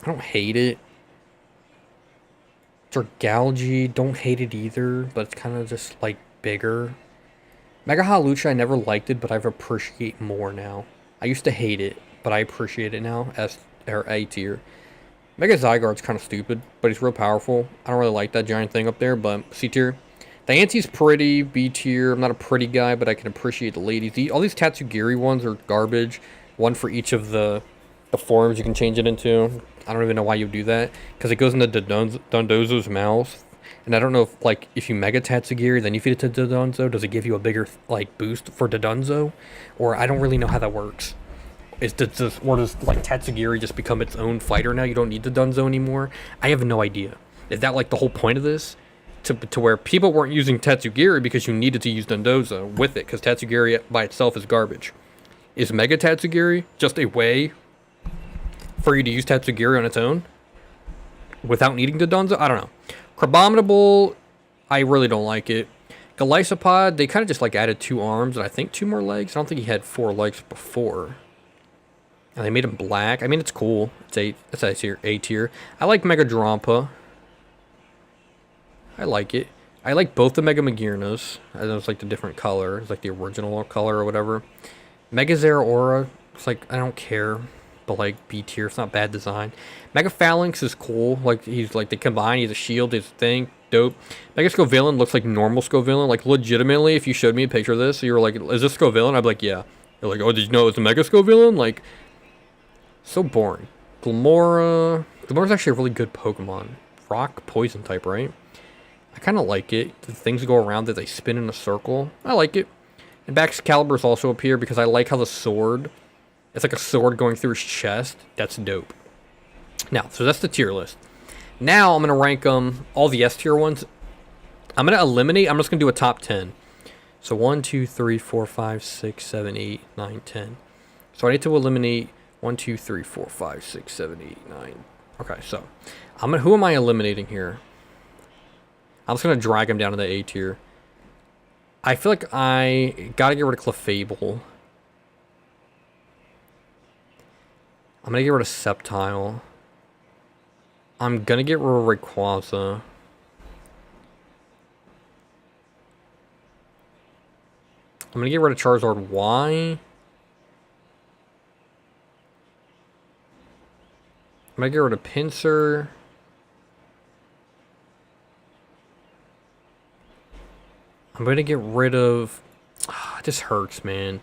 I don't hate it. Dragalge, don't hate it either, but it's kind of just, like, bigger. Mega Hawlucha, I never liked it, but I appreciate more now. I used to hate it, but I appreciate it now, A tier. Mega Zygarde's kind of stupid, but he's real powerful. I don't really like that giant thing up there, but C tier. Diancee's pretty, B tier. I'm not a pretty guy, but I can appreciate the ladies. All these Tatsugiri ones are garbage. One for each of the forms you can change it into. I don't even know why you do that, because it goes into Dondozo's mouth, and I don't know if, like, if you Mega Tatsugiri, then you feed it to Dodonzo, does it give you a bigger, like, boost for Dodonzo? Or I don't really know how that works. Does like Tatsugiri just become its own fighter now? You don't need Dodonzo anymore? I have no idea. Is that, like, the whole point of this? To where people weren't using Tatsugiri because you needed to use Dondozo with it, because Tatsugiri by itself is garbage. Is Mega Tatsugiri just a way for you to use Tatsugiri on its own without needing Dodonzo? I don't know. Crabominable, I really don't like it. Golisopod, they kind of just, like, added 2 arms and I think 2 more legs. I don't think he had 4 legs before. And they made him black. I mean, it's cool. It's A tier. I like Mega Drampa. I like it. I like both the Mega Magearnas. I know it's like the different color. It's like the original color or whatever. Mega Zeraora, it's like, I don't care. But, like, B tier, it's not bad design. Mega Phalanx is cool. Like, he's like, they combine, he's a shield, his thing, dope. Mega Scovillain looks like normal Scovillain. Like, legitimately, if you showed me a picture of this, so you were like, is this Scovillain? I'd be like, yeah. You're like, oh, did you know it was a Mega Scovillain? Like, so boring. Glimmora. Glimora's actually a really good Pokemon. rock poison type, right? I kind of like it. The things go around that they spin in a circle. I like it. And Excalibur's also up here because I like how the sword, it's like a sword going through his chest. That's dope. Now, so that's the tier list. Now I'm going to rank all the S tier ones. I'm going to eliminate, I'm just going to do a top 10. So 1, 2, 3, 4, 5, 6, 7, 8, 9, 10. So I need to eliminate 1, 2, 3, 4, 5, 6, 7, 8, 9. Okay, so who am I eliminating here? I'm just going to drag him down to the A tier. I feel like I got to get rid of Clefable. I'm going to get rid of Sceptile. I'm going to get rid of Rayquaza. I'm going to get rid of Charizard. Why? I'm going to get rid of Pinsir. I'm going to get rid of... this hurts, man.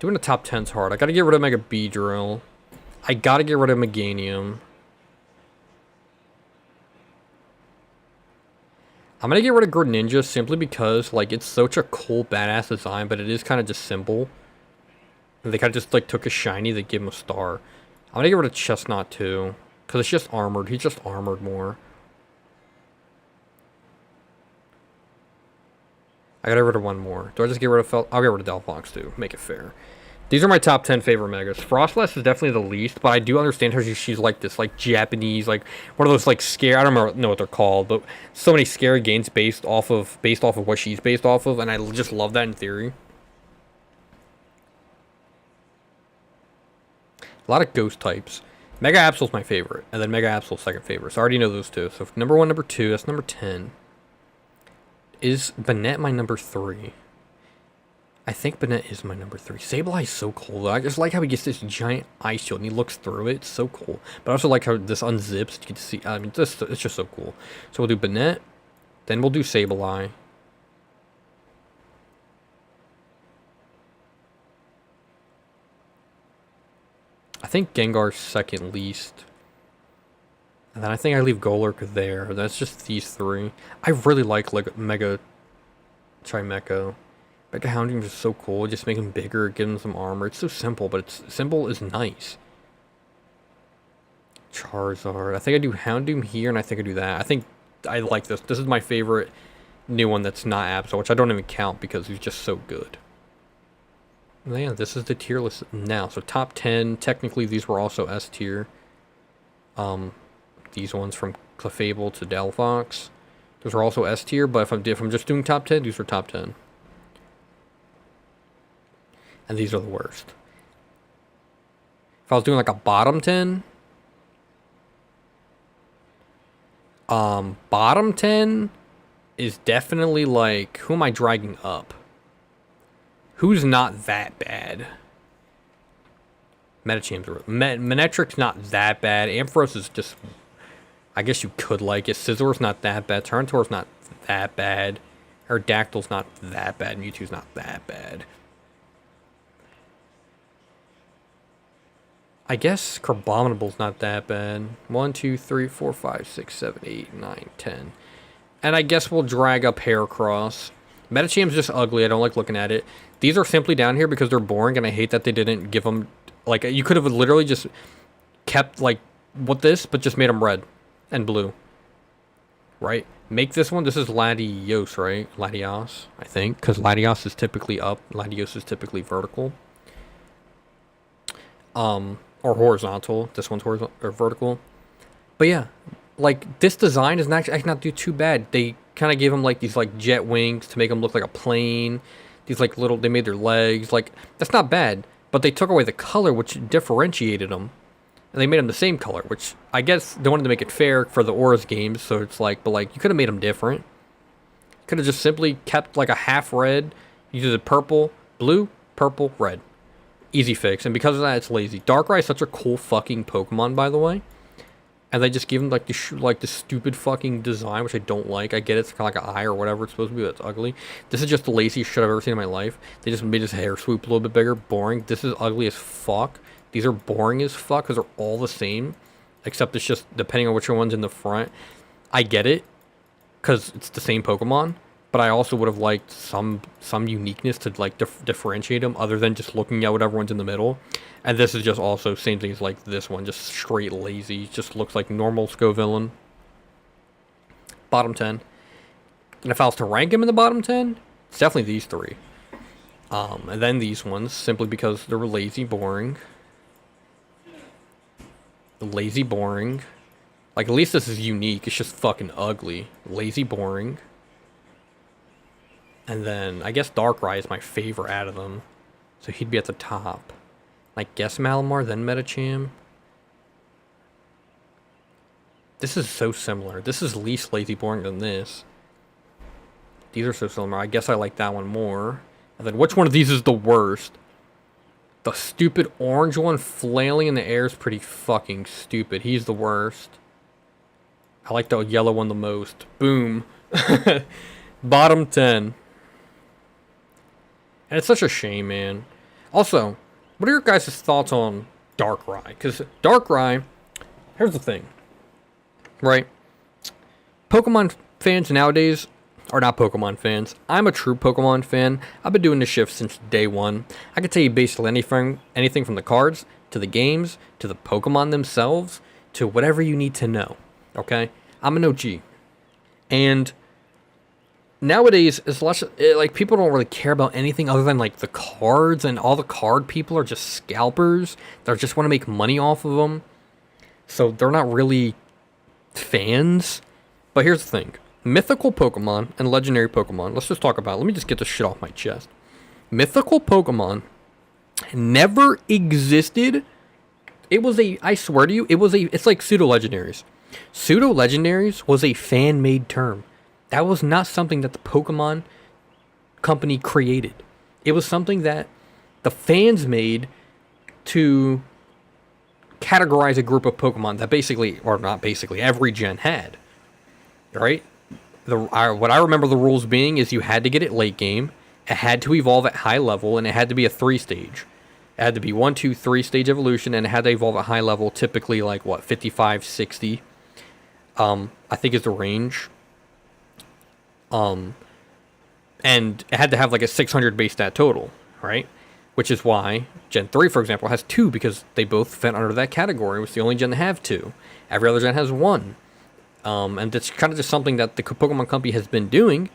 Doing the top 10's hard. I got to get rid of Mega Beedrill. I got to get rid of Meganium. I'm going to get rid of Greninja simply because, like, it's such a cool, badass design, but it is kind of just simple. And they kind of just, like, took a shiny, they give him a star. I'm going to get rid of Chestnut, too. Because it's just armored. He's just armored more. I got to get rid of one more. Do I just get rid of I'll get rid of Delphox, too. Make it fair. These are my top 10 favorite Megas. Frostlass is definitely the least, but I do understand her. She's like this, like, Japanese, like, one of those, like, scare... I don't know what they're called, but so many scary games based off of what she's based off of, and I just love that in theory. A lot of ghost types. Mega Absol's my favorite, and then Mega Absol's second favorite. So I already know those two. So number 1, number 2, that's number 10. Is Banette my number 3? I think Banette is my number 3. Sableye is so cool, though. I just like how he gets this giant ice shield and he looks through it. It's so cool. But I also like how this unzips. You can see, I mean, it's just so cool. So we'll do Banette. Then we'll do Sableye. I think Gengar's second least. And then I think I leave Golurk there. That's just these 3. I really like Mega Chimecho. Mega Houndoom is so cool. Just make him bigger, give him some armor. It's so simple, but it's simple is nice. Charizard. I think I do Houndoom here, and I think I do that. I think I like this. This is my favorite new one that's not Absol, which I don't even count because he's just so good. Man, this is the tier list now. So top 10. Technically, these were also S tier. These ones from Clefable to Delphox. Those are also S tier, but if I'm just doing top 10, these are top 10. And these are the worst. If I was doing like a bottom 10, bottom 10 is definitely like, who am I dragging up? Who's not that bad? Medichamp's Manetric's not that bad. Ampharos is just, I guess you could like it. Scizor's not that bad. Tyranitar's not that bad. Aerodactyl's not that bad. Mewtwo's not that bad. I guess Crabominable's not that bad. 1, 2, 3, 4, 5, 6, 7, 8, 9, 10. And I guess we'll drag up Heracross. Medichamp's just ugly. I don't like looking at it. These are simply down here because they're boring, and I hate that they didn't give them... Like, you could have literally just kept, like, what this, but just made them red and blue. Right? Make this one... This is Latios, right? Latios, I think. Because Latios is typically up. Latios is typically vertical. Or horizontal. This one's horizontal or vertical. But yeah, like this design is actually not do too bad. They kind of gave them like these like jet wings to make them look like a plane. These like little, they made their legs. Like that's not bad. But they took away the color, which differentiated them, and they made them the same color. Which I guess they wanted to make it fair for the Auras games. So it's like, but like you could have made them different. Could have just simply kept like a half red. You did the purple, blue, purple, red. Easy fix, and because of that, it's lazy. Darkrai is such a cool fucking Pokemon, by the way. And they just give him like the stupid fucking design, which I don't like. I get it's kind of like an eye or whatever it's supposed to be, but it's ugly. This is just the laziest shit I've ever seen in my life. They just made his hair swoop a little bit bigger. Boring. This is ugly as fuck. These are boring as fuck because they're all the same. Except it's just, depending on which one's in the front. I get it, because it's the same Pokemon, but I also would have liked some uniqueness to like differentiate them other than just looking at what everyone's in the middle. And this is just also same thing as like this one, just straight lazy. Just looks like normal Scovillain. Bottom 10. And if I was to rank him in the bottom 10, it's definitely these three. And then these ones, simply because they're lazy, boring. Lazy, boring. Like, at least this is unique. It's just fucking ugly. Lazy, boring. And then, I guess Darkrai is my favorite out of them. So he'd be at the top. Like, guess Malamar, then Medicham. This is so similar. This is least lazy, boring than this. These are so similar. I guess I like that one more. And then, which one of these is the worst? The stupid orange one flailing in the air is pretty fucking stupid. He's the worst. I like the yellow one the most. Boom. Bottom 10. And it's such a shame, man. Also, what are your guys' thoughts on Darkrai? Because Darkrai, here's the thing. Right? Pokemon fans nowadays are not Pokemon fans. I'm a true Pokemon fan. I've been doing this shift since day one. I could tell you basically anything from the cards, to the games, to the Pokemon themselves, to whatever you need to know. Okay? I'm an OG. And nowadays, it's less, like, people don't really care about anything other than, like, the cards, and all the card people are just scalpers that just want to make money off of them. So they're not really fans. But here's the thing. Mythical Pokemon and legendary Pokemon, let's just talk about it. Let me just get this shit off my chest. Mythical Pokemon never existed. I swear to you, it's like pseudo-legendaries. Pseudo-legendaries was a fan-made term. That was not something that the Pokemon company created. It was something that the fans made to categorize a group of Pokemon that basically, or not basically, every gen had. Right? What I remember the rules being is you had to get it late game, it had to evolve at high level, and it had to be a 3-stage. It had to be 1, 2, 3 stage evolution, and it had to evolve at high level, typically like, 55, 60. I think is the range. And it had to have like a 600 base stat total, right? Which is why Gen 3, for example, has 2, because they both fit under that category. It's the only gen to have 2. Every other gen has 1. And it's kind of just something that the Pokemon Company has been doing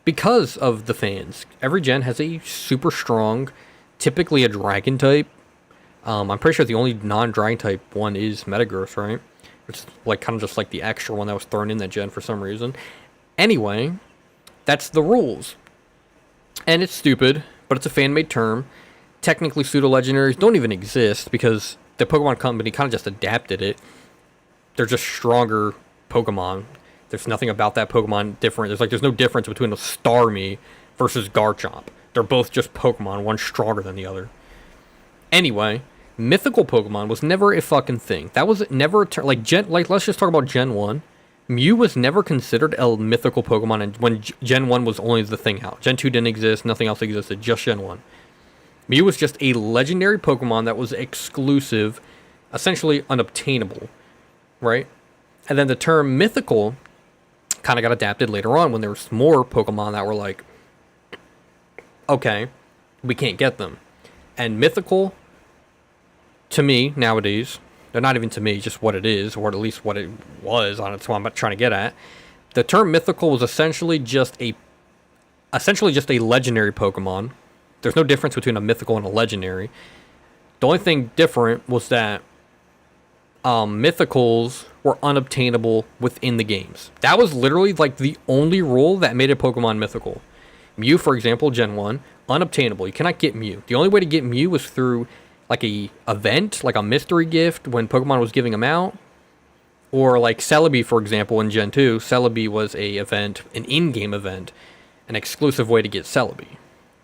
because of the fans. Every gen has a super strong, typically a dragon type. I'm pretty sure the only non-dragon type one is Metagross, right? Which is like kind of just like the extra one that was thrown in that gen for some reason. Anyway, that's the rules. And it's stupid, but it's a fan-made term. Technically, pseudo-legendaries don't even exist because the Pokemon Company kind of just adapted it. They're just stronger Pokemon. There's nothing about that Pokemon different. There's no difference between a Starmie versus Garchomp. They're both just Pokemon, one stronger than the other. Anyway, mythical Pokemon was never a fucking thing. That was never a term. Like, let's just talk about Gen 1. Mew was never considered a mythical Pokemon, and when Gen 1 was only the thing out. Gen 2 didn't exist, nothing else existed, just Gen 1. Mew was just a legendary Pokemon that was exclusive, essentially unobtainable, right? And then the term mythical kind of got adapted later on when there was more Pokemon that were like, okay, we can't get them. And mythical, to me, nowadays, they're not even to me, just what it is, or at least what it was on it, so I'm trying to get at. The term mythical was essentially just a legendary Pokemon. There's no difference between a mythical and a legendary. The only thing different was that mythicals were unobtainable within the games. That was literally like the only rule that made a Pokemon mythical. Mew, for example, Gen 1, unobtainable. You cannot get Mew. The only way to get Mew was through like a event, like a mystery gift when Pokemon was giving them out. Or like Celebi, for example, in Gen 2. Celebi was an in-game event, an exclusive way to get Celebi.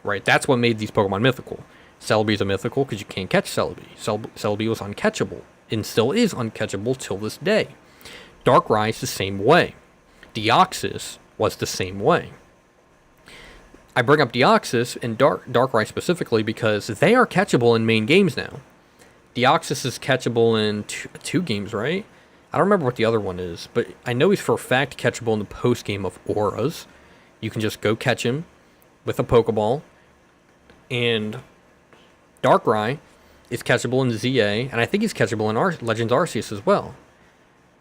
Right? That's what made these Pokemon mythical. Celebi's a mythical because you can't catch Celebi. Celebi was uncatchable, and still is uncatchable till this day. Darkrai is the same way. Deoxys was the same way. I bring up Deoxys and Darkrai specifically because they are catchable in main games now. Deoxys is catchable in two games, right? I don't remember what the other one is, but I know he's for a fact catchable in the post game of Auras. You can just go catch him with a Pokeball. And Darkrai is catchable in ZA, and I think he's catchable in Legends Arceus as well.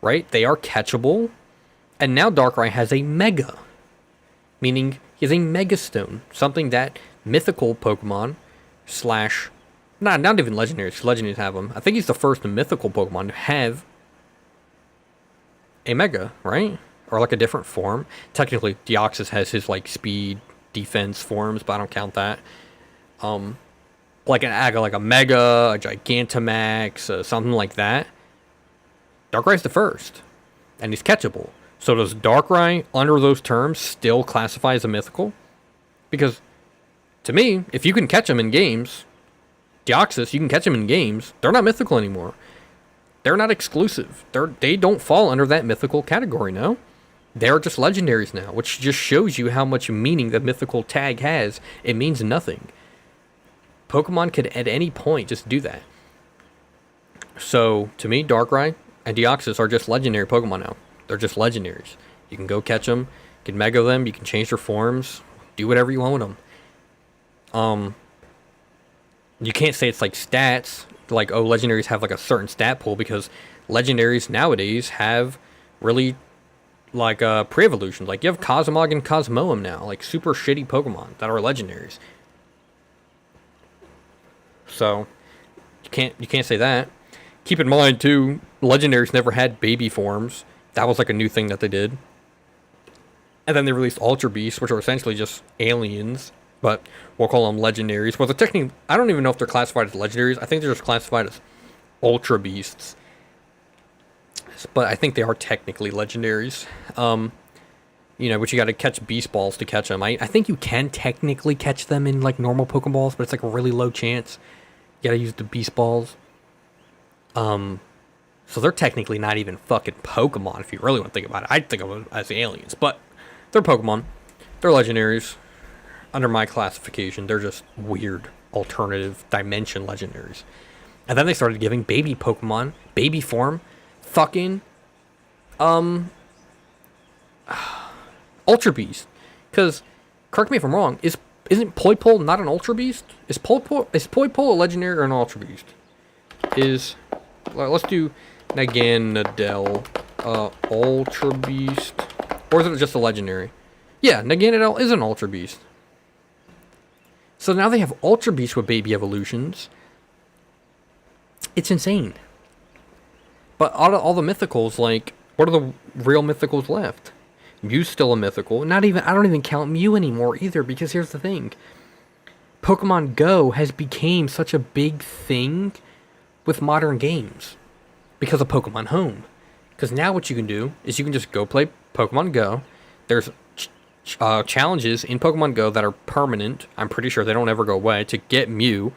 Right? They are catchable. And now Darkrai has a Mega. Meaning he has a Mega Stone. Something that mythical Pokemon slash... Not even legendaries. Legendaries have them. I think he's the first mythical Pokemon to have a Mega, right? Or like a different form. Technically, Deoxys has his like speed, defense forms, but I don't count that. Like a Mega, a Gigantamax, something like that. Darkrai's the first, and he's catchable. So does Darkrai, under those terms, still classify as a mythical? Because, to me, if you can catch him in games, Deoxys, you can catch them in games. They're not mythical anymore. They're not exclusive. They don't fall under that mythical category, no. They're just legendaries now, which just shows you how much meaning the mythical tag has. It means nothing. Pokemon could at any point just do that. So, to me, Darkrai and Deoxys are just legendary Pokemon now. They're just legendaries. You can go catch them, you can Mega them, you can change their forms, do whatever you want with them. You can't say it's like stats, like, oh, legendaries have like a certain stat pool, because legendaries nowadays have really like pre-evolutions. Like you have Cosmog and Cosmoem now, like super shitty Pokemon that are legendaries. So you can't say that. Keep in mind too, legendaries never had baby forms. That was like a new thing that they did. And then they released Ultra Beasts, which are essentially just aliens, but we'll call them legendaries. Well, they're technically, I don't even know if they're classified as legendaries. I think they're just classified as Ultra Beasts. But I think they are technically legendaries. You know, but you got to catch Beast Balls to catch them. I think you can technically catch them in like normal Pokeballs, but it's like a really low chance. You got to use the Beast Balls. So they're technically not even fucking Pokemon if you really want to think about it. I'd think of them as aliens, but they're Pokemon. They're legendaries. Under my classification, they're just weird alternative dimension legendaries. And then they started giving baby Pokemon, baby form, fucking, Ultra Beast. Because, correct me if I'm wrong, isn't Poipole not an Ultra Beast? Is Poipole a legendary or an Ultra Beast? Let's do Naganadel, Ultra Beast. Or is it just a legendary? Yeah, Naganadel is an Ultra Beast. So now they have Ultra Beasts with baby evolutions. It's insane. But all the mythicals, like, what are the real mythicals left? Mew's still a mythical. I don't even count Mew anymore either, because here's the thing. Pokemon Go has become such a big thing with modern games because of Pokemon Home. Because now what you can do is you can just go play Pokemon Go. There's challenges in Pokemon Go that are permanent. I'm pretty sure they don't ever go away to get Mew.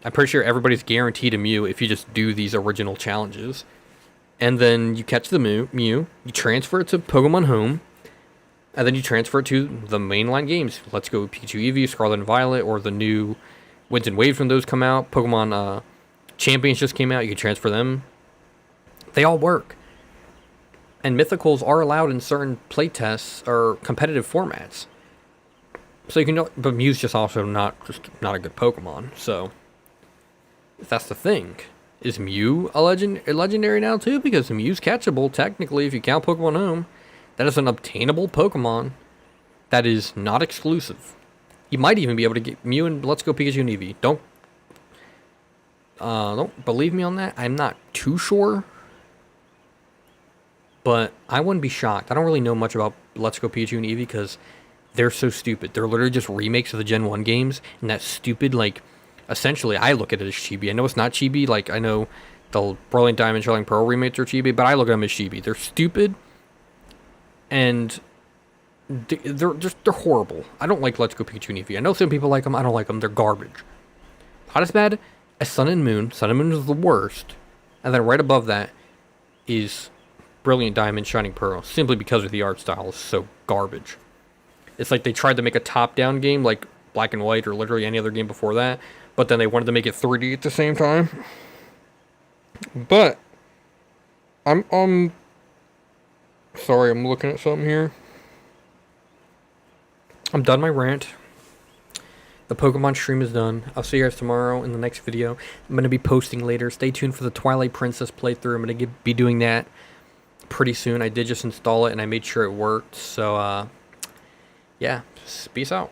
I'm pretty sure everybody's guaranteed a Mew if you just do these original challenges. And then you catch the Mew, you transfer it to Pokemon Home, and then you transfer it to the mainline games. Let's Go Pikachu Eevee, Scarlet and Violet, or the new Winds and Waves when those come out. Pokemon Champions just came out. You can transfer them. They all work. And Mythicals are allowed in certain playtests or competitive formats. So you can, but Mew's just also not a good Pokemon. So that's the thing. Is Mew a legendary now too? Because Mew's catchable technically if you count Pokemon Home. That is an obtainable Pokemon that is not exclusive. You might even be able to get Mew and Let's Go Pikachu and Eevee. Don't believe me on that. I'm not too sure. But I wouldn't be shocked. I don't really know much about Let's Go Pikachu and Eevee because they're so stupid. They're literally just remakes of the Gen 1 games. And that stupid, like, essentially, I look at it as chibi. I know it's not chibi. Like, I know the Brilliant Diamond, Shining Pearl remakes are chibi, but I look at them as chibi. They're stupid. And they're horrible. I don't like Let's Go Pikachu and Eevee. I know some people like them. I don't like them. They're garbage. Not as bad as Sun and Moon. Sun and Moon is the worst. And then right above that is Brilliant Diamond, Shining Pearl, simply because of the art style is so garbage. It's like they tried to make a top-down game like Black and White or literally any other game before that, but then they wanted to make it 3D at the same time. But I'm sorry, I'm looking at something here. I'm done my rant. The Pokemon stream is done. I'll see you guys tomorrow in the next video. I'm going to be posting later. Stay tuned for the Twilight Princess playthrough. I'm going to be doing that pretty soon. I did just install it and I made sure it worked. So, yeah, peace out.